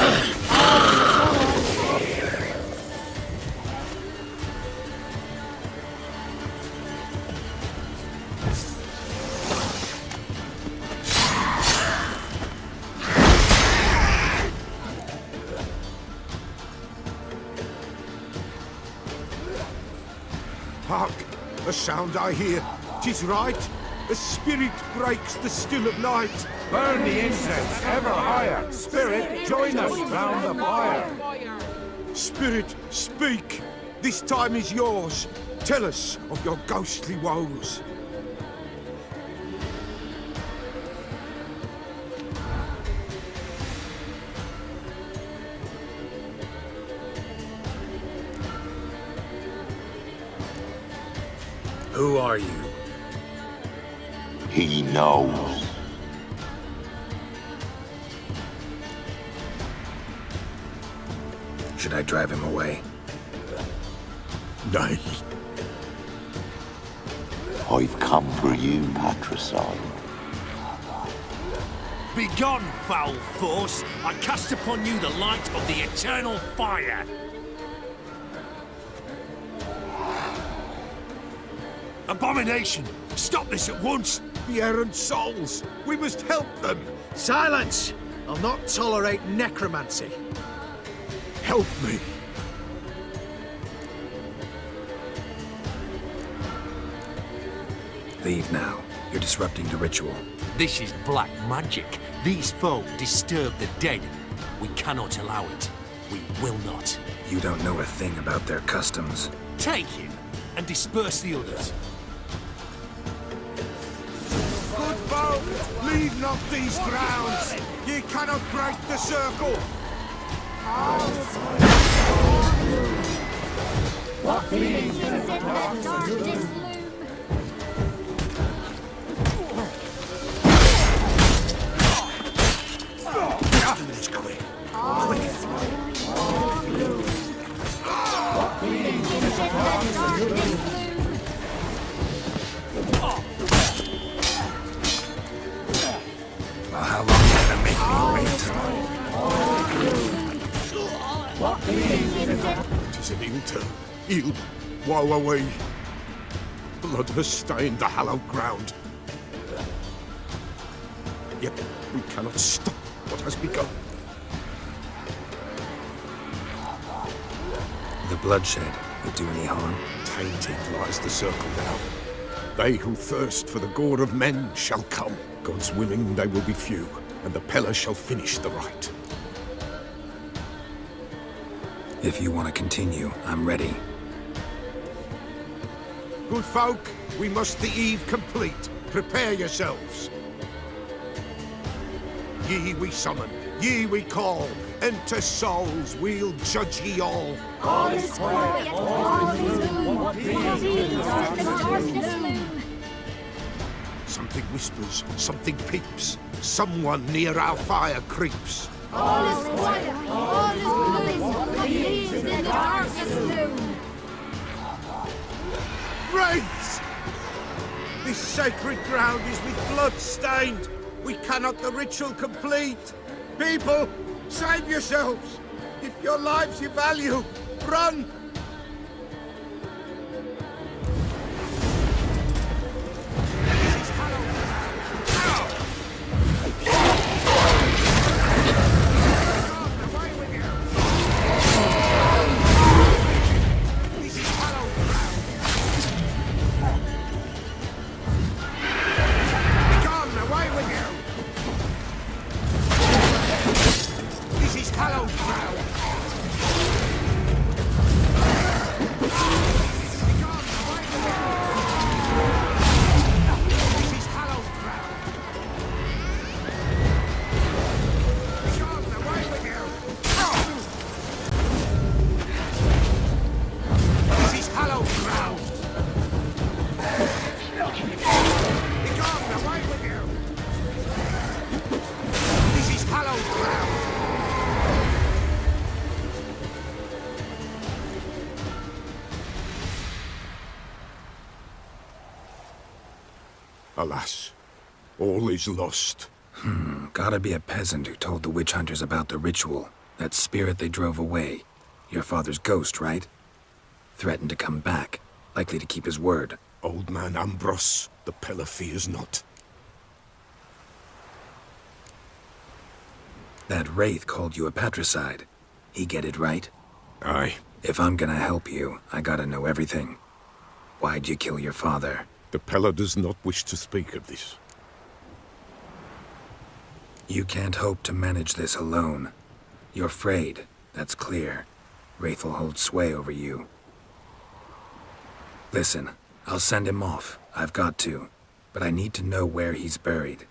S4: Hark, a sound I hear. 'Tis right.
S6: A spirit breaks the still of night.
S22: Burn the incense ever higher. Spirit, join us round the fire.
S6: Spirit, speak. This time is yours. Tell us of your ghostly woes.
S2: Who are you?
S19: He knows.
S2: Should I drive him away?
S6: Nay.
S19: I've come for you, patricide.
S4: Begone, foul force! I cast upon you the light of the eternal fire! Abomination! Stop this at once!
S6: The errant souls! We must help them!
S23: Silence! I'll not tolerate necromancy.
S6: Help me!
S2: Leave now. You're disrupting the ritual.
S1: This is black magic. These folk disturb the dead. We cannot allow it. We will not.
S2: You don't know a thing about their customs.
S1: Take him and disperse the others.
S6: Good folk, leave not these grounds. Ye cannot break the circle.
S20: What means in the darkness loom?
S6: Do this quick.
S2: Well, how long are you gonna make me wait?
S6: Tis an ill turn. Ill. Woe away. Blood has stained the hallowed ground. Yet we cannot stop what has begun.
S2: The bloodshed would do any harm?
S6: Tainted lies the circle now. They who thirst for the gore of men shall come. God's willing, they will be few, and the Peller shall finish the rite.
S2: If you want to continue, I'm ready.
S6: Good folk, we must the eve complete. Prepare yourselves. Ye we summon, ye we call. Enter souls, we'll judge ye all.
S20: All is quiet, all is gloom. What means in the darkness loom?
S6: Something whispers, something peeps. Someone near our fire creeps.
S20: All is quiet, all is gloom. What means in the darkness loom?
S6: Wraiths! This sacred ground is with blood stained. We cannot the ritual complete. People, save yourselves. If your lives you value, run! Alas, all is lost.
S2: Gotta be a peasant who told the witch hunters about the ritual. That spirit they drove away. Your father's ghost, right? Threatened to come back. Likely to keep his word.
S6: Old man Ambrose, the Peller fears not.
S2: That wraith called you a patricide. He get it right?
S6: Aye.
S2: If I'm gonna help you, I gotta know everything. Why'd you kill your father?
S6: The Peller does not wish to speak of this.
S2: You can't hope to manage this alone. You're afraid, that's clear. Wraith will hold sway over you. Listen, I'll send him off. I've got to. But I need to know where he's buried.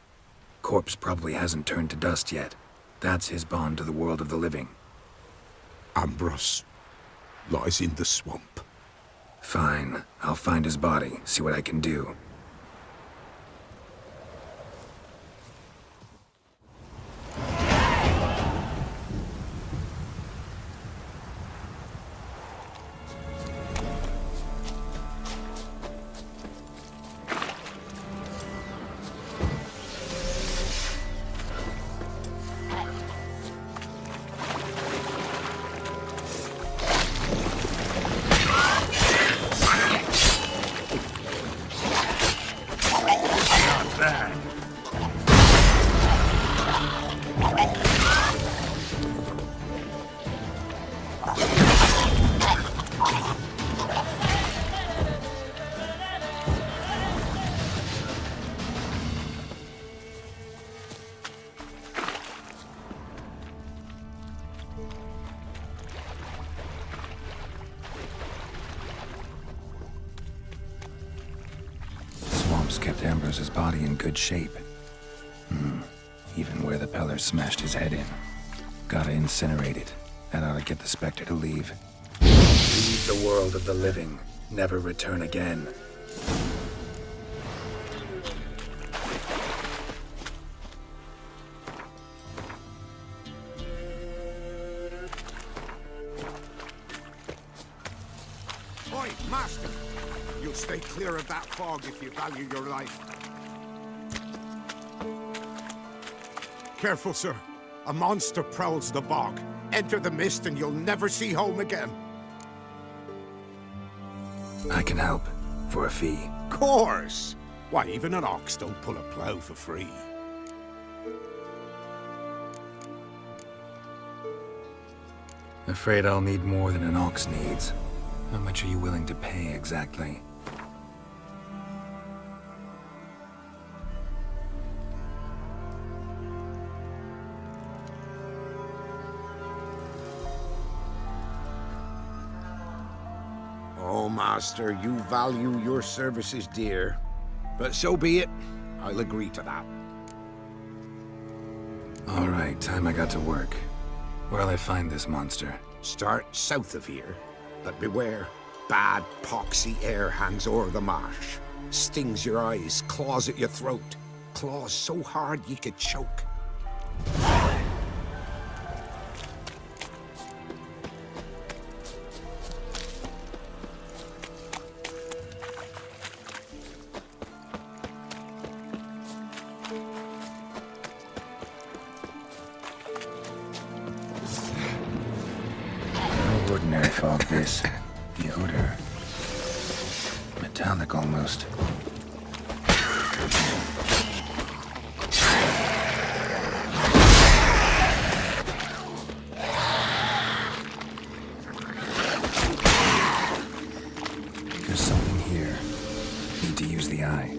S2: Corpse probably hasn't turned to dust yet. That's his bond to the world of the living.
S6: Armours lies in the swamp.
S2: Fine. I'll find his body, see what I can do. Kept Ambrose's body in good shape. Even where the Peller smashed his head in. Gotta incinerate it. That ought to get the Spectre to leave. Leave the world of the living. Never return again.
S6: Oi, Master! You'll stay clear of that fog if you value your life. Careful, sir. A monster prowls the bog. Enter the mist and you'll never see home again.
S2: I can help. For a fee.
S6: Course! Why, even an ox don't pull a plow for free.
S2: Afraid I'll need more than an ox needs. How much are you willing to pay exactly?
S6: Oh, Master, you value your services dear. But so be it. I'll agree to that.
S2: All right, time I got to work. Where'll I find this monster?
S6: Start south of here. But beware, bad poxy air hangs o'er the marsh. Stings your eyes, claws at your throat. Claws so hard you could choke.
S2: No ordinary fog, this. The odor. Metallic almost. There's something here. Need to use the eye.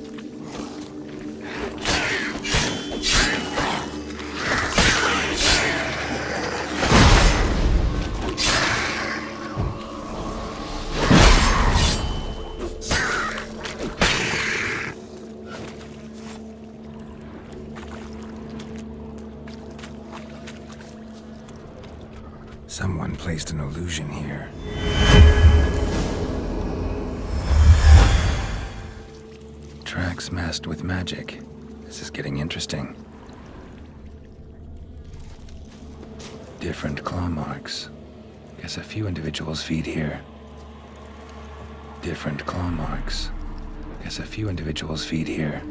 S2: Someone placed an illusion here. Tracks masked with magic. This is getting interesting. Different claw marks. Guess a few individuals feed here. Different claw marks. Guess a few individuals feed here.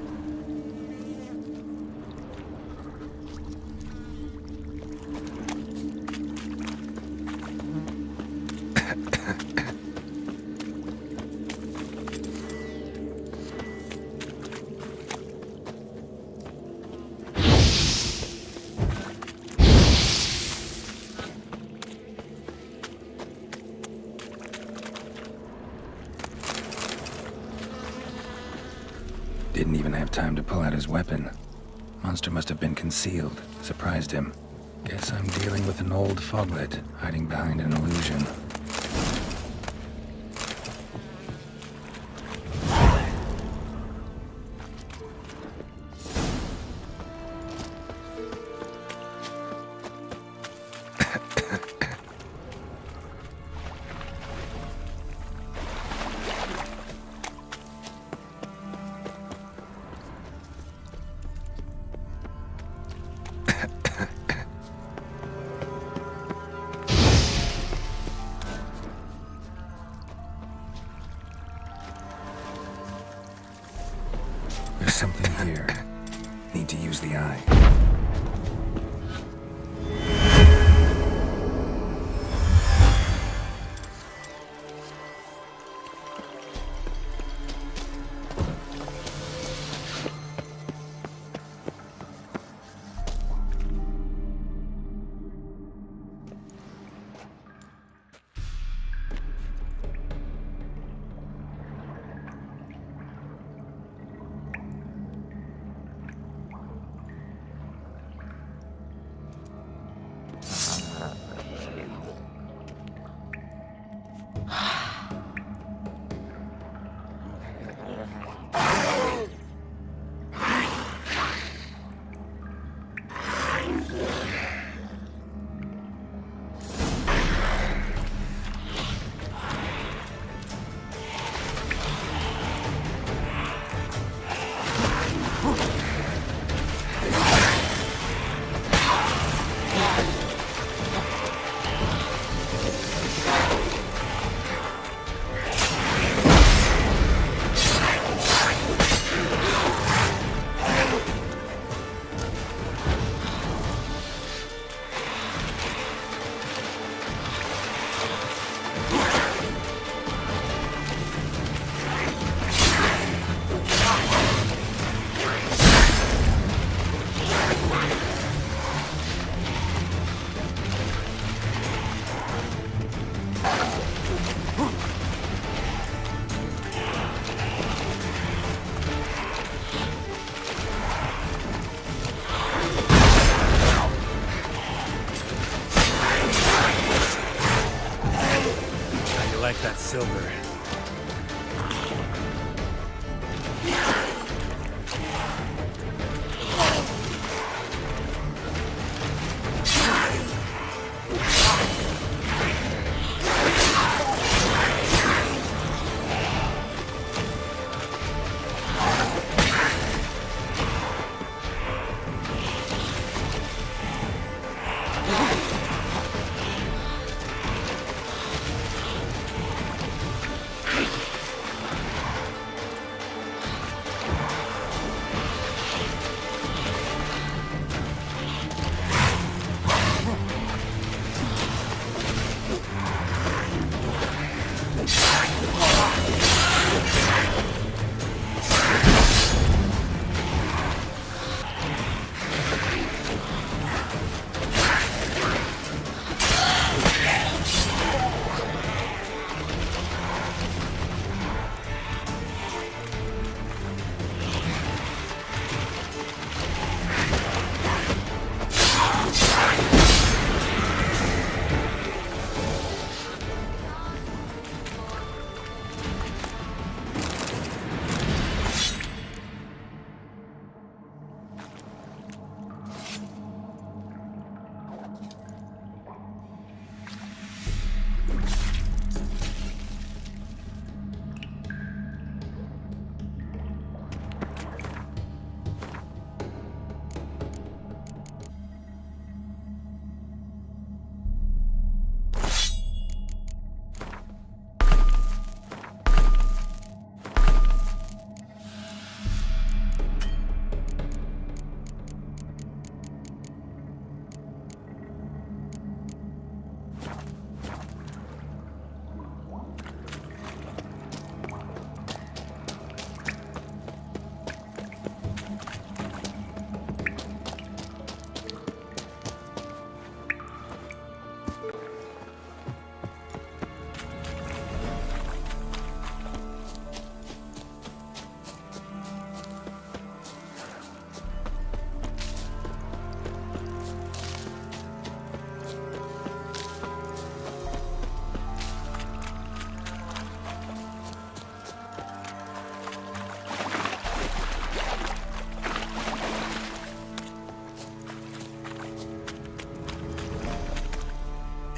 S2: time to pull out his weapon. Monster must have been concealed, surprised him. Guess I'm dealing with an old foglet, hiding behind an illusion. There's something here. Need to use the eye.
S1: That silver.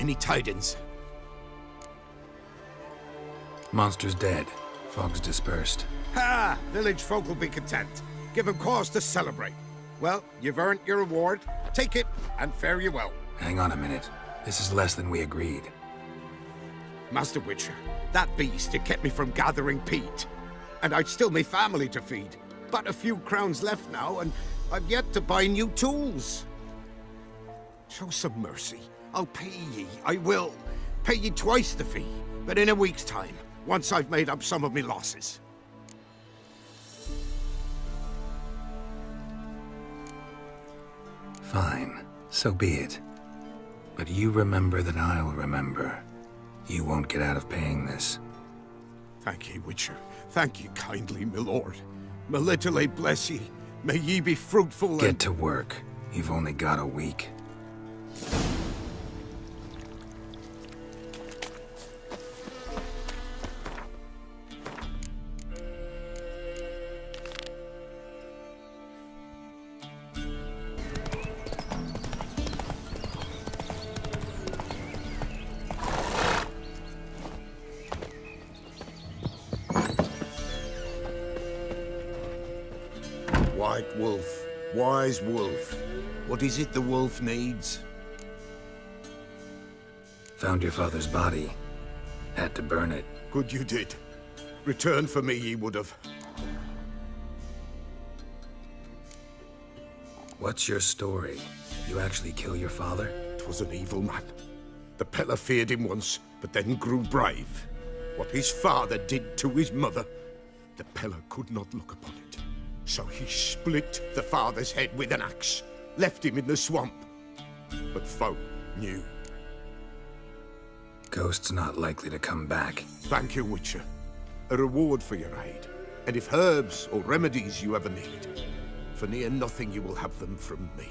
S6: Any tidings?
S2: Monster's dead. Fog's dispersed.
S6: Ha! Village folk will be content. Give them cause to celebrate. Well, you've earned your reward. Take it, and fare you well.
S2: Hang on a minute. This is less than we agreed.
S6: Master Witcher, that beast, it kept me from gathering peat. And I'd still me family to feed. But a few crowns left now, and I've yet to buy new tools. Show some mercy. I'll pay ye, I will. Pay ye twice the fee, but in a week's time, once I've made up some of me losses.
S2: Fine, so be it. But you remember that I'll remember. You won't get out of paying this.
S6: Thank ye, Witcher. Thank ye kindly, my lord. Melitele bless ye. May ye be fruitful and...
S2: Get to work. You've only got a week.
S6: White wolf, wise wolf. What is it the wolf needs?
S2: Found your father's body. Had to burn it.
S6: Good you did. Return for me ye would have.
S2: What's your story? You actually kill your father?
S6: 'Twas an evil man. The Peller feared him once, but then grew brave. What his father did to his mother, the Peller could not look upon it. So he split the father's head with an axe, left him in the swamp. But folk knew.
S2: Ghost's not likely to come back.
S6: Thank you, Witcher. A reward for your aid. And if herbs or remedies you ever need, for near nothing you will have them from me.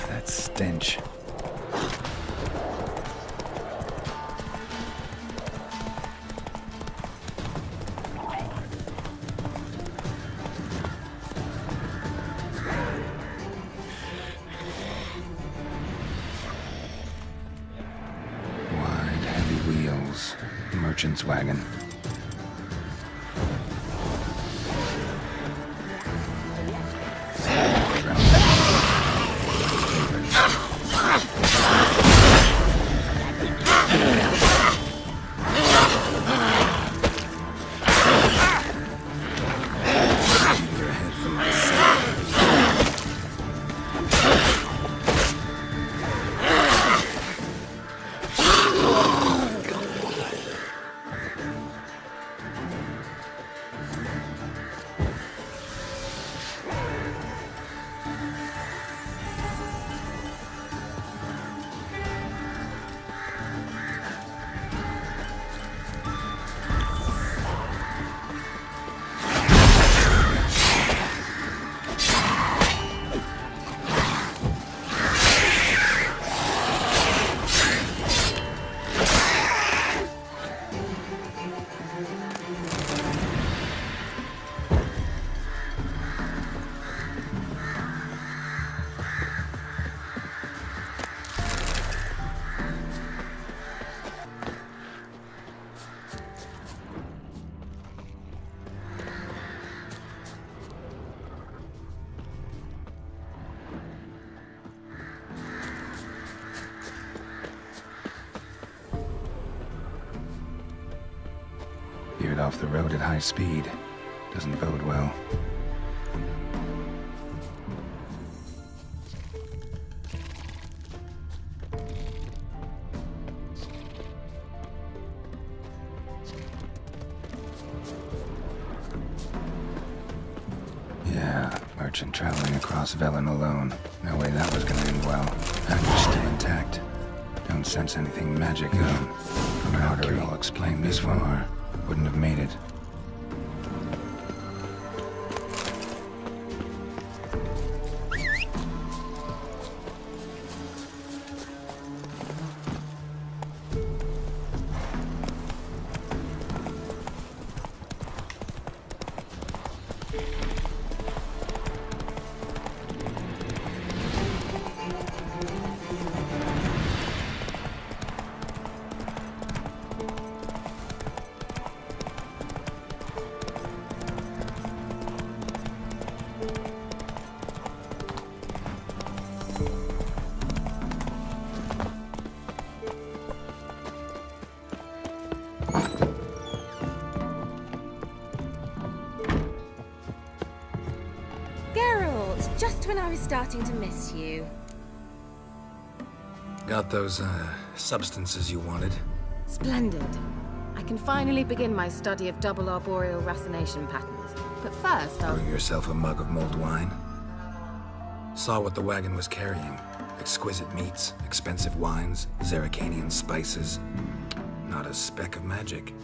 S2: That stench. Wide, heavy wheels. Merchant's wagon. off the road at high speed. Doesn't bode well. Yeah, merchant traveling across Velen alone. No way that was gonna end well. Package still intact. Don't sense anything magic on. From an artery, I'll explain this far. Wouldn't have made it.
S14: Just when I was starting to miss you.
S2: Got those, substances you wanted?
S14: Splendid. I can finally begin my study of double arboreal racination patterns. But first, I'll...
S2: Brew yourself a mug of mulled wine. Saw what the wagon was carrying. Exquisite meats, expensive wines, Zerrikanian spices. Not a speck of magic.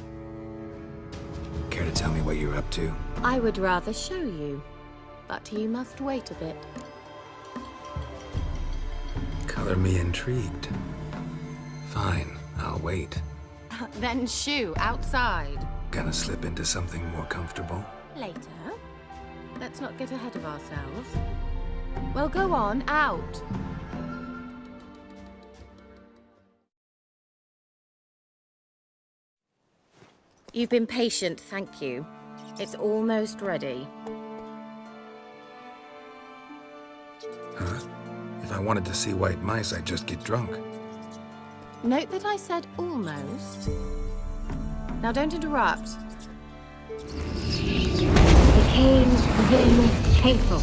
S2: Care to tell me what you're up to?
S14: I would rather show you. But you must wait a bit.
S2: Color me intrigued. Fine, I'll wait.
S14: Then shoo, outside.
S2: Gonna slip into something more comfortable?
S14: Later. Let's not get ahead of ourselves. Well, go on, out. You've been patient, thank you. It's almost ready.
S2: Huh? If I wanted to see white mice, I'd just get drunk.
S14: Note that I said almost. Now don't interrupt.
S18: Became then faithful.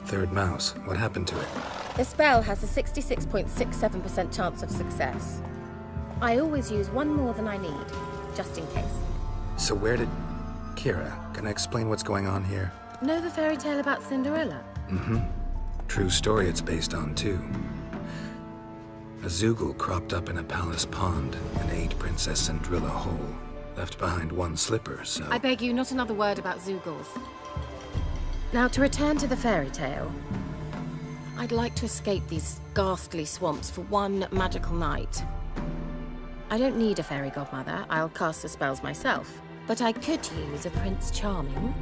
S2: Third mouse. What happened to it?
S14: The spell has a 66.67% chance of success. I always use one more than I need, just in case.
S2: So where did... Kira, can I explain what's going on here?
S14: Know the fairy tale about Cinderella?
S2: Mm-hmm. True story it's based on, too. A Zoogle cropped up in a palace pond and ate Princess Cinderella whole. Left behind one slipper, so...
S14: I beg you, not another word about Zoogles. Now, to return to the fairy tale. I'd like to escape these ghastly swamps for one magical night. I don't need a fairy godmother, I'll cast the spells myself. But I could use a Prince Charming.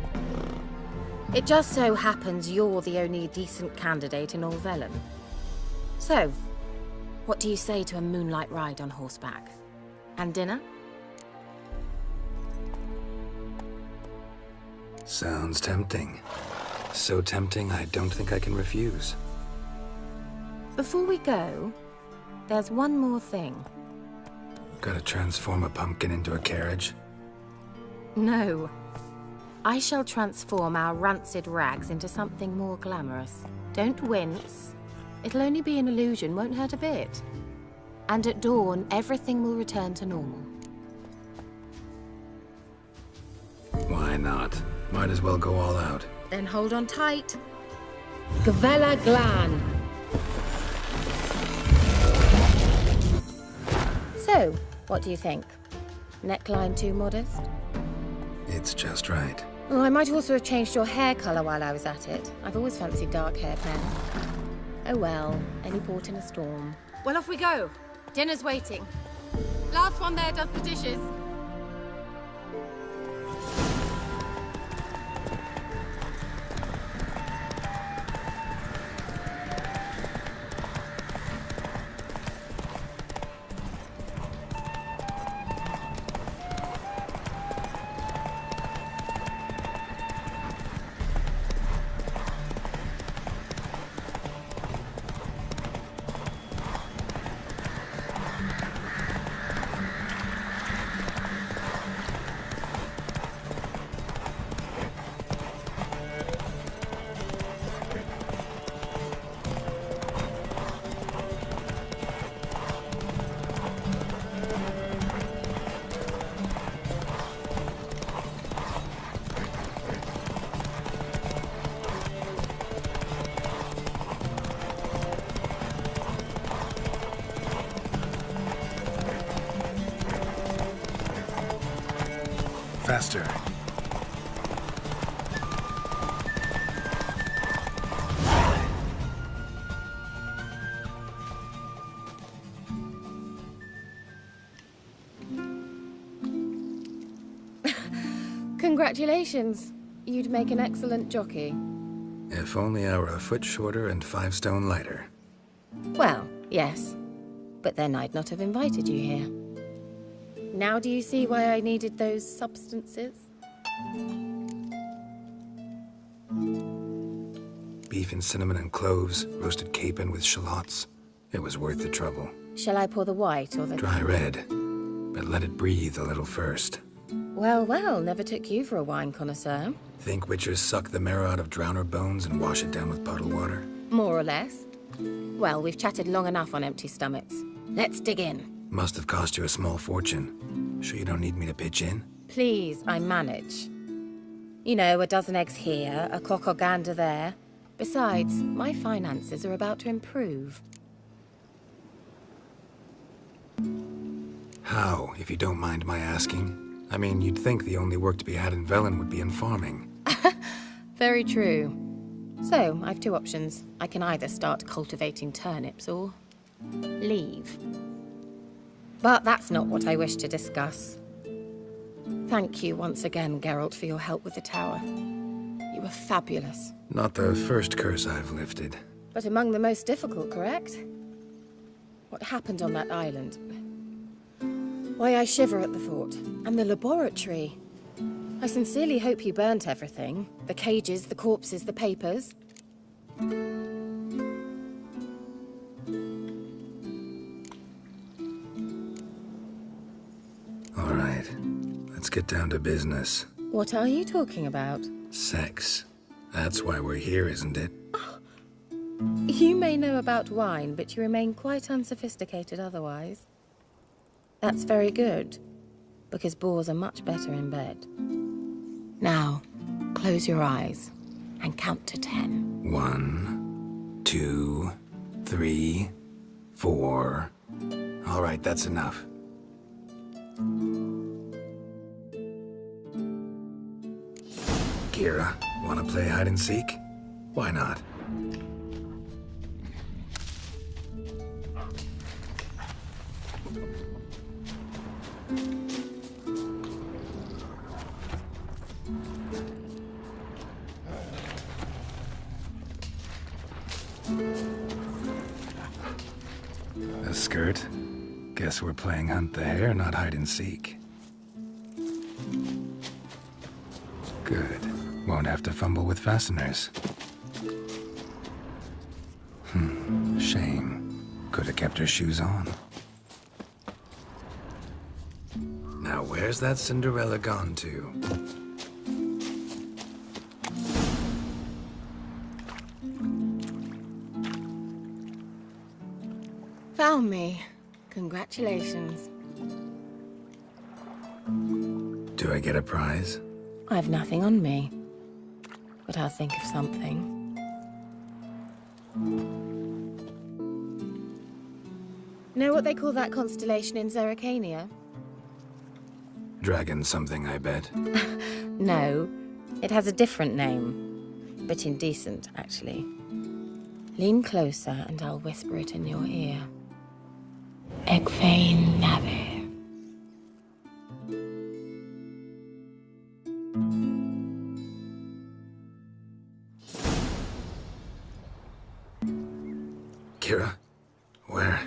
S14: It just so happens you're the only decent candidate in all Velen. So, what do you say to a moonlight ride on horseback? And dinner?
S2: Sounds tempting. So tempting, I don't think I can refuse.
S14: Before we go, there's one more thing.
S2: Gotta transform a pumpkin into a carriage?
S14: No. I shall transform our rancid rags into something more glamorous. Don't wince. It'll only be an illusion, won't hurt a bit. And at dawn, everything will return to normal.
S2: Why not? Might as well go all out.
S14: Then hold on tight. Gavella Glan. So, what do you think? Neckline too modest?
S2: It's just right.
S14: Oh, I might also have changed your hair colour while I was at it. I've always fancied dark-haired men. Oh well, any port in a storm. Well, off we go. Dinner's waiting. Last one there does the dishes.
S2: Faster.
S14: Congratulations. You'd make an excellent jockey.
S2: If only I were a foot shorter and 5 stone lighter.
S14: Well, yes. But then I'd not have invited you here. Now do you see why I needed those substances?
S2: Beef and cinnamon and cloves, roasted capon with shallots. It was worth the trouble.
S14: Shall I pour the white or the...
S2: Dry red, but let it breathe a little first.
S14: Well, well, never took you for a wine connoisseur.
S2: Think witchers suck the marrow out of drowner bones and wash it down with puddle water?
S14: More or less. Well, we've chatted long enough on empty stomachs. Let's dig in.
S2: Must have cost you a small fortune. Sure you don't need me to pitch in?
S14: Please, I manage. You know, a dozen eggs here, a cock or gander there. Besides, my finances are about to improve.
S2: How, if you don't mind my asking? I mean, you'd think the only work to be had in Velen would be in farming.
S14: Very true. So, I've 2 options. I can either start cultivating turnips or leave. But that's not what I wish to discuss. Thank you once again, Geralt, for your help with the tower. You were fabulous.
S2: Not the first curse I've lifted.
S14: But among the most difficult, correct? What happened on that island? Why, I shiver at the thought. And the laboratory. I sincerely hope you burnt everything. The cages, the corpses, the papers.
S2: All right, let's get down to business.
S14: What are you talking about?
S2: Sex. That's why we're here, isn't it?
S14: You may know about wine, but you remain quite unsophisticated otherwise. That's very good, because boars are much better in bed. Now, close your eyes and count to 10.
S2: 1, 2, 3, 4. All right, that's enough. Kira, wanna play hide and seek? Why not? A skirt? Guess we're playing hunt the hare, not hide and seek. Good. Won't have to fumble with fasteners. Shame. Could have kept her shoes on. Now where's that Cinderella gone to?
S14: Found me. Congratulations.
S2: Do I get a prize?
S14: I've nothing on me, but I'll think of something. Know what they call that constellation in Zerrikania?
S2: Dragon something, I bet.
S14: No, it has a different name, but indecent, actually. Lean closer and I'll whisper it in your ear. Egfain Nave.
S2: Kira, where?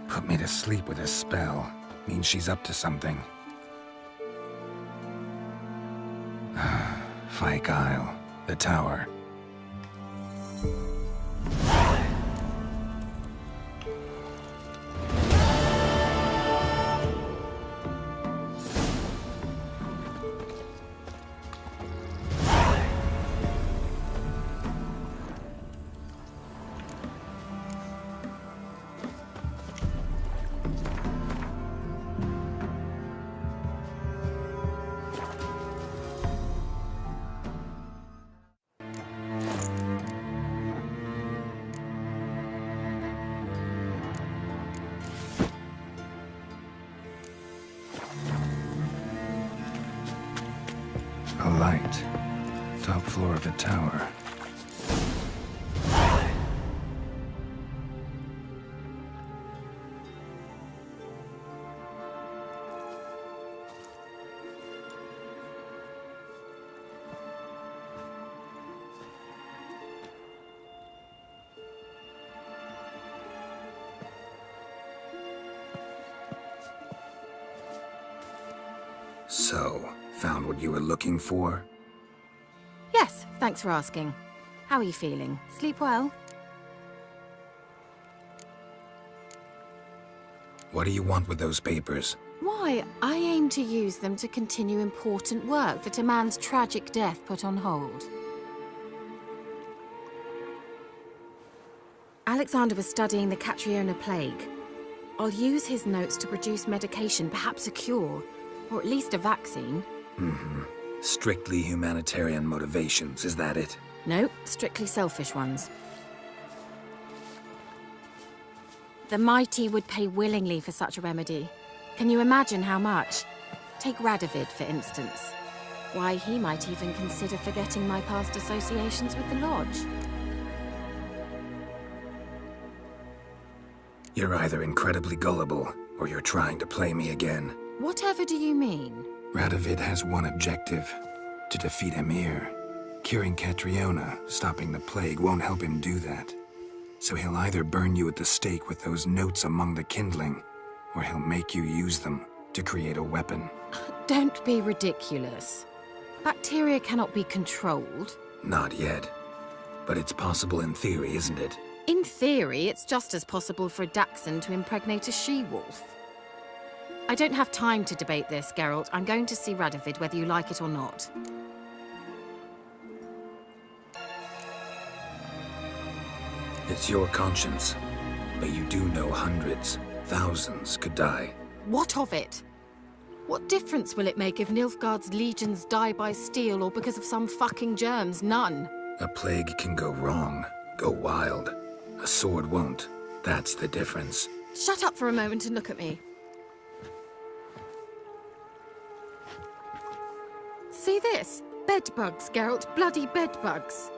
S2: Put me to sleep with a spell. Means she's up to something. Fyke Isle, the tower. A light. Top floor of the tower. So, found what you were looking for?
S14: Yes, thanks for asking. How are you feeling? Sleep well?
S2: What do you want with those papers?
S14: Why, I aim to use them to continue important work that a man's tragic death put on hold. Alexander was studying the Catriona plague. I'll use his notes to produce medication, perhaps a cure, or at least a vaccine.
S2: Mm-hmm. Strictly humanitarian motivations, is that it?
S14: No, strictly selfish ones. The mighty would pay willingly for such a remedy. Can you imagine how much? Take Radovid, for instance. Why, he might even consider forgetting my past associations with the Lodge.
S2: You're either incredibly gullible, or you're trying to play me again.
S14: Whatever do you mean?
S2: Radovid has one objective: to defeat Emir. Curing Catriona, stopping the plague, won't help him do that. So he'll either burn you at the stake with those notes among the kindling, or he'll make you use them to create a weapon.
S14: Don't be ridiculous. Bacteria cannot be controlled.
S2: Not yet. But it's possible in theory, isn't it?
S14: In theory, it's just as possible for a Dachshund to impregnate a she-wolf. I don't have time to debate this, Geralt. I'm going to see Radovid whether you like it or not.
S2: It's your conscience. But you do know hundreds, thousands could die.
S14: What of it? What difference will it make if Nilfgaard's legions die by steel or because of some fucking germs? None.
S2: A plague can go wrong, go wild. A sword won't. That's the difference.
S14: Shut up for a moment and look at me. See this? Bedbugs, Geralt. Bloody bedbugs.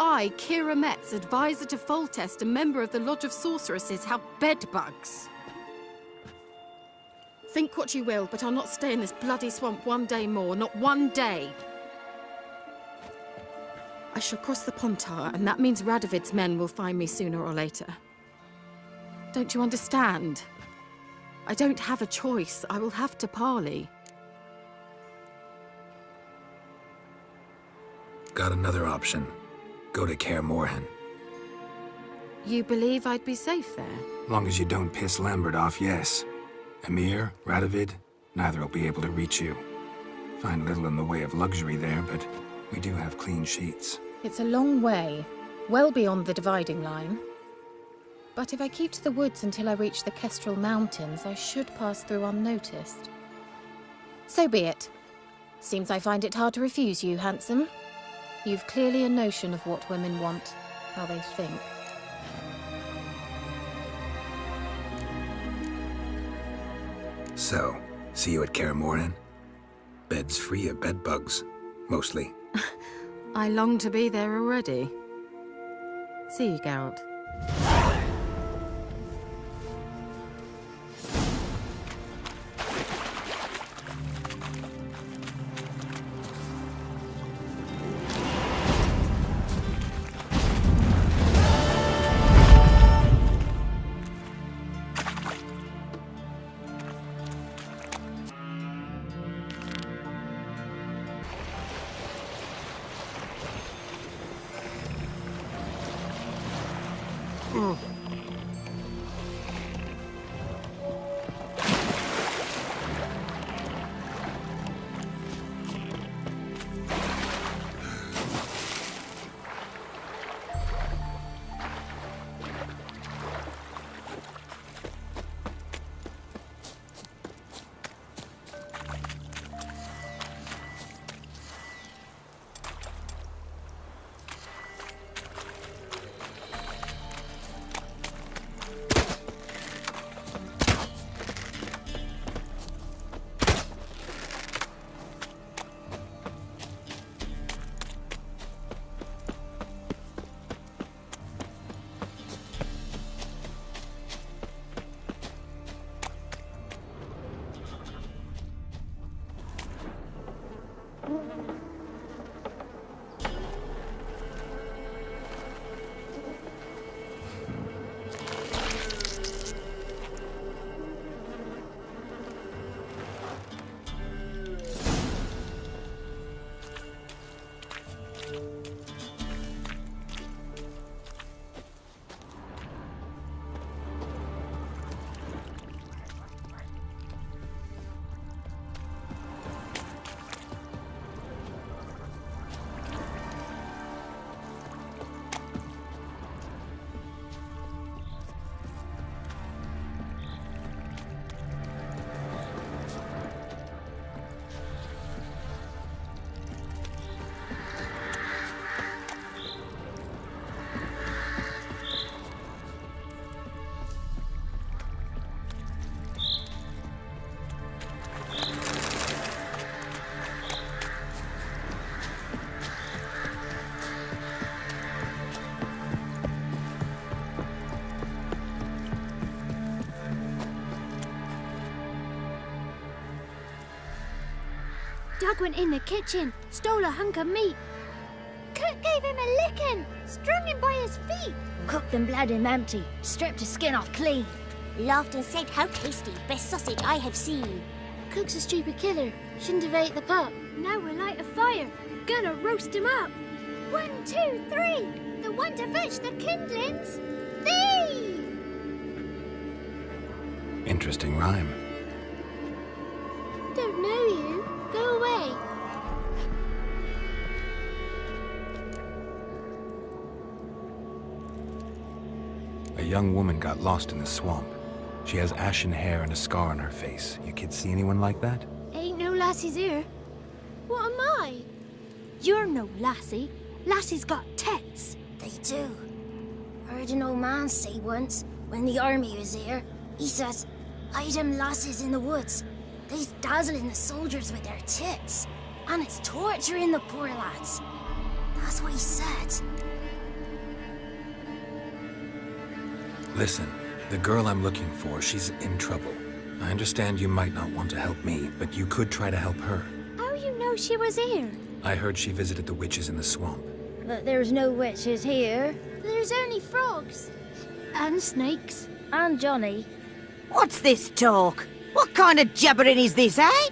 S14: I, Kira Metz, advisor to Foltest, a member of the Lodge of Sorceresses, have bedbugs. Think what you will, but I'll not stay in this bloody swamp one day more. Not one day. I shall cross the Pontar, and that means Radovid's men will find me sooner or later. Don't you understand? I don't have a choice. I will have to parley.
S2: Got another option. Go to Kaer Morhen.
S14: You believe I'd be safe there?
S2: Long as you don't piss Lambert off, yes. Emir, Radovid, neither will be able to reach you. Find little in the way of luxury there, but we do have clean sheets.
S14: It's a long way, well beyond the dividing line. But if I keep to the woods until I reach the Kestrel Mountains, I should pass through unnoticed. So be it. Seems I find it hard to refuse you, handsome. You've clearly a notion of what women want, how they think.
S2: So, see you at Kaer Morhen? Beds free of bedbugs, mostly.
S14: I long to be there already. See you, Geralt.
S8: Doug went in the kitchen, stole a hunk of meat. Cook gave him a licking, strung him by his feet.
S18: Cooked and bled him empty, stripped his skin off clean. Laughed and said, "How tasty, best sausage I have seen."
S8: Cook's a stupid killer, shouldn't have ate the pup. Now we'll light a fire, gonna roast him up. 1, 2, 3, the one to fetch the kindlings. Thee!
S2: Interesting rhyme.
S8: Don't know you. Go away.
S2: A young woman got lost in the swamp. She has ashen hair and a scar on her face. You kids see anyone like that?
S8: Ain't no lassies here. What am I? You're no lassie. Lassies got tets.
S18: They do. Heard an old man say once, when the army was here, he says, "Hide them lasses in the woods. They's dazzling the soldiers with their tits, and it's torturing the poor lads." That's what he said.
S2: Listen, the girl I'm looking for, she's in trouble. I understand you might not want to help me, but you could try to help her.
S8: How you know she was here?
S2: I heard she visited the witches in the swamp.
S18: But there's no witches here.
S8: There's only frogs. And snakes.
S18: And Johnny.
S9: What's this talk? What kind of jabbering is this, eh?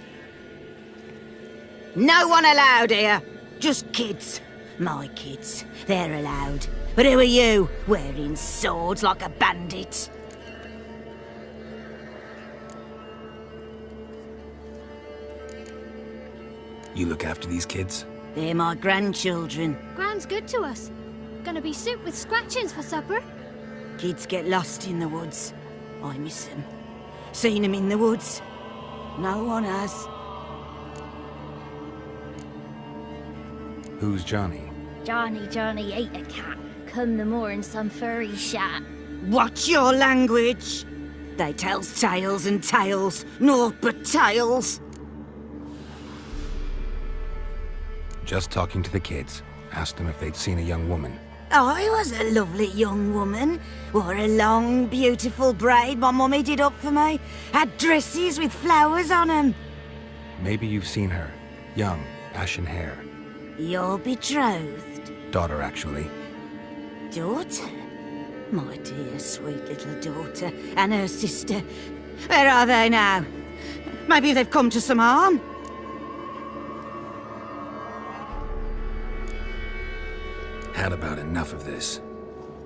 S9: No one allowed here. Just kids. My kids. They're allowed. But who are you, wearing swords like a bandit?
S2: You look after these kids?
S9: They're my grandchildren.
S8: Gran's good to us. Gonna be soup with scratchings for supper.
S9: Kids get lost in the woods. I miss them. Seen them in the woods. No one has.
S2: Who's Johnny?
S18: Johnny ate a cat. Come the more in some furry shat.
S9: Watch your language. They tells tales and tales, naught but tales.
S2: Just talking to the kids. Asked them if they'd seen a young woman.
S9: I was a lovely young woman. Wore a long, beautiful braid my mummy did up for me. Had dresses with flowers on them.
S2: Maybe you've seen her. Young, ashen hair.
S9: Your betrothed?
S2: Daughter, actually.
S9: Daughter? My dear, sweet little daughter. And her sister. Where are they now? Maybe they've come to some harm?
S2: Had about enough of this.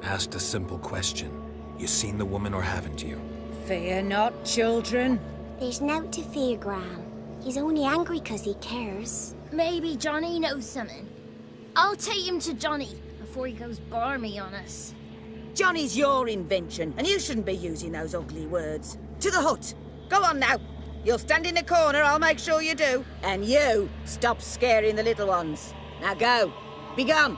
S2: Asked a simple question. You seen the woman or haven't you?
S9: Fear not, children.
S18: There's nought to fear, Gran. He's only angry 'cause he cares. Maybe Johnny knows something. I'll take him to Johnny before he goes barmy on us.
S9: Johnny's your invention, and you shouldn't be using those ugly words. To the hut. Go on now. You'll stand in the corner, I'll make sure you do. And you, stop scaring the little ones. Now go. Be gone.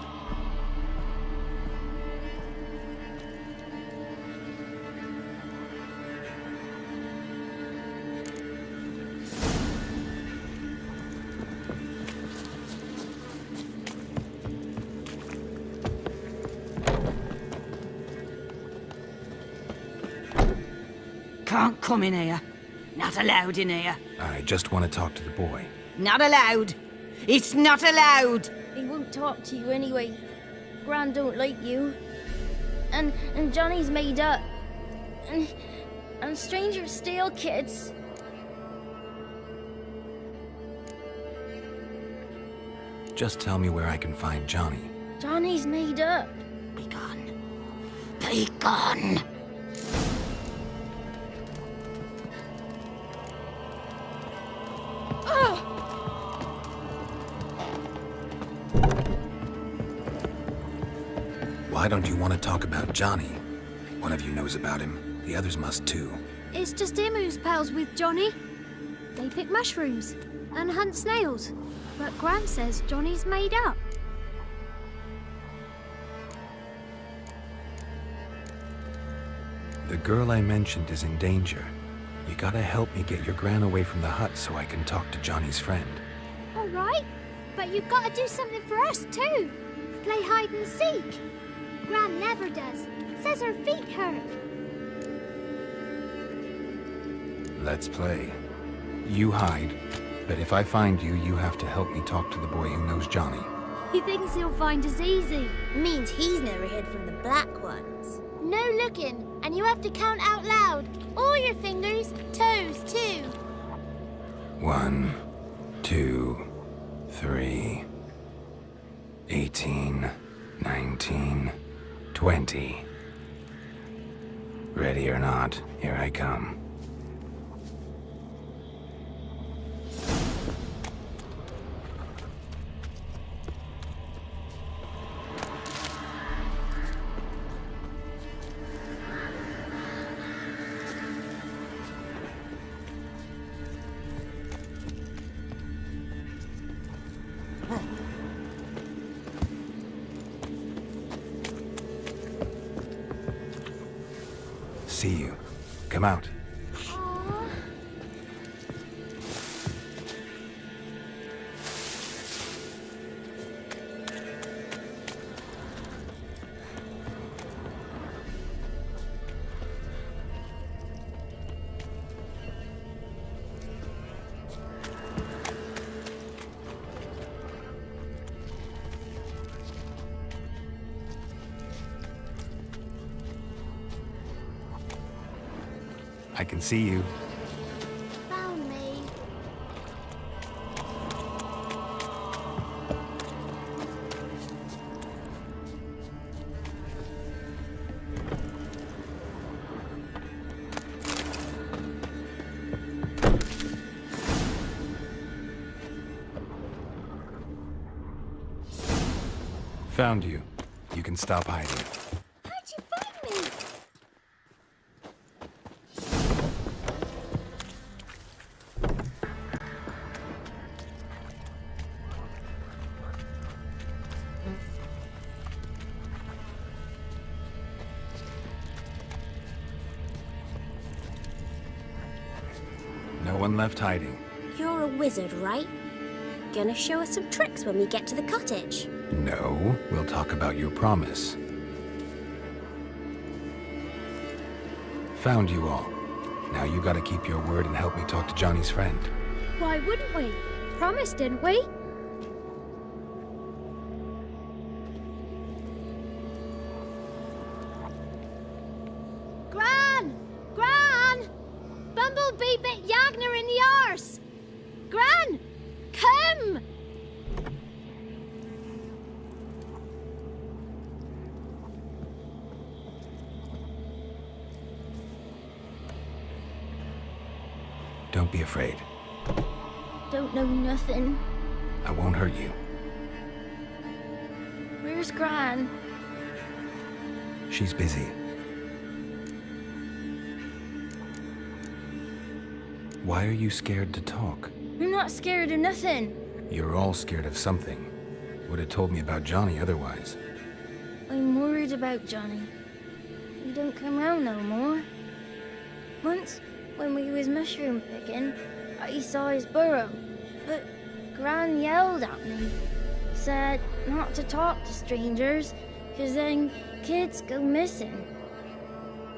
S9: Can't come in here. Not allowed in here.
S2: I just want to talk to the boy.
S9: Not allowed. It's not allowed!
S8: He won't talk to you anyway. Gran don't like you. And Johnny's made up. And strangers steal kids.
S2: Just tell me where I can find Johnny.
S8: Johnny's made up.
S18: Be gone. Be gone.
S2: Why don't you want to talk about Johnny? One of you knows about him. The others must too.
S8: It's just him who's pals with Johnny. They pick mushrooms and hunt snails. But Gran says Johnny's made up.
S2: The girl I mentioned is in danger. You gotta help me get your gran away from the hut so I can talk to Johnny's friend.
S8: All right, but you've got to do something for us too. Play hide and seek. Gran never does. Says her feet hurt.
S2: Let's play. You hide, but if I find you, you have to help me talk to the boy who knows Johnny.
S8: He thinks he'll find us easy.
S18: Means he's never hid from the black ones.
S8: No looking, and you have to count out loud. All your fingers, toes too.
S2: 1, 2, 3, 18, 19, 20. Ready or not, here I come. See you. Come out. I can see you.
S8: Found me.
S2: Found you. You can stop hiding.
S8: How'd you find me?
S2: No one left hiding.
S18: You're a wizard, right? Gonna show us some tricks when we get to the cottage.
S2: No, we'll talk about your promise. Found you all. Now you gotta keep your word and help me talk to Johnny's friend.
S8: Why wouldn't we? Promised, didn't we? Gran! Gran! Bumblebee bit Yagner in the arse! Gran! Come!
S2: Don't be afraid.
S8: Don't know nothing.
S2: I won't hurt you.
S8: Where's Gran?
S2: She's busy. Why are you scared to talk?
S8: I'm not scared of nothing.
S2: You're all scared of something. Would have told me about Johnny otherwise.
S8: I'm worried about Johnny. He don't come round no more. Once, when we was mushroom picking, I saw his burrow. But Gran yelled at me. Said not to talk to strangers, 'cause then kids go missing.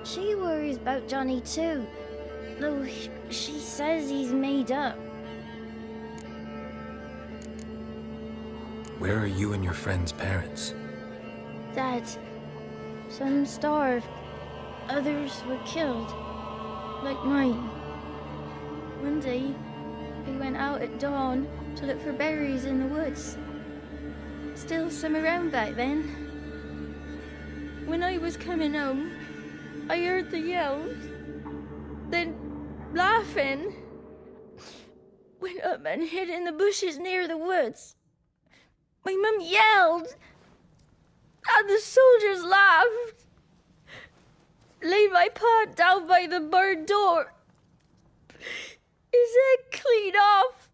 S8: She worries about Johnny too, though she says he's made up.
S2: Where are you and your friend's parents?
S8: Dad, some starved, others were killed, like mine. One day, we went out at dawn to look for berries in the woods. Still some around back then. When I was coming home, I heard the yells. Then, laughing, went up and hid in the bushes near the woods. My mum yelled, and the soldiers laughed. Laid my pa down by the barn door. His head clean off.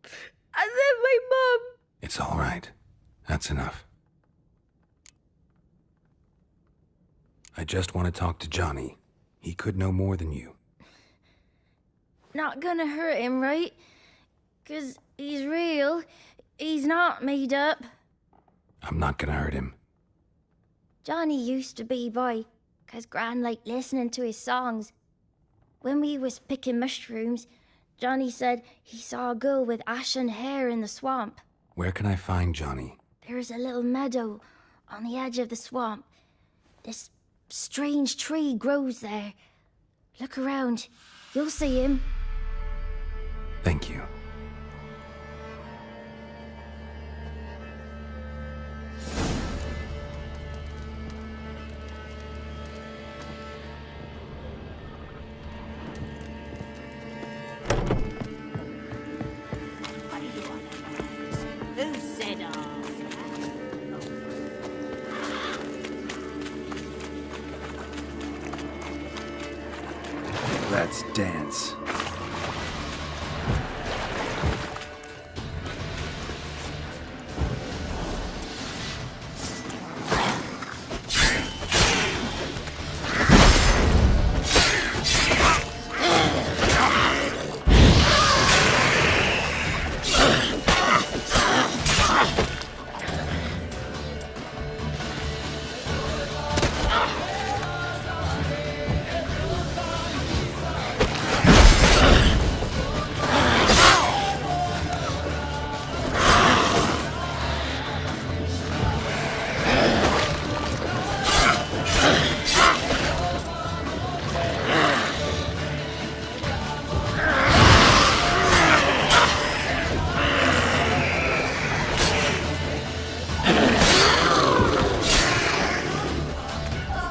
S8: And then my mum...
S2: It's all right. That's enough. I just want to talk to Johnny. He could know more than you.
S8: Not gonna hurt him, right? 'Cause he's real. He's not made up.
S2: I'm not gonna hurt him.
S8: Johnny used to be boy, 'cause Gran liked listening to his songs. When we was picking mushrooms, Johnny said he saw a girl with ashen hair in the swamp.
S2: Where can I find Johnny?
S8: There's a little meadow on the edge of the swamp. This strange tree grows there. Look around. You'll see him.
S2: Thank you.
S9: Who said
S2: Let's dance.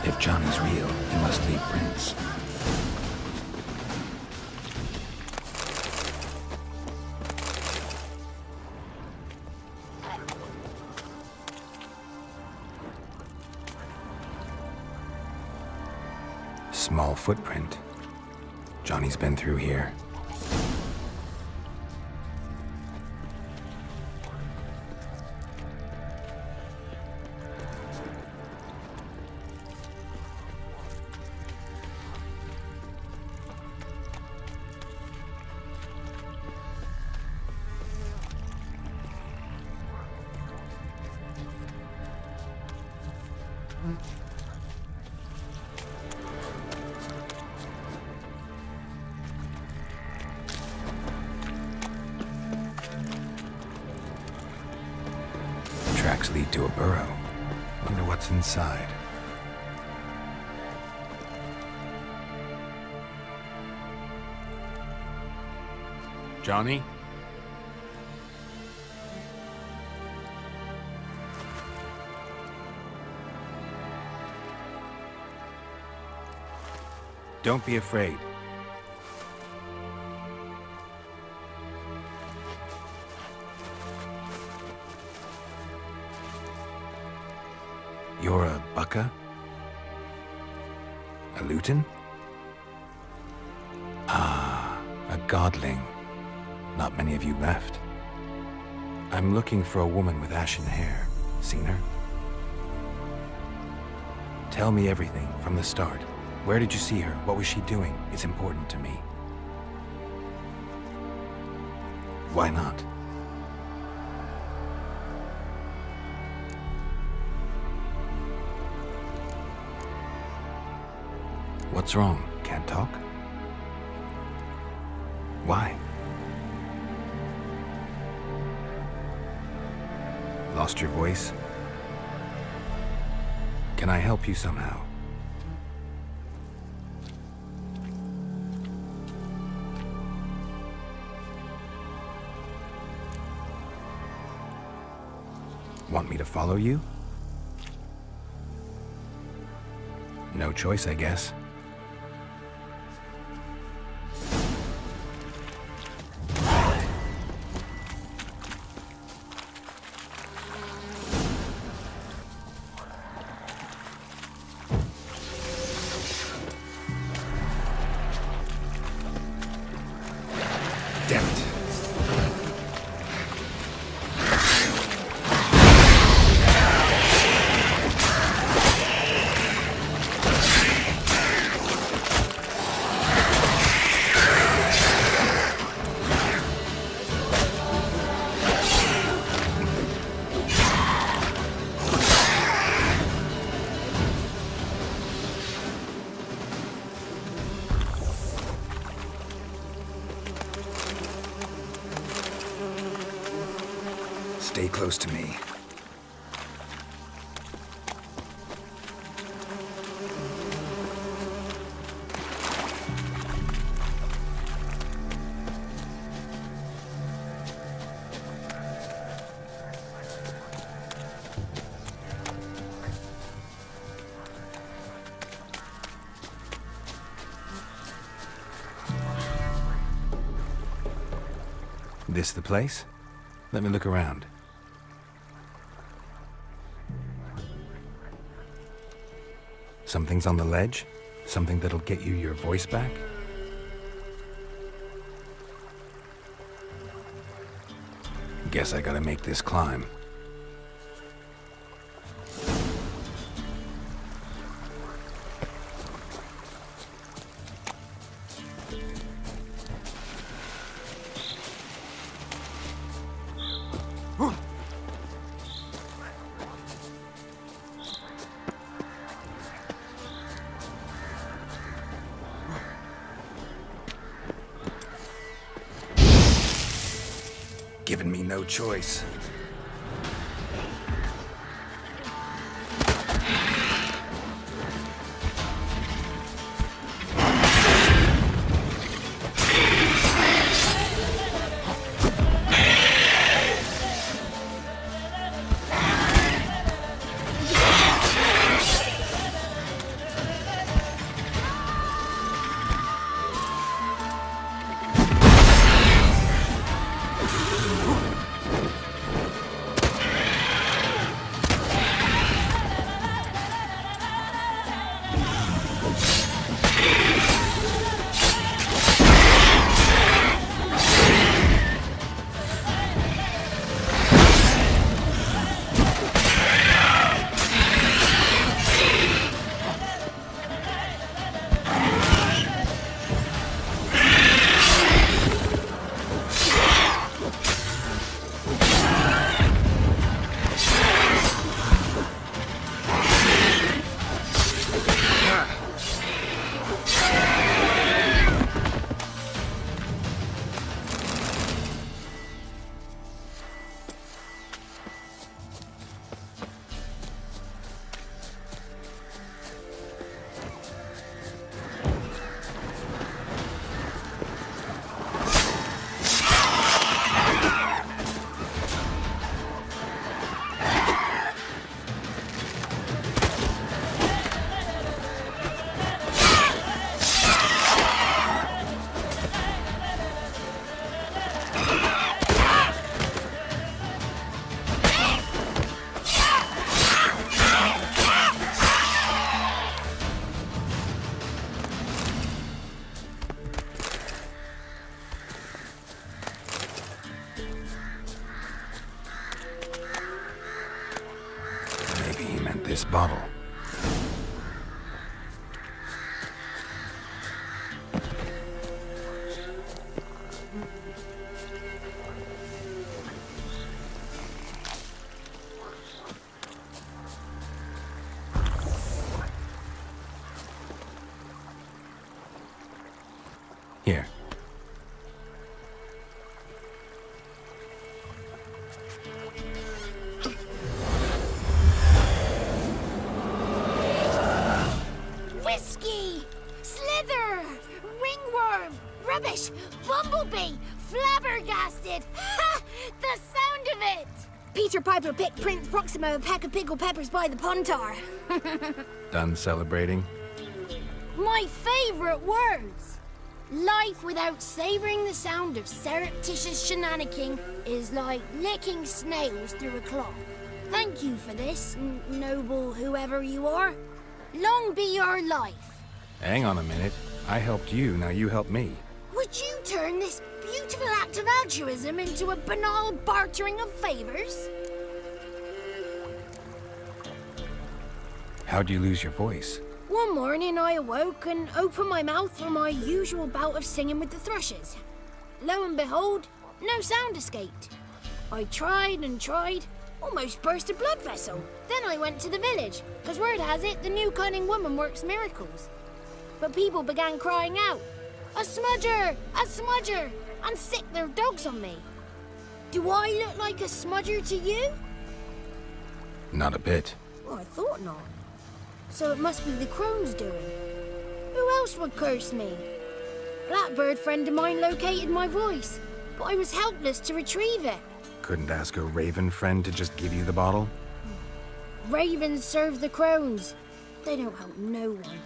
S2: If Johnny's real, he must leave prints. Small footprint. Johnny's been through here. Tracks lead to a burrow. Wonder what's inside. Johnny? Don't be afraid. You're a Bucka? A Luton? Ah, a godling. Not many of you left. I'm looking for a woman with ashen hair. Seen her? Tell me everything from the start. Where did you see her? What was she doing? It's important to me. Why not? What's wrong? Can't talk? Why? Lost your voice? Can I help you somehow? Want me to follow you? No choice, I guess. Damn it. Stay close to me. This the place? Let me look around. Something's on the ledge? Something that'll get you your voice back? Guess I gotta make this climb. Giving me no choice. This bottle. Here.
S18: Bumblebee! Flabbergasted! Ha! The sound of it! Peter Piper picked Prince Proximo a pack of pickled peppers by the pontar.
S2: Done celebrating?
S18: My favorite words! Life without savoring the sound of surreptitious shenanigans is like licking snails through a cloth. Thank you for this, noble whoever you are. Long be your life.
S2: Hang on a minute. I helped you, now you help me.
S18: Would you turn this beautiful act of altruism into a banal bartering of favors?
S2: How'd you lose your voice?
S18: One morning I awoke and opened my mouth for my usual bout of singing with the thrushes. Lo and behold, no sound escaped. I tried and tried, almost burst a blood vessel. Then I went to the village, because word has it the new cunning woman works miracles. But people began crying out, "A smudger! A smudger!" and sicked their dogs on me. Do I look like a smudger to you?
S2: Not a bit.
S18: Well, I thought not. So it must be the crone's doing. Who else would curse me? Blackbird friend of mine located my voice, but I was helpless to retrieve it.
S2: Couldn't ask a raven friend to just give you the bottle?
S18: Ravens serve the crones. They don't help no one.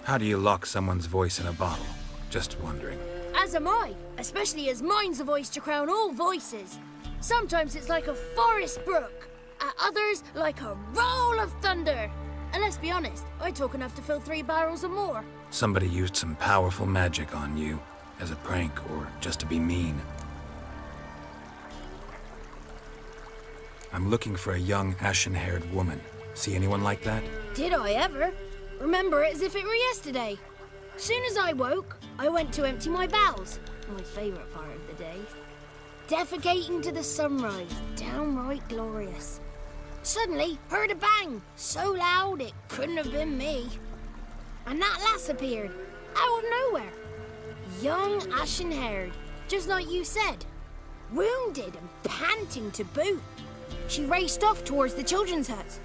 S2: How do you lock someone's voice in a bottle? Just wondering.
S18: As am I, especially as mine's a voice to crown all voices. Sometimes it's like a forest brook, at others like a roll of thunder. And let's be honest, I talk enough to fill 3 barrels or more.
S2: Somebody used some powerful magic on you, as a prank or just to be mean. I'm looking for a young, ashen-haired woman. See anyone like that?
S18: Did I ever? Remember it as if it were yesterday. Soon as I woke, I went to empty my bowels. My favourite part of the day. Defecating to the sunrise, downright glorious. Suddenly, heard a bang, so loud it couldn't have been me. And that lass appeared, out of nowhere. Young, ashen-haired, just like you said. Wounded and panting to boot. She raced off towards the children's huts.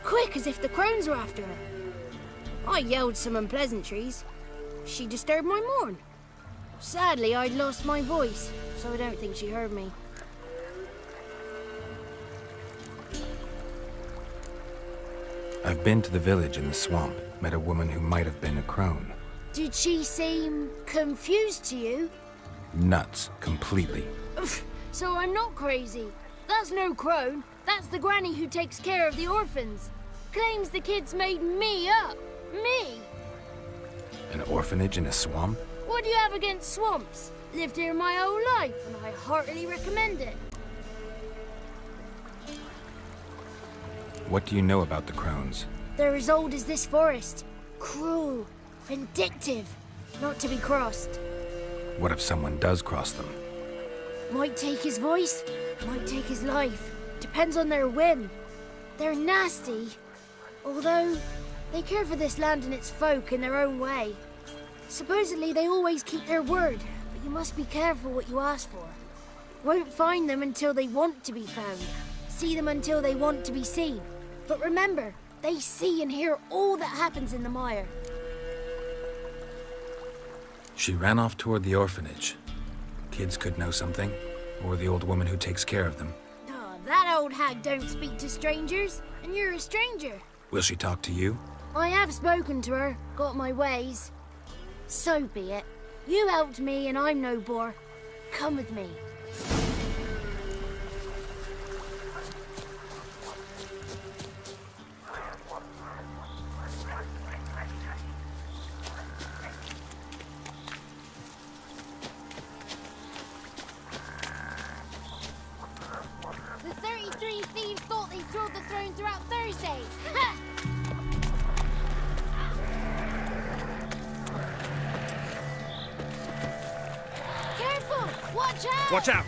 S18: Quick as if the crones were after her. I yelled some unpleasantries. She disturbed my morn. Sadly, I'd lost my voice, so I don't think she heard me.
S2: I've been to the village in the swamp, met a woman who might have been a crone.
S18: Did she seem confused to you?
S2: Nuts, completely.
S18: So I'm not crazy. That's no crone. That's the granny who takes care of the orphans. Claims the kids made me up. Me!
S2: An orphanage in a swamp?
S18: What do you have against swamps? Lived here my whole life, and I heartily recommend it.
S2: What do you know about the crones?
S18: They're as old as this forest. Cruel, vindictive, not to be crossed.
S2: What if someone does cross them?
S18: Might take his voice, might take his life. Depends on their whim. They're nasty, although they care for this land and its folk in their own way. Supposedly they always keep their word, but you must be careful what you ask for. Won't find them until they want to be found. See them until they want to be seen. But remember, they see and hear all that happens in the mire.
S2: She ran off toward the orphanage. Kids could know something, or the old woman who takes care of them.
S18: Oh, that old hag don't speak to strangers, and you're a stranger.
S2: Will she talk to you?
S18: I have spoken to her, got my ways. So be it. You helped me and I'm no bore. Come with me. The 33 thieves thought they stole the throne throughout Thursday. Ha! Careful! Watch out!
S5: Watch out!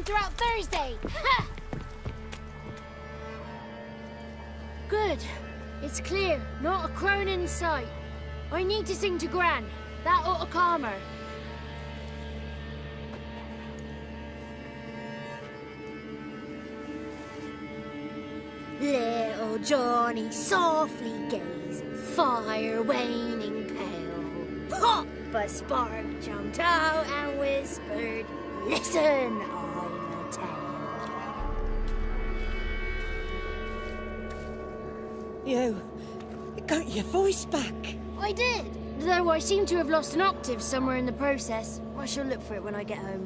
S8: going throughout Thursday. Ha! Good. It's clear. Not a crone in sight. I need to sing to Gran. That ought to calm her. Little Johnny softly gazing, fire waning pale. Pop! A spark jumped out and whispered, "Listen, I've a tale."
S9: You got your voice back.
S8: I did, though I seem to have lost an octave somewhere in the process. I shall look for it when I get home.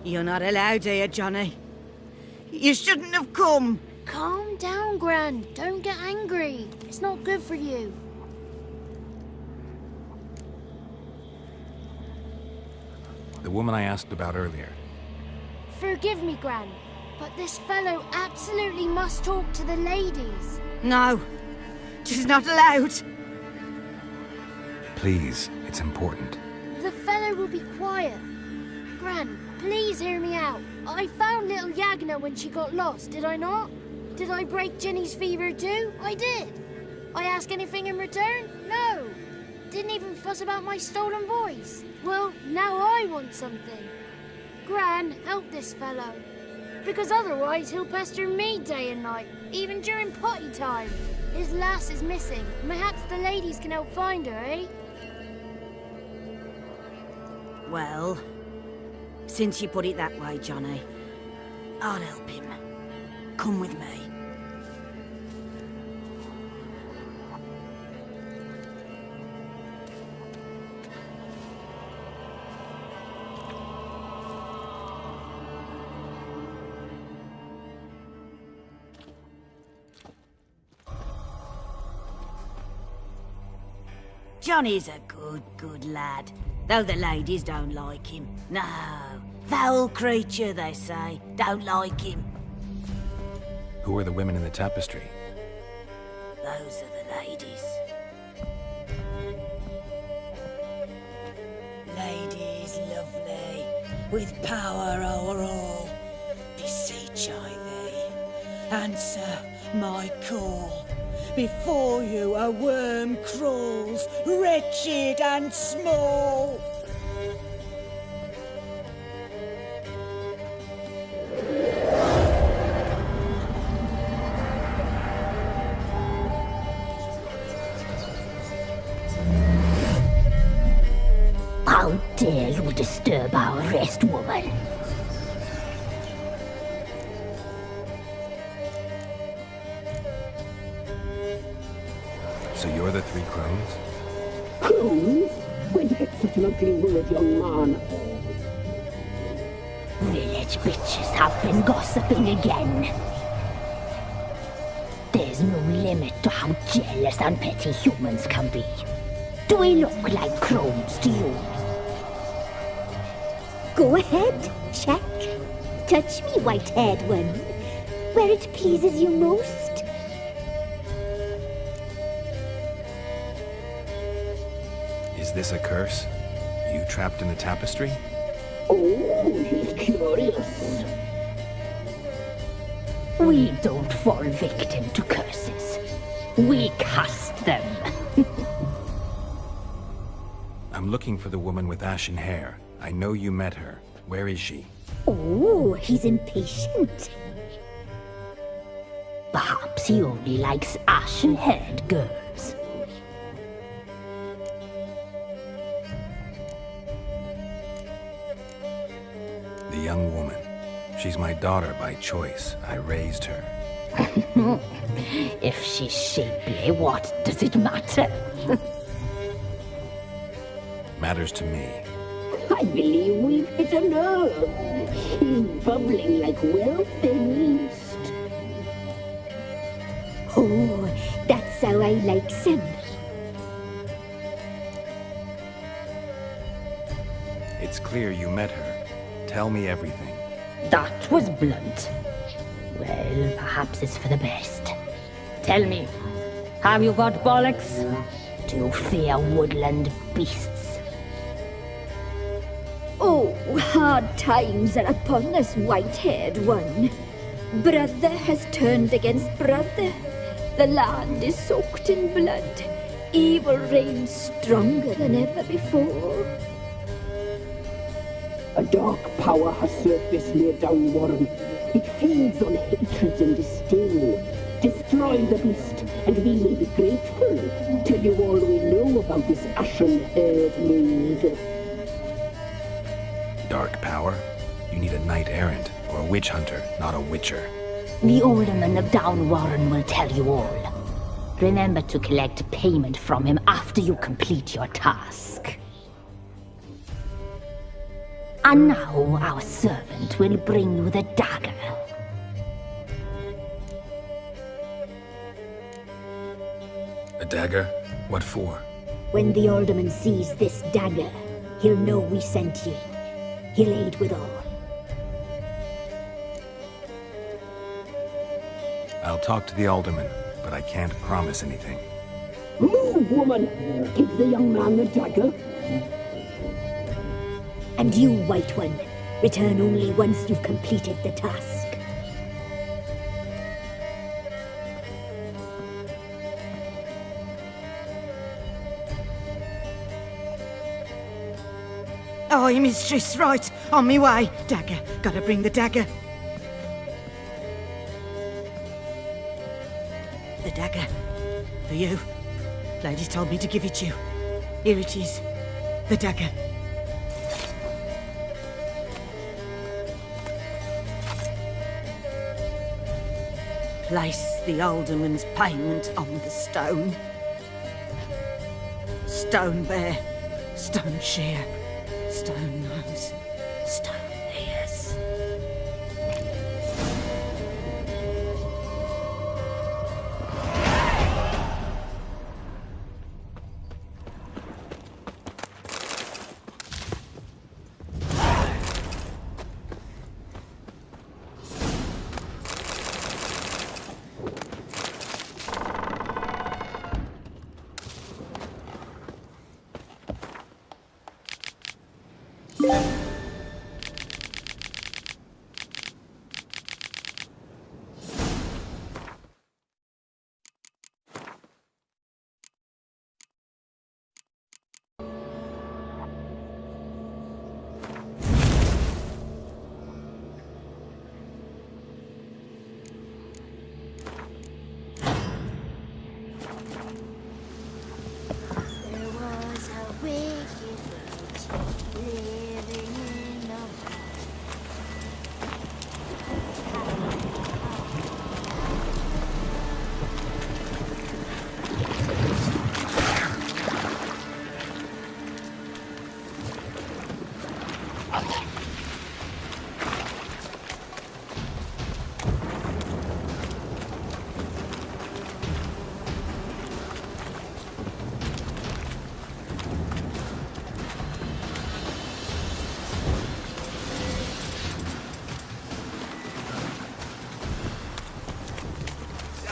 S9: You're not allowed here, Johnny. You shouldn't have come.
S8: Calm down, Gran. Don't get angry. It's not good for you.
S2: The woman I asked about earlier.
S8: Forgive me, Gran, but this fellow absolutely must talk to the ladies.
S9: No, she's not allowed.
S2: Please, it's important.
S8: The fellow will be quiet. Gran, please hear me out. I found little Yagna when she got lost, did I not? Did I break Ginny's fever too? I did. I ask anything in return? No. Didn't even fuss about my stolen voice. Well, now I want something. Gran, help this fellow. Because otherwise he'll pester me day and night, even during potty time. His lass is missing. Perhaps the ladies can help find her, eh?
S9: Well, since you put it that way, Johnny, I'll help him. Come with me. Johnny's a good lad, though the ladies don't like him. No, foul creature, they say. Don't like him.
S2: Who are the women in the tapestry?
S9: Those are the ladies. Ladies lovely, with power o'er all. Beseech I thee, answer my call. Before you a worm crawls, wretched and small.
S18: How dare you disturb our rest, woman?
S2: So you're the three crones?
S18: Crones? When did you get such an ugly word, young man? Village bitches have been gossiping again. There's no limit to how jealous and petty humans can be. Do we look like crones to you? Go ahead, check. Touch me, white-haired one, where it pleases you most.
S2: Is this a curse? You trapped in the tapestry?
S18: Oh, he's curious. We don't fall victim to curses. We cast them.
S2: I'm looking for the woman with ashen hair. I know you met her. Where is she?
S18: Oh, he's impatient. Perhaps he only likes ashen-haired girls.
S2: The young woman. She's my daughter by choice. I raised her.
S18: If she's shapely, what does it matter?
S2: Matters to me.
S18: I believe we've hit a nerve. He's bubbling like well-fed yeast. Oh, that's how I like him.
S2: It's clear you met her. Tell me everything.
S18: That was blunt. Well, perhaps it's for the best. Tell me, have you got bollocks? Do you fear woodland beasts?
S10: Oh, hard times are upon us, white-haired one. Brother has turned against brother. The land is soaked in blood. Evil reigns stronger than ever before.
S12: A dark power has surfaced near Downwarren. It feeds on hatred and disdain. Destroy the beast, and we will be grateful. Tell you all we know about this ashen-haired maid.
S2: Dark power? You need a knight-errant, or a witch-hunter, not a witcher.
S13: The alderman of Downwarren will tell you all. Remember to collect payment from him after you complete your task. And now our servant will bring you the dagger.
S2: A dagger? What for?
S10: When the alderman sees this dagger, he'll know we sent ye. He'll aid with all.
S2: I'll talk to the alderman, but I can't promise anything.
S12: Move, woman! Give the young man the dagger.
S10: And you, White One, return only once you've completed the task.
S9: Aye, mistress, right. On me way. Dagger. Gotta bring the dagger. The dagger. For you. Lady told me to give it you. Here it is. The dagger. Place the alderman's payment on the stone. Stone bear. Stone shear. Stone nose, stone ears.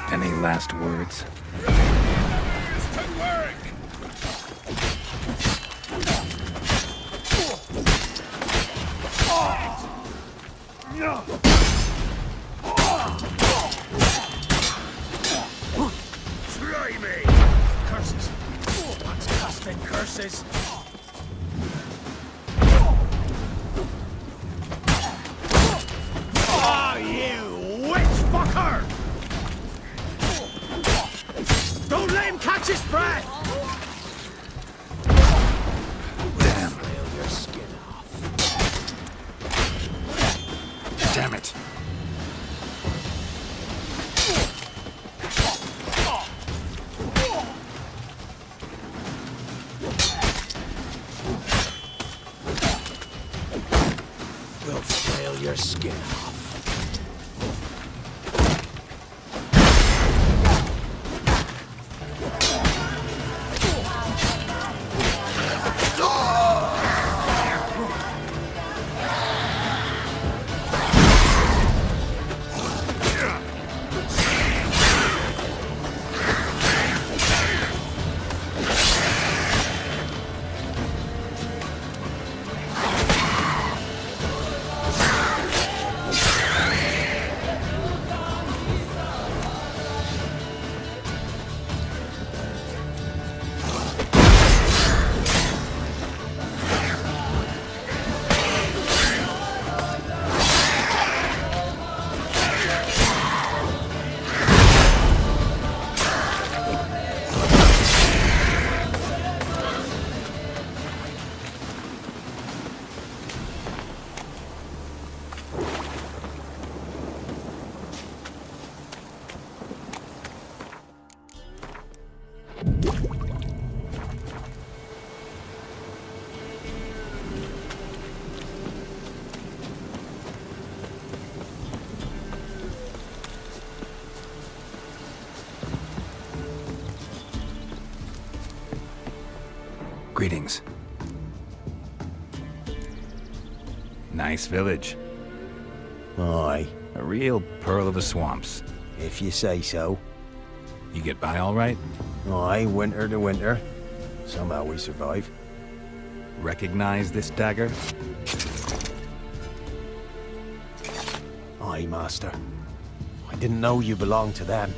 S2: Any last words?
S6: Try me! Curses! What's casting curses? Ah, you witch fucker! Don't let him catch his breath!
S2: Damn.
S6: Flail your skin off.
S2: Damn it.
S6: We'll flail your skin off.
S2: Greetings. Nice village.
S3: Aye.
S2: A real pearl of the swamps.
S3: If you say so.
S2: You get by all right?
S3: Aye, winter to winter. Somehow we survive.
S2: Recognize this dagger?
S3: Aye, master. I didn't know you belonged to them.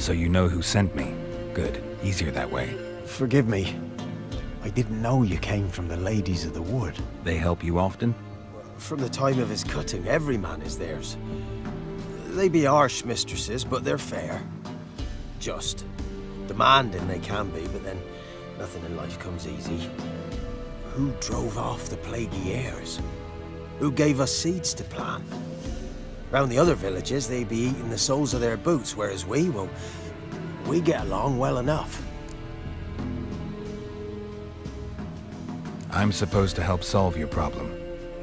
S2: So you know who sent me. Good. Easier that way.
S3: Forgive me. I didn't know you came from the Ladies of the Wood.
S2: They help you often?
S3: From the time of his cutting, every man is theirs. They be harsh mistresses, but they're fair. Just. Demanding they can be, but then nothing in life comes easy. Who drove off the plaguey airs? Who gave us seeds to plant? Round the other villages, they be eating the soles of their boots, whereas we, well, we get along well enough.
S2: I'm supposed to help solve your problem.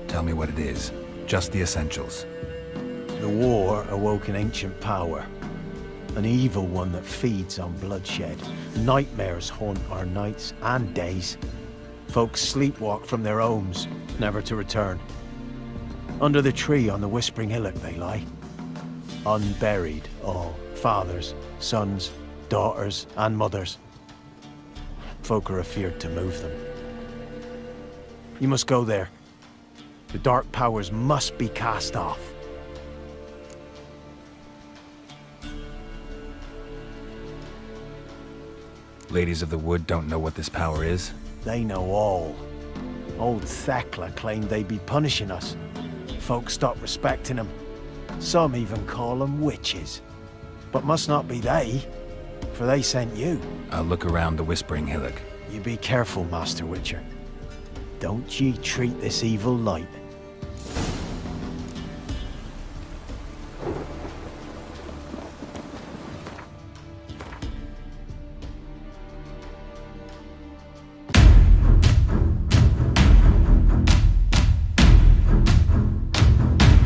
S2: Tell me what it is. Just the essentials.
S3: The war awoke an ancient power. An evil one that feeds on bloodshed. Nightmares haunt our nights and days. Folks sleepwalk from their homes, never to return. Under the tree on the Whispering Hillock they lie. Unburied all. Fathers, sons, daughters, and mothers. Folk are afeard to move them. You must go there. The dark powers must be cast off.
S2: Ladies of the Wood don't know what this power is?
S3: They know all. Old Thekla claimed they'd be punishing us. Folk stopped respecting them. Some even call them witches. But must not be they, for they sent you.
S2: I'll look around the Whispering Hillock.
S3: You be careful, Master Witcher. Don't ye treat this evil light